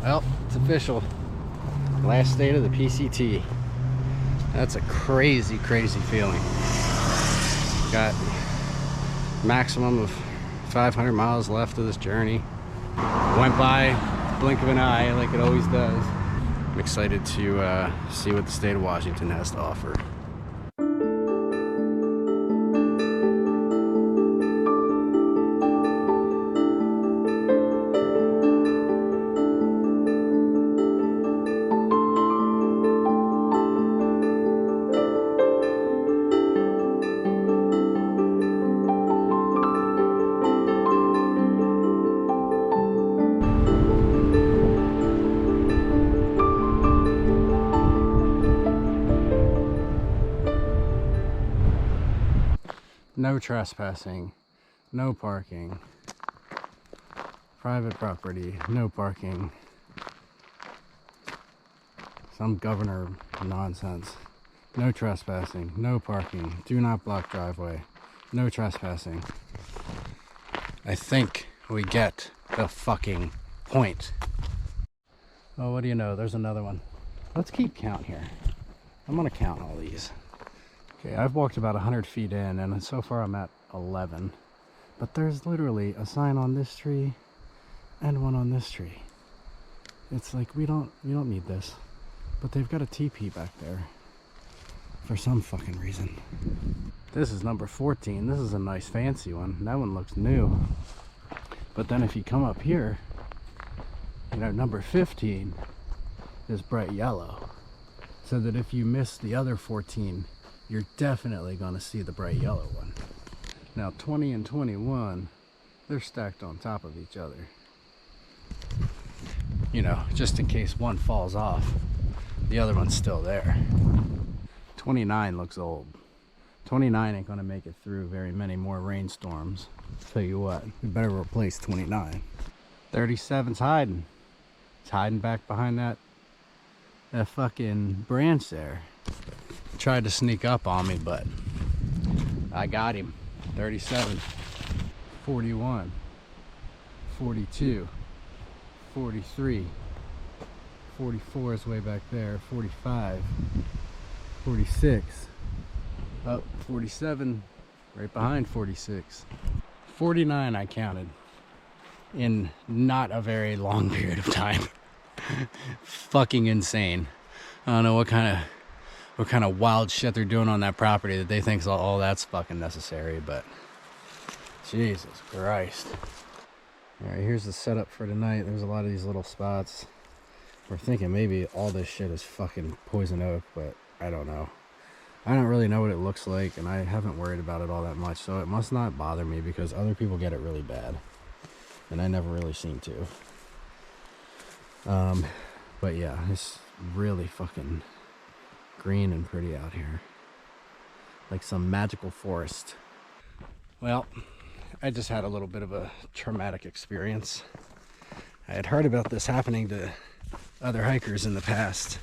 Well, it's official. Last state of the PCT. That's a crazy, crazy feeling. Got maximum of 500 miles left of this journey. Went by blink of an eye like it always does. I'm excited to see what the state of Washington has to offer. No trespassing, no parking, private property, no parking, some governor nonsense, no trespassing, no parking, do not block driveway, no trespassing. I think we get the fucking point. Oh, what do you know, there's another one. Let's keep count here. I'm gonna count all these. Okay, I've walked about 100 feet in, and so far I'm at 11. But there's literally a sign on this tree and one on this tree. It's like we don't need this. But they've got a teepee back there for some fucking reason. This is number 14. This is a nice fancy one. That one looks new. But then if you come up here, you know, number 15 is bright yellow. So that if you miss the other 14, you're definitely gonna see the bright yellow one. Now 20 and 21, they're stacked on top of each other. You know, just in case one falls off, the other one's still there. 29 looks old. 29 ain't gonna make it through very many more rainstorms. Tell you what, we better replace 29. 37's hiding. He's hiding back behind that fucking branch there. Tried to sneak up on me, but I got him. 37, 41, 42, 43, 44 is way back there, 45, 46, up 47, right behind 46, 49 I counted in not a very long period of time. Fucking insane. I don't know what kind of wild shit they're doing on that property that they think all that's fucking necessary, but Jesus Christ. Alright, here's the setup for tonight. There's a lot of these little spots. We're thinking maybe all this shit is fucking poison oak, but I don't know. I don't really know what it looks like, and I haven't worried about it all that much, so it must not bother me because other people get it really bad. And I never really seem to. But yeah, it's really fucking green and pretty out here. Like some magical forest. Well, I just had a little bit of a traumatic experience. I had heard about this happening to other hikers in the past,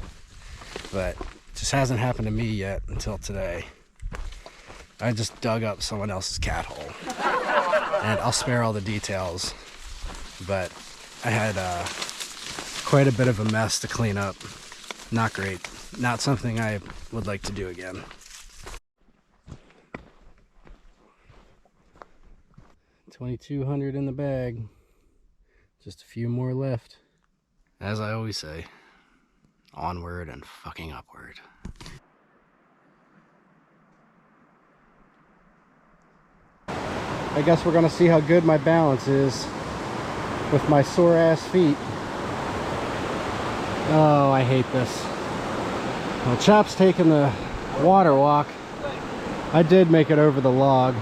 but it just hasn't happened to me yet until today. I just dug up someone else's cat hole. And I'll spare all the details, but I had quite a bit of a mess to clean up. Not great. Not something I would like to do again. $2,200 in the bag. Just a few more left. As I always say, onward and fucking upward. I guess we're gonna see how good my balance is with my sore ass feet. Oh, I hate this. Well, Chop's taking the water walk. I did make it over the log.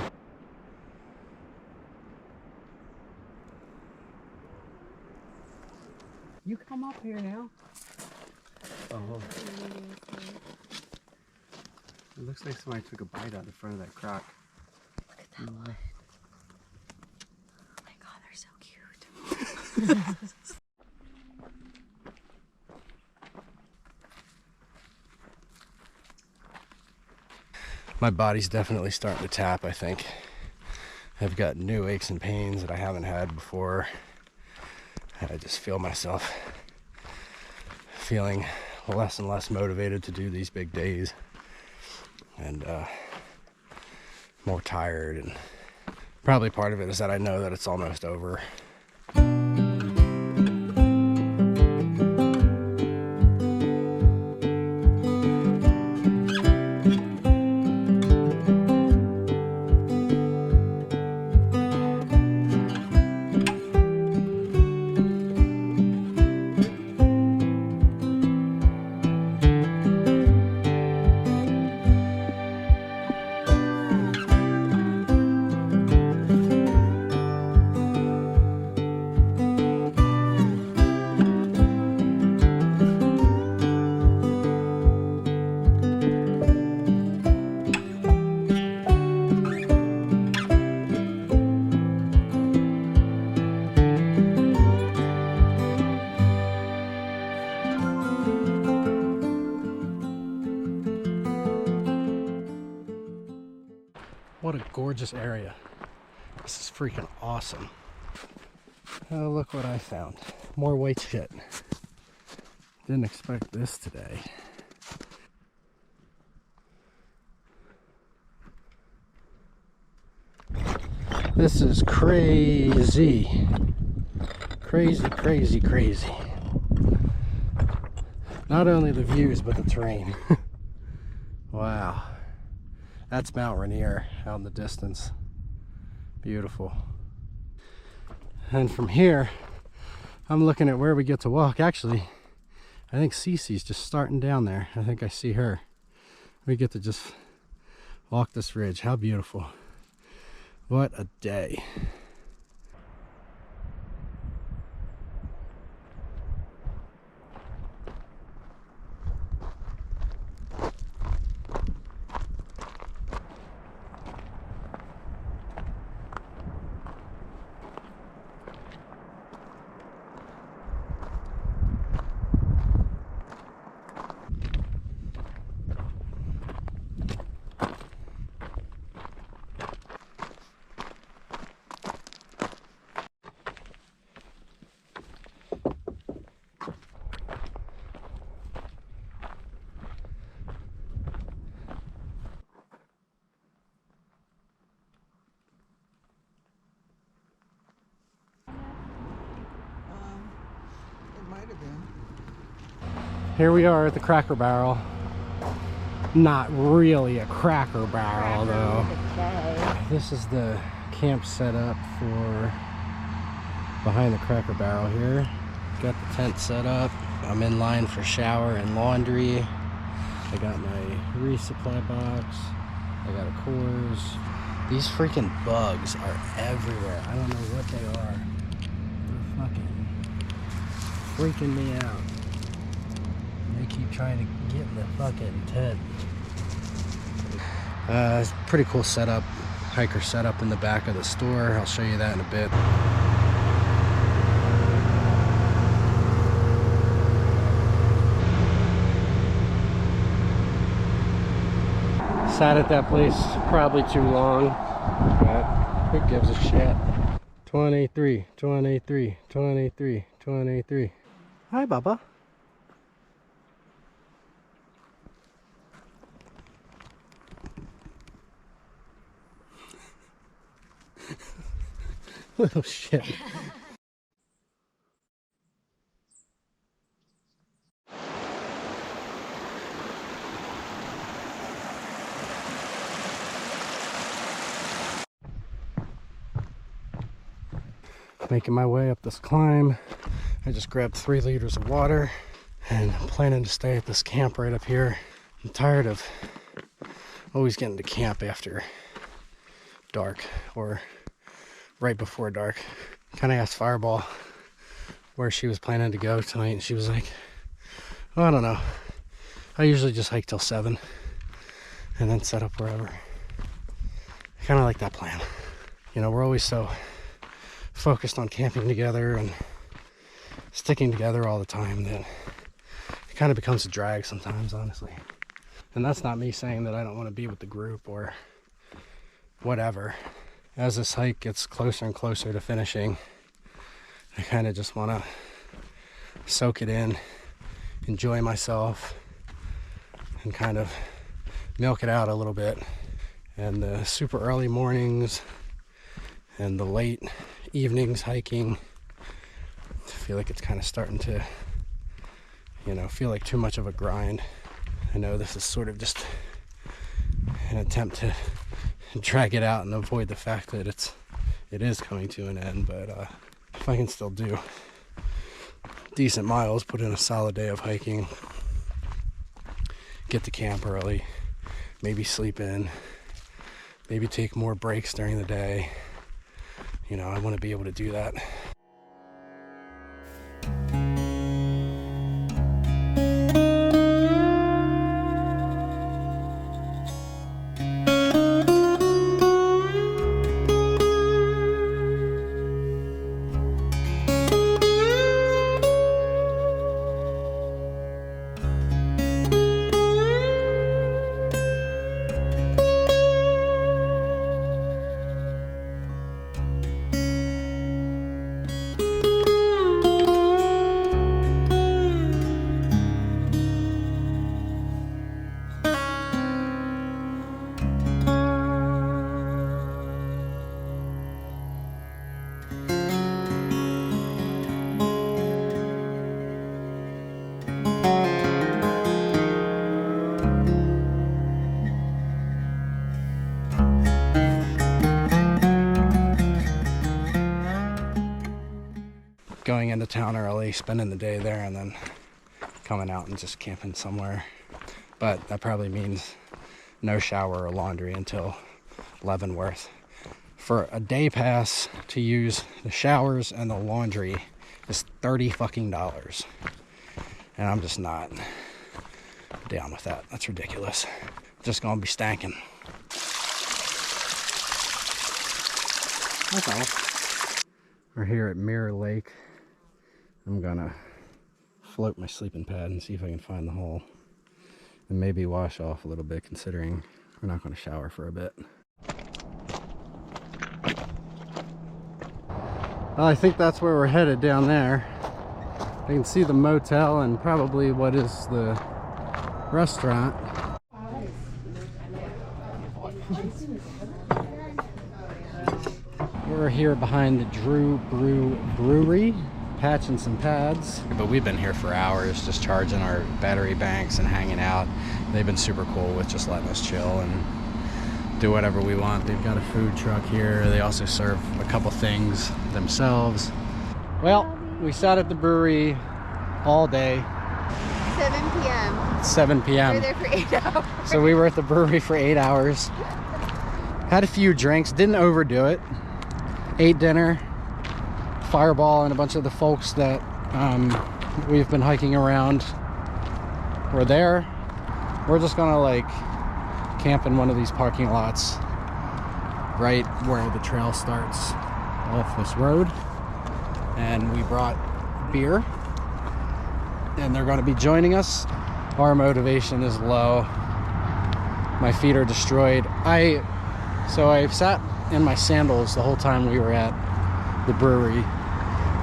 You come up here now. Oh. It looks like somebody took a bite out of the front of that crock. Look at that one. Oh my god, they're so cute. My body's definitely starting to tap, I think. I've got new aches and pains that I haven't had before. I just feel myself feeling less and less motivated to do these big days. And more tired, and probably part of it is that I know that it's almost over. What a gorgeous area. This is freaking awesome. Oh, look what I found. More white shit. Didn't expect this today. This is crazy. Crazy, crazy, crazy. Not only the views, but the terrain. Wow. That's Mount Rainier out in the distance. Beautiful. And from here, I'm looking at where we get to walk. Actually, I think Cece's just starting down there. I think I see her. We get to just walk this ridge. How beautiful. What a day. Here we are at the Cracker Barrel. Not really a Cracker Barrel though. This is the camp setup for behind the Cracker Barrel here. Got the tent set up. I'm in line for shower and laundry. I got my resupply box. I got a chores. These freaking bugs are everywhere. I don't know what they are. They're fucking freaking me out. They keep trying to get in the fucking tent. It's a pretty cool setup. Hiker setup in the back of the store. I'll show you that in a bit. Sat at that place probably too long, but who gives a shit? 23, 23, 23, 23. Hi, Bubba. Little shit. Making my way up this climb. I just grabbed 3 liters of water and I'm planning to stay at this camp right up here. I'm tired of always getting to camp after dark or right before dark. Kind of asked Fireball where she was planning to go tonight and she was like, oh, I don't know. I usually just hike till 7 and then set up wherever. I kind of like that plan. You know, we're always so focused on camping together and sticking together all the time that it kind of becomes a drag sometimes, honestly. And that's not me saying that I don't want to be with the group or whatever. As this hike gets closer and closer to finishing, I kind of just want to soak it in, enjoy myself, and kind of milk it out a little bit. And the super early mornings and the late evenings hiking, I feel like it's kind of starting to, you know, feel like too much of a grind. I know this is sort of just an attempt to drag it out and avoid the fact that it is coming to an end, but if I can still do decent miles, put in a solid day of hiking, get to camp early, maybe sleep in, maybe take more breaks during the day. You know, I want to be able to do that. Going into town early, spending the day there, and then coming out and just camping somewhere. But that probably means no shower or laundry until Leavenworth. For a day pass to use the showers and the laundry is $30 fucking. And I'm just not down with that. That's ridiculous. Just gonna be stanking. That's all. We're here at Mirror Lake. I'm gonna float my sleeping pad and see if I can find the hole and maybe wash off a little bit, considering we're not going to shower for a bit. Well, I think that's where we're headed, down there. I can see the motel and probably what is the restaurant. We're here behind the Brewery. patching some pads. But we've been here for hours just charging our battery banks and hanging out. They've been super cool with just letting us chill and do whatever we want. They've got a food truck here. They also serve a couple things themselves. Well, we sat at the brewery all day. 7 p.m. 7 p.m. We were there for 8 hours. So we were at the brewery for 8 hours. Had a few drinks, didn't overdo it. Ate dinner. Fireball and a bunch of the folks that we've been hiking around were there. We're just gonna like camp in one of these parking lots right where the trail starts off this road. And we brought beer and they're gonna be joining us. Our motivation is low. My feet are destroyed. So I sat in my sandals the whole time we were at the brewery,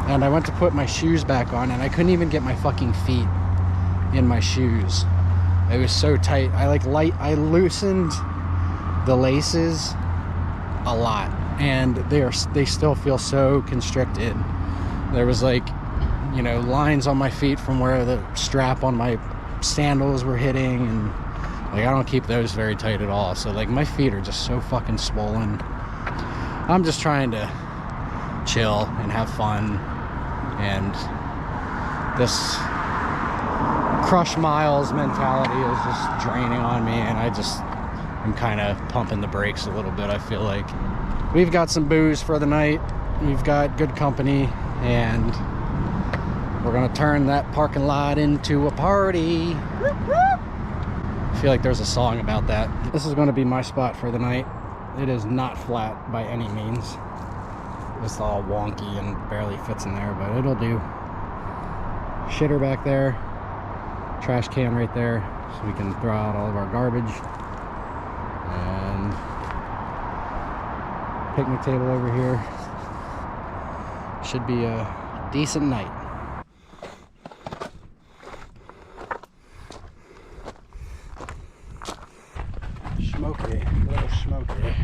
and I went to put my shoes back on and I couldn't even get my fucking feet in my shoes. It was so tight. I loosened the laces a lot and they still feel so constricted. There was like, you know, lines on my feet from where the strap on my sandals were hitting, and like I don't keep those very tight at all. So like my feet are just so fucking swollen. I'm just trying to chill and have fun, and this crush miles mentality is just draining on me, and I'm kind of pumping the brakes a little bit. I feel like we've got some booze for the night, we've got good company, and we're gonna turn that parking lot into a party. I feel like there's a song about that. This is gonna be my spot for the night. It is not flat by any means. It's all wonky and barely fits in there, but it'll do. Shitter back there, trash can right there, so we can throw out all of our garbage. And picnic table over here. Should be a decent night. Smoky, a little smoky.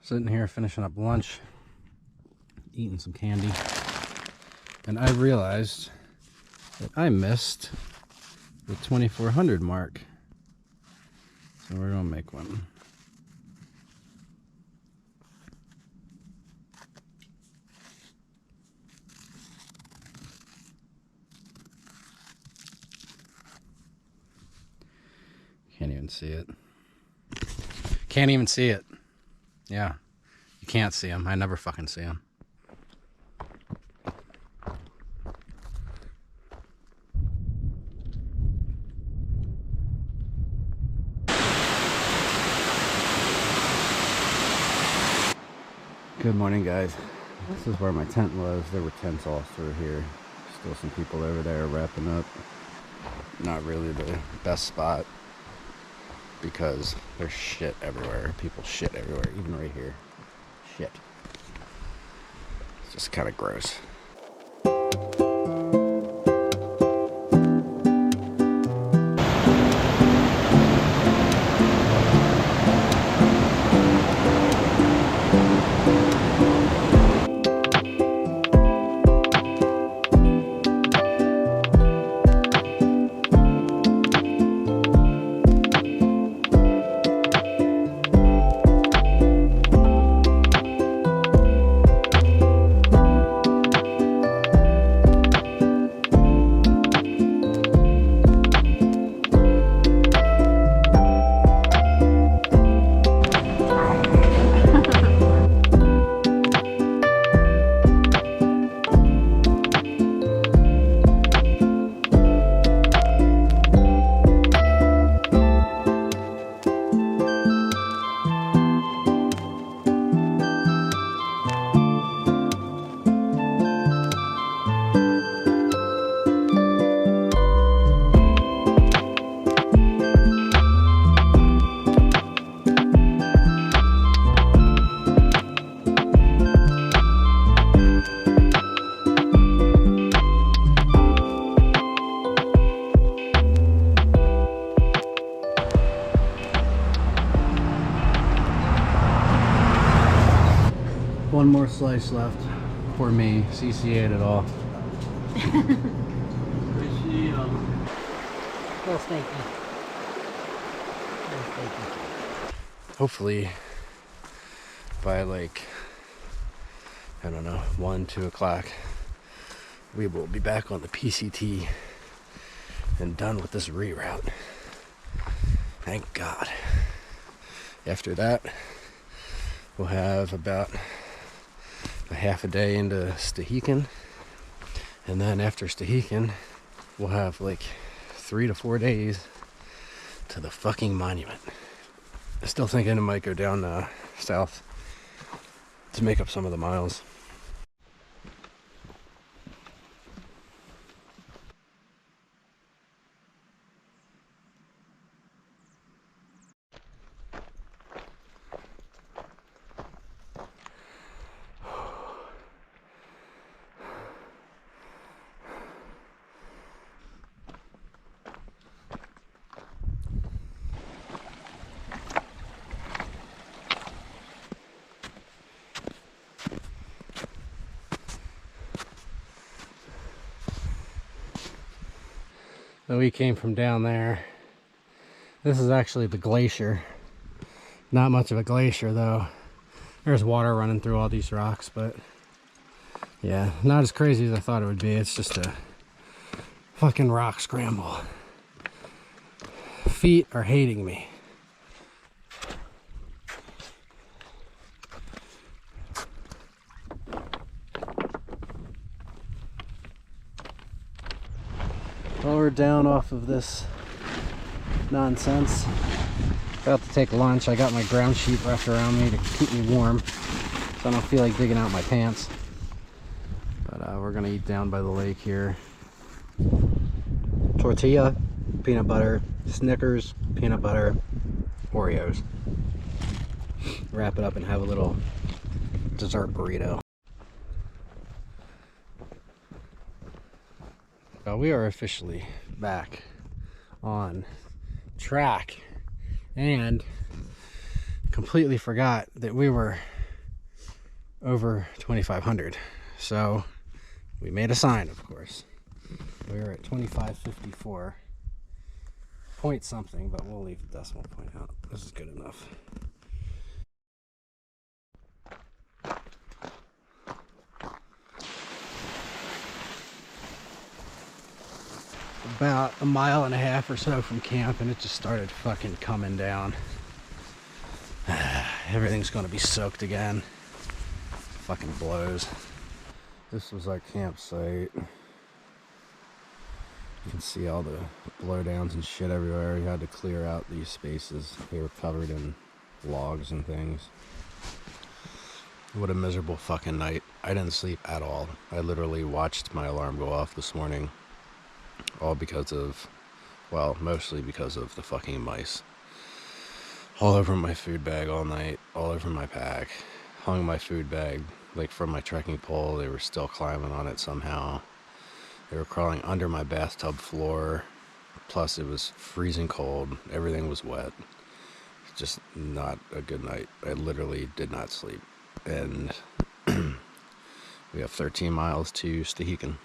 Sitting here finishing up lunch, eating some candy, and I realized that I missed the 2400 mark, so we're gonna make one. Can't even see it. Can't even see it. Yeah, you can't see them. I never fucking see them. Good morning, guys. This is where my tent was. There were tents all through here. Still some people over there wrapping up. Not really the best spot, because there's shit everywhere. People shit everywhere, even right here. Shit. It's just kind of gross. one more slice left for me. CCA'd it all. Little stinky. Hopefully by like, I don't know, 1, 2 o'clock, we will be back on the PCT and done with this reroute. Thank God. After that, we'll have about a half a day into Stehekin, and then after Stehekin, we'll have like 3 to 4 days to the fucking monument. I'm still thinking I might go down south to make up some of the miles. So we came from down there. This is actually the glacier. Not much of a glacier though. There's water running through all these rocks, but yeah, not as crazy as I thought it would be. It's just a fucking rock scramble. Feet are hating me. Well, we're down off of this nonsense. About to take lunch. I got my ground sheet wrapped around me to keep me warm, so I don't feel like digging out my pants. But we're gonna eat down by the lake here. Tortilla, peanut butter, Snickers, peanut butter, Oreos. Wrap it up and have a little dessert burrito. We are officially back on track, and completely forgot that we were over 2,500. So we made a sign, of course. We were at 2,554 point something, but we'll leave the decimal point out. This is good enough. About a mile and a half or so from camp, and it just started fucking coming down. Everything's gonna be soaked again. Fucking blows. This was our campsite. You can see all the blowdowns and shit everywhere. You had to clear out these spaces. They were covered in logs and things. What a miserable fucking night. I didn't sleep at all. I literally watched my alarm go off this morning. All because of, well, mostly because of the fucking mice. All over my food bag all night, all over my pack. Hung my food bag, like from my trekking pole. They were still climbing on it somehow. They were crawling under my bathtub floor. Plus it was freezing cold. Everything was wet. Just not a good night. I literally did not sleep. And we have 13 miles to Stehekin.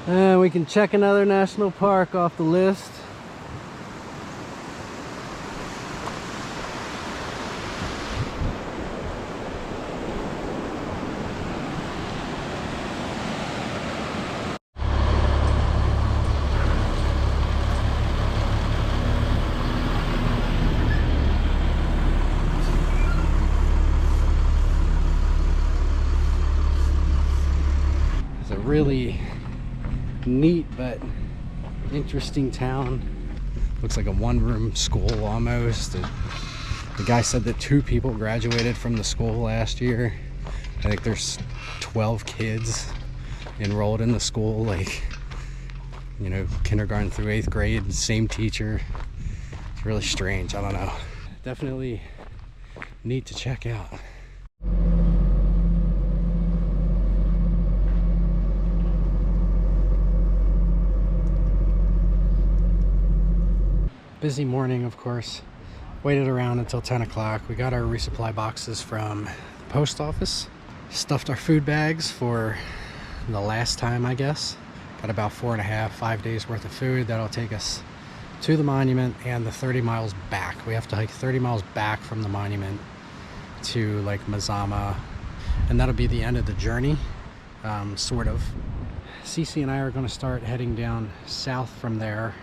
And we can check another national park off the list. It's a really neat but interesting town. Looks like a one-room school almost. The guy said that 2 people graduated from the school last year. I think there's 12 kids enrolled in the school, like, you know, kindergarten through 8th grade, same teacher. It's really strange. I don't know. Definitely neat to check out. Busy morning, of course. Waited around until 10 o'clock. We got our resupply boxes from the post office. Stuffed our food bags for the last time, I guess. Got about 5 days worth of food. That'll take us to the monument and the 30 miles back. We have to hike 30 miles back from the monument to like Mazama, and that'll be the end of the journey, sort of. Cece and I are going to start heading down south from there.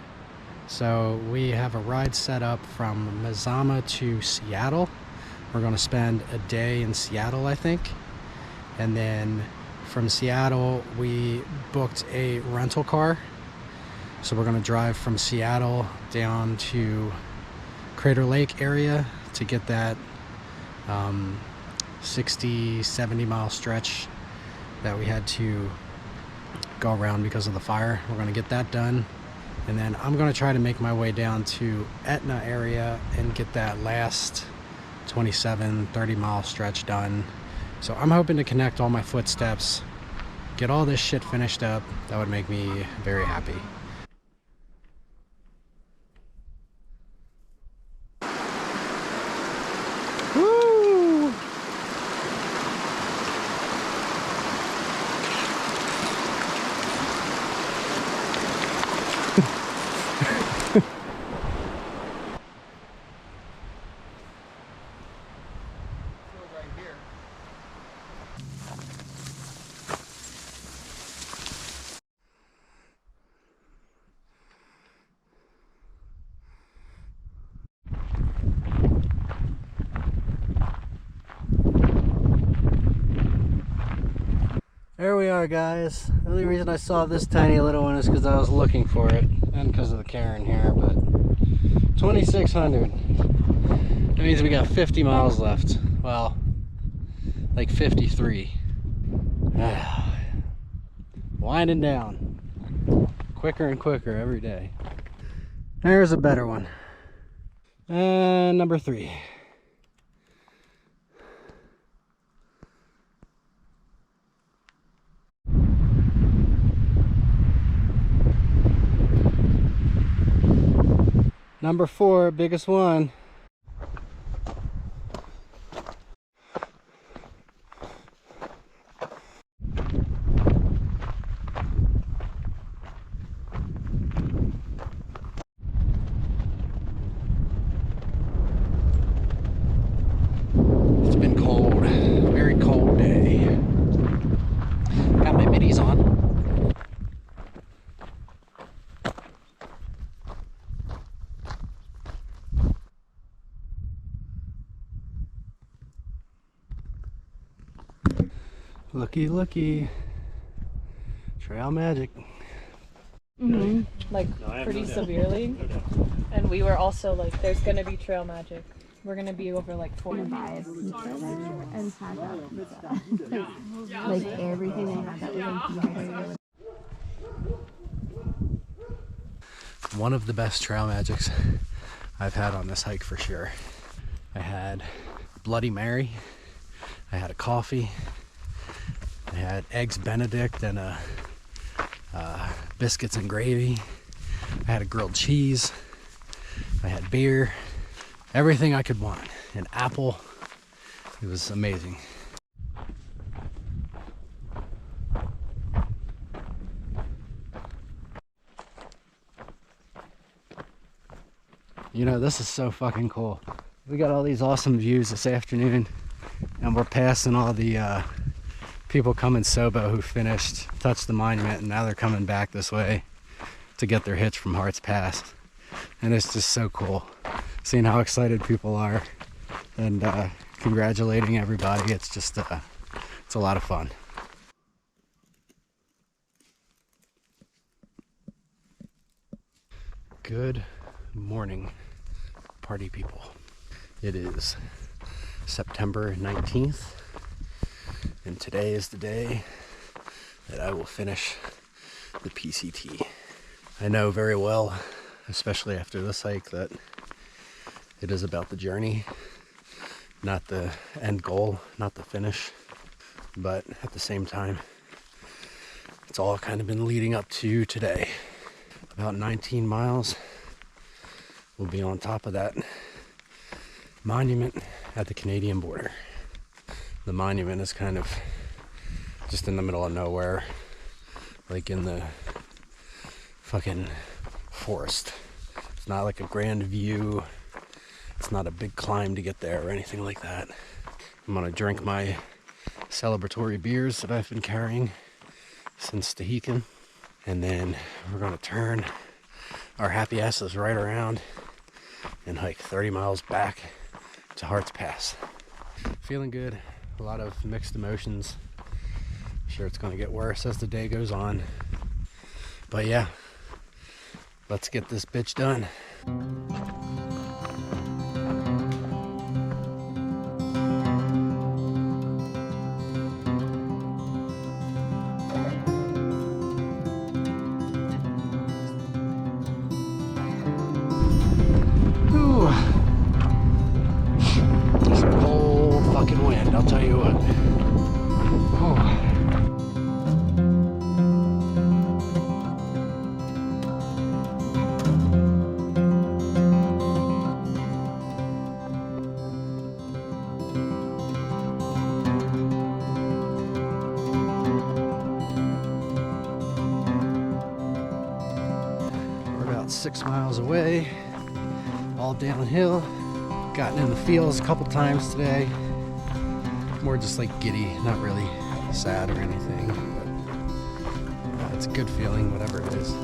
So we have a ride set up from Mazama to Seattle. We're going to spend a day in Seattle, I think. And then from Seattle, we booked a rental car. So we're going to drive from Seattle down to Crater Lake area to get that 60-70 mile stretch that we had to go around because of the fire. We're going to get that done. And then I'm going to try to make my way down to Etna area and get that last 27-30 mile stretch done. So I'm hoping to connect all my footsteps, get all this shit finished up. That would make me very happy. Woo! There we are, guys. The only reason I saw this tiny little one is because I was looking for it, and because of the Karen here, but 2,600. That means we got 50 miles left. Well, like 53. Winding down. Quicker and quicker every day. There's a better one. And number 3. Number 4, biggest one. It's been cold, very cold day. Got my middies on. Looky, looky. Trail magic. Like pretty severely. And we were also like, there's gonna be trail magic. We're gonna be over like 4 miles. And pack up stuff. Like everything they had that was in One of the best trail magics I've had on this hike for sure. I had Bloody Mary. I had a coffee. I had eggs Benedict and biscuits and gravy. I had a grilled cheese. I had beer. Everything I could want. An apple. It was amazing. You know, this is so fucking cool. We got all these awesome views this afternoon, and we're passing all the people coming Sobo who finished, touched the monument, and now they're coming back this way to get their hitch from Hart's Pass. And it's just so cool seeing how excited people are and congratulating everybody. It's just it's a lot of fun. Good morning, party people. It is September 19th. And today is the day that I will finish the PCT. I know very well, especially after this hike, that it is about the journey, not the end goal, not the finish. But at the same time, it's all kind of been leading up to today. About 19 miles. We'll be on top of that monument at the Canadian border. The monument is kind of just in the middle of nowhere, like in the fucking forest. It's not like a grand view. It's not a big climb to get there or anything like that. I'm gonna drink my celebratory beers that I've been carrying since Stehekin, and then we're gonna turn our happy asses right around and hike 30 miles back to Harts Pass. Feeling good, a lot of mixed emotions. I'm sure it's gonna get worse as the day goes on, but yeah, let's get this bitch done. I'll tell you what. We're about 6 miles away, all downhill. Gotten in the fields a couple times today. More just like giddy, not really sad or anything, but it's a good feeling, whatever it is.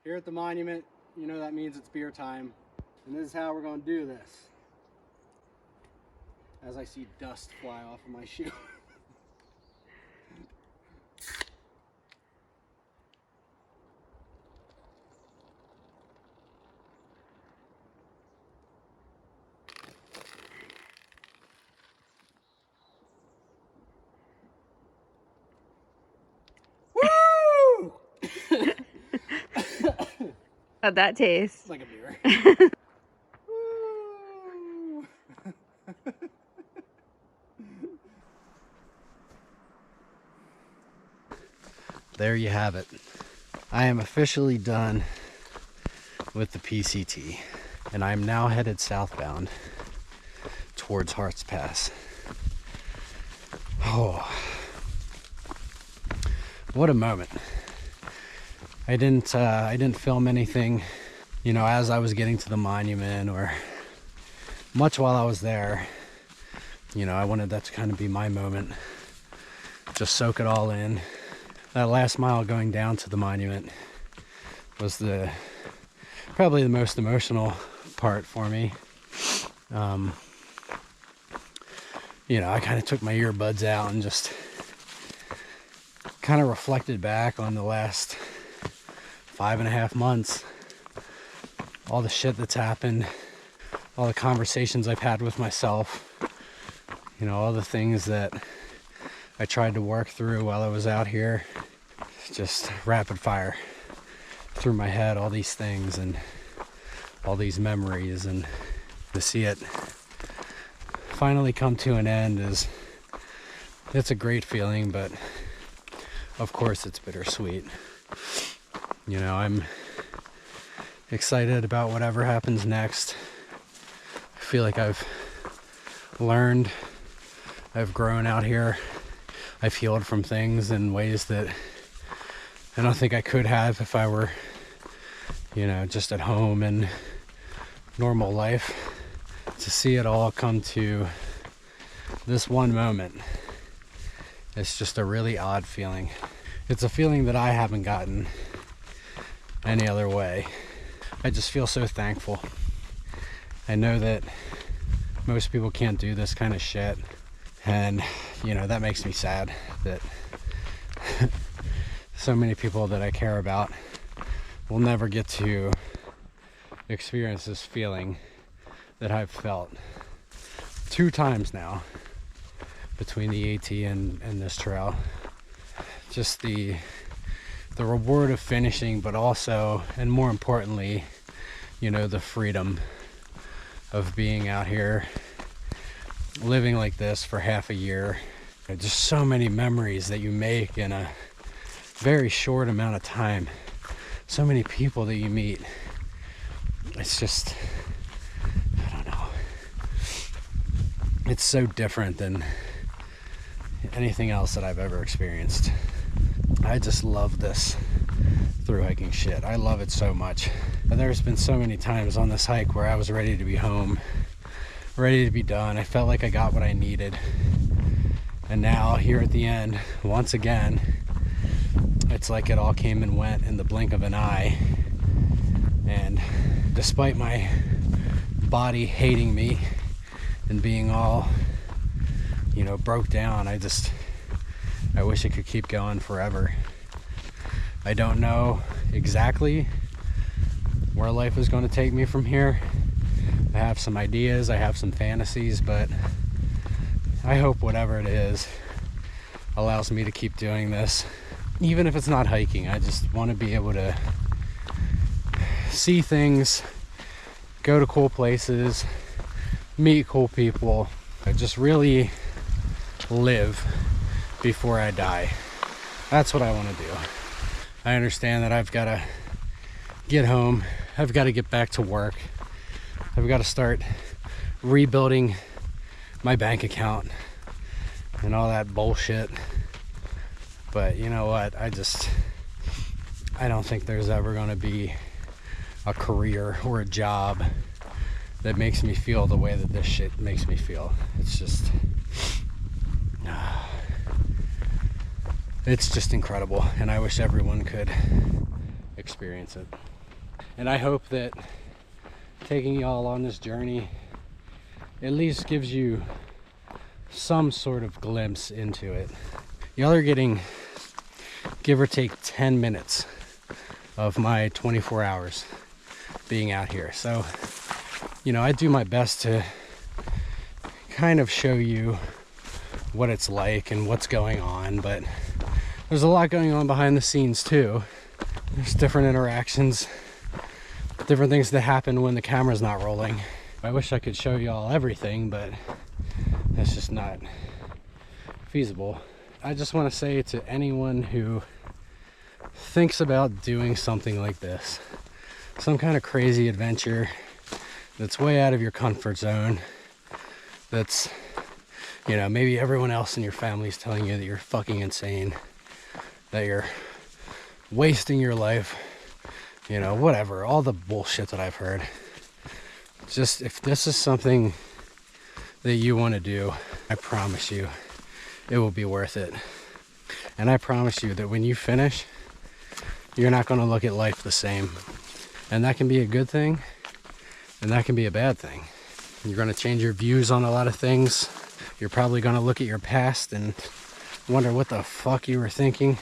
Here at the monument, you know that means it's beer time. And this is how we're going to do this. As I see dust fly off of my shoe. Woo! How'd that taste? It's like a beer. There you have it. I am officially done with the PCT, and I'm now headed southbound towards Harts Pass. Oh, what a moment. I didn't film anything, you know, as I was getting to the monument or much while I was there. You know, I wanted that to kind of be my moment. Just soak it all in. That last mile going down to the monument was probably the most emotional part for me. You know, I kind of took my earbuds out and just kind of reflected back on the last 5.5 months, all the shit that's happened, all the conversations I've had with myself, you know, all the things that I tried to work through while I was out here. Just rapid fire through my head, all these things and all these memories, and to see it finally come to an end it's a great feeling, but of course it's bittersweet. You know, I'm excited about whatever happens next. I feel like I've learned, I've grown out here. I've healed from things in ways that I don't think I could have if I were, you know, just at home and normal life. To see it all come to this one moment, it's just a really odd feeling. It's a feeling that I haven't gotten any other way. I just feel so thankful. I know that most people can't do this kind of shit, and you know, that makes me sad that so many people that I care about will never get to experience this feeling that I've felt 2 times now between the AT and this trail. Just the reward of finishing, but also, and more importantly, you know, the freedom of being out here living like this for half a year. Just so many memories that you make in a very short amount of time. So many people that you meet. It's just, I don't know. It's so different than anything else that I've ever experienced. I just love this through hiking shit. I love it so much. And there's been so many times on this hike where I was ready to be home, ready to be done. I felt like I got what I needed. And now here at the end, once again, it's like it all came and went in the blink of an eye. And despite my body hating me and being all, you know, broke down, I wish it could keep going forever. I don't know exactly where life is going to take me from here. I have some ideas, I have some fantasies, but I hope whatever it is allows me to keep doing this. Even if it's not hiking, I just want to be able to see things, go to cool places, meet cool people. I just really live before I die. That's what I want to do. I understand that I've got to get home. I've got to get back to work. I've got to start rebuilding my bank account and all that bullshit. But you know what? I don't think there's ever going to be a career or a job that makes me feel the way that this shit makes me feel. It's just incredible, and I wish everyone could experience it. And I hope that taking y'all on this journey at least gives you some sort of glimpse into it. Y'all are getting, give or take, 10 minutes of my 24 hours being out here. So, you know, I do my best to kind of show you what it's like and what's going on, but there's a lot going on behind the scenes too. There's different interactions, different things that happen when the camera's not rolling. I wish I could show y'all everything, but that's just not feasible. I just want to say to anyone who thinks about doing something like this, some kind of crazy adventure that's way out of your comfort zone, that's, you know, maybe everyone else in your family is telling you that you're fucking insane, that you're wasting your life, you know, whatever, all the bullshit that I've heard. Just, if this is something that you want to do, I promise you it will be worth it. And I promise you that when you finish, you're not going to look at life the same. And that can be a good thing, and that can be a bad thing. You're going to change your views on a lot of things. You're probably going to look at your past and wonder what the fuck you were thinking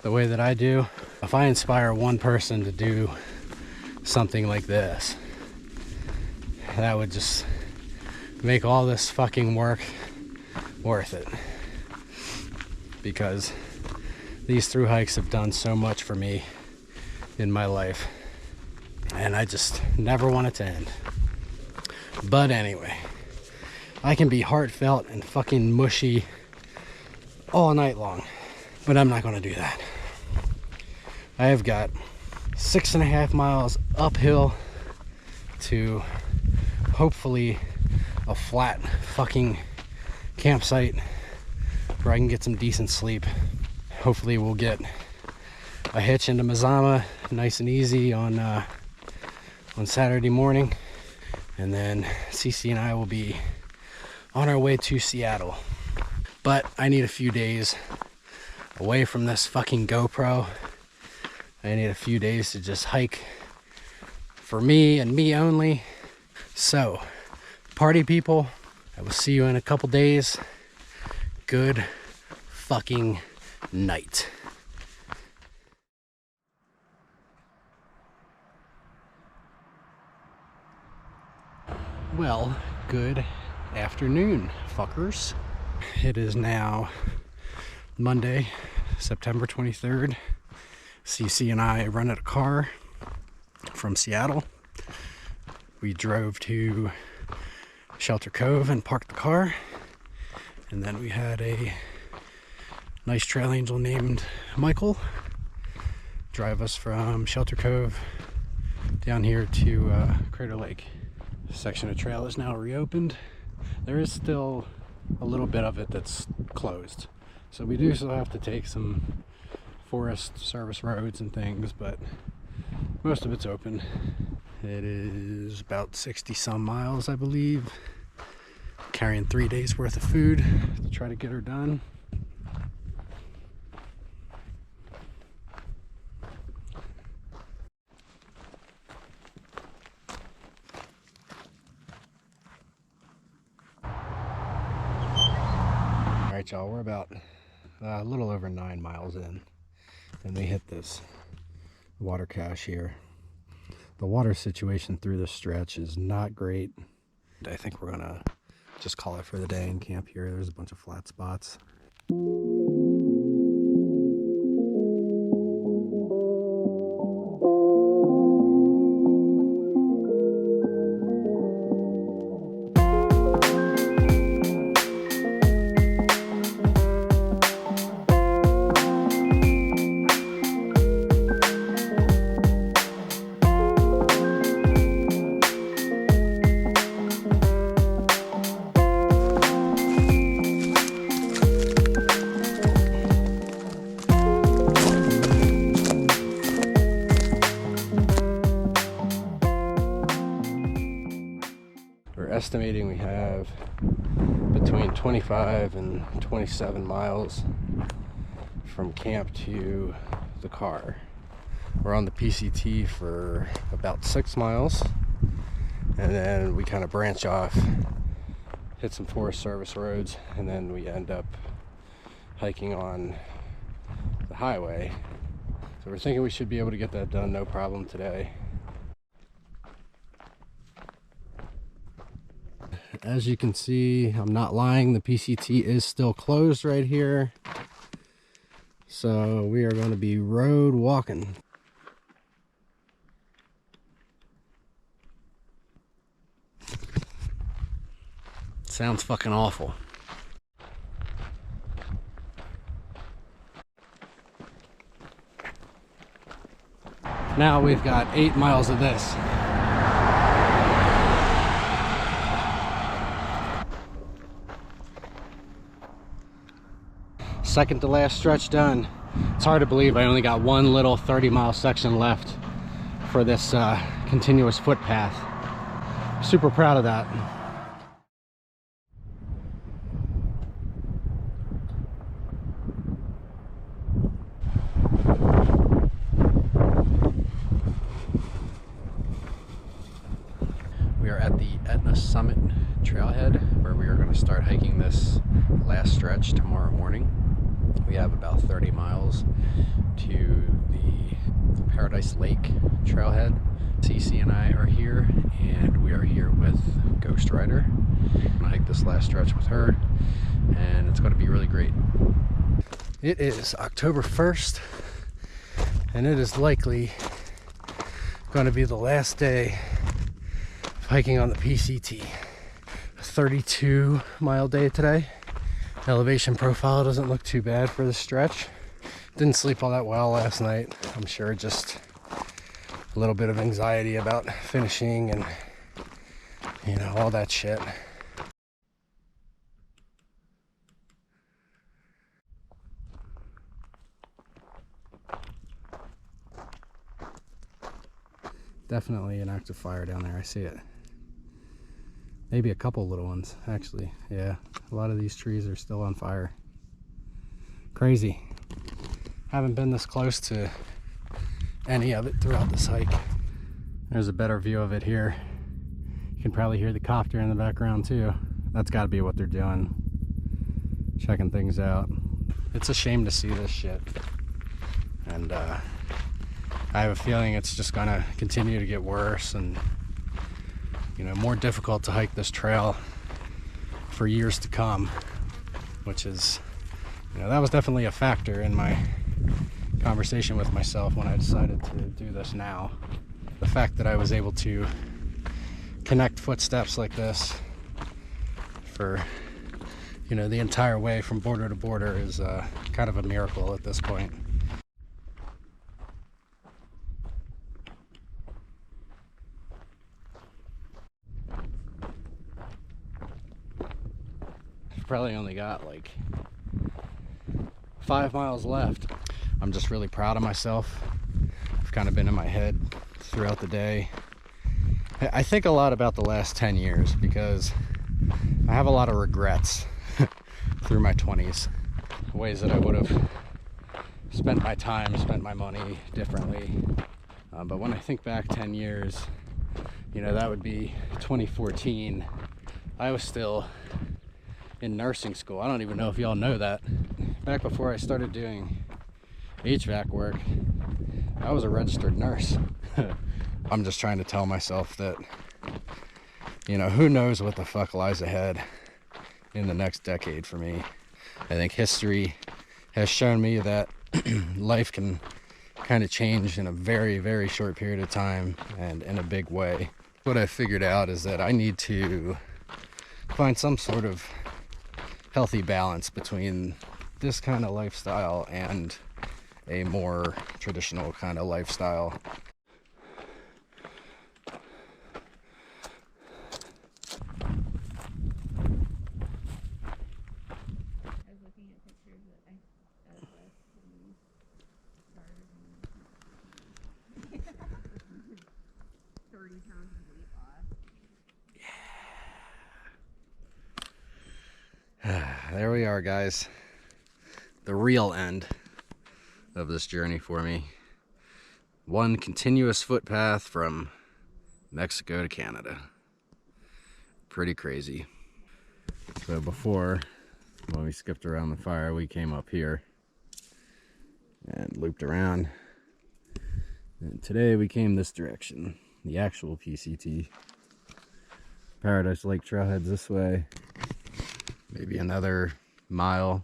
the way that I do. If I inspire one person to do something like this, that would just make all this fucking work worth it. Because these through hikes have done so much for me in my life, and I just never want it to end. But anyway, I can be heartfelt and fucking mushy all night long, but I'm not going to do that. I have got 6.5 miles uphill to hopefully a flat fucking campsite where I can get some decent sleep. Hopefully we'll get a hitch into Mazama nice and easy on Saturday morning, and then Cece and I will be on our way to Seattle. But I need a few days away from this fucking GoPro. I need a few days to just hike for me and me only. So, party people, I will see you in a couple days. Good fucking night. Well, good afternoon, fuckers. It is now Monday, September 23rd. CC and I rented a car from Seattle. We drove to Shelter Cove and parked the car. And then we had a nice trail angel named Michael drive us from Shelter Cove down here to Crater Lake. This section of trail is now reopened. There is still a little bit of it that's closed. So we do still have to take some Forest Service roads and things, but most of it's open. It is about 60 some miles, I believe. Carrying 3 days worth of food to try to get her done. All right, y'all, we're about a little over 9 miles in, and we hit this water cache here. The water situation through this stretch is not great. I think we're gonna just call it for the day and camp here. There's a bunch of flat spots. Estimating we have between 25 and 27 miles from camp to the car. We're on the PCT for about 6 miles, and then we kind of branch off, hit some Forest Service roads, and then we end up hiking on the highway. So we're thinking we should be able to get that done no problem today. As you can see, I'm not lying, the PCT is still closed right here. So we are going to be road walking. Sounds fucking awful. Now we've got 8 miles of this. Second to last stretch done. It's hard to believe I only got one little 30-mile section left for this continuous footpath. Super proud of that. We are at the Etna Summit trailhead where we are going to start hiking this last stretch tomorrow morning. We have about 30 miles to the Paradise Lake trailhead. CC and I are here, and we are here with Ghost Rider. I'm gonna hike this last stretch with her, and it's going to be really great. It is October 1st, and it is likely going to be the last day of hiking on the PCT. A 32-mile day today. Elevation profile doesn't look too bad for the stretch. Didn't sleep all that well last night. I'm sure just a little bit of anxiety about finishing and, you know, all that shit. Definitely an active fire down there. I see it. Maybe a couple little ones, actually. Yeah, a lot of these trees are still on fire. Crazy. Haven't been this close to any of it throughout this hike. There's a better view of it here. You can probably hear the copter in the background too. That's got to be what they're doing. Checking things out. it's a shame to see this shit. And I have a feeling it's just gonna continue to get worse and, you know, more difficult to hike this trail for years to come, which is, you know, that was definitely a factor in my conversation with myself when I decided to do this now. The fact that I was able to connect footsteps like this for, you know, the entire way from border to border is kind of a miracle at this point. Probably only got like 5 miles left. I'm just really proud of myself. I've kind of been in my head throughout the day. I think a lot about the last 10 years because I have a lot of regrets through my 20s. Ways that I would have spent my time, spent my money differently. But when I think back 10 years, you know, that would be 2014. I was still in nursing school. I don't even know if y'all know that. Back before I started doing HVAC work, I was a registered nurse. I'm just trying to tell myself that, you know, who knows what the fuck lies ahead in the next decade for me. I think history has shown me that life can kind of change in a very, very short period of time and in a big way. What I figured out is that I need to find some sort of healthy balance between this kind of lifestyle and a more traditional kind of lifestyle. There we are, guys. The real end of this journey for me. One continuous footpath from Mexico to Canada. Pretty crazy. So before, when we skipped around the fire, we came up here and looped around. And today we came this direction, the actual PCT. Paradise Lake Trailhead's this way. Maybe another mile,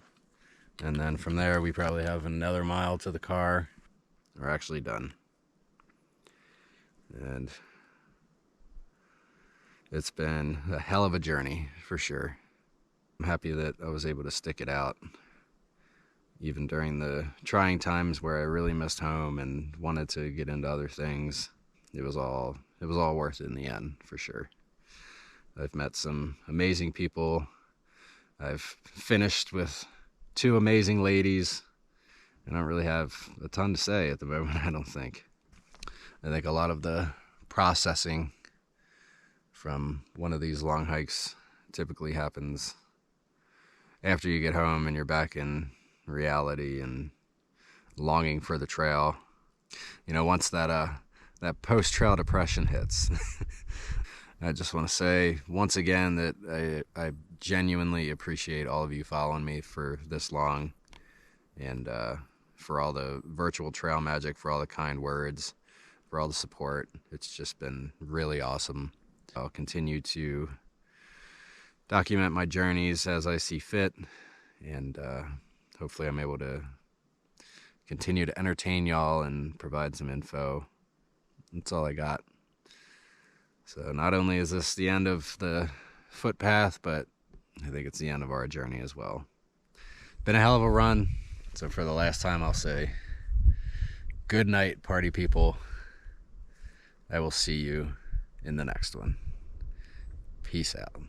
and then from there we probably have another mile to the car. We're actually done. And it's been a hell of a journey for sure. I'm happy that I was able to stick it out even during the trying times where I really missed home and wanted to get into other things. It was all worth it in the end, for sure. I've met some amazing people. I've finished with 2 amazing ladies. I don't really have a ton to say at the moment, I don't think. I think a lot of the processing from one of these long hikes typically happens after you get home and you're back in reality and longing for the trail. You know, once that post-trail depression hits. I just want to say once again that I genuinely appreciate all of you following me for this long, and for all the virtual trail magic, for all the kind words, for all the support. It's just been really awesome. I'll continue to document my journeys as I see fit, and hopefully I'm able to continue to entertain y'all and provide some info. That's all I got. So not only is this the end of the footpath, but I think it's the end of our journey as well. Been a hell of a run. So for the last time, I'll say good night, party people. I will see you in the next one. Peace out.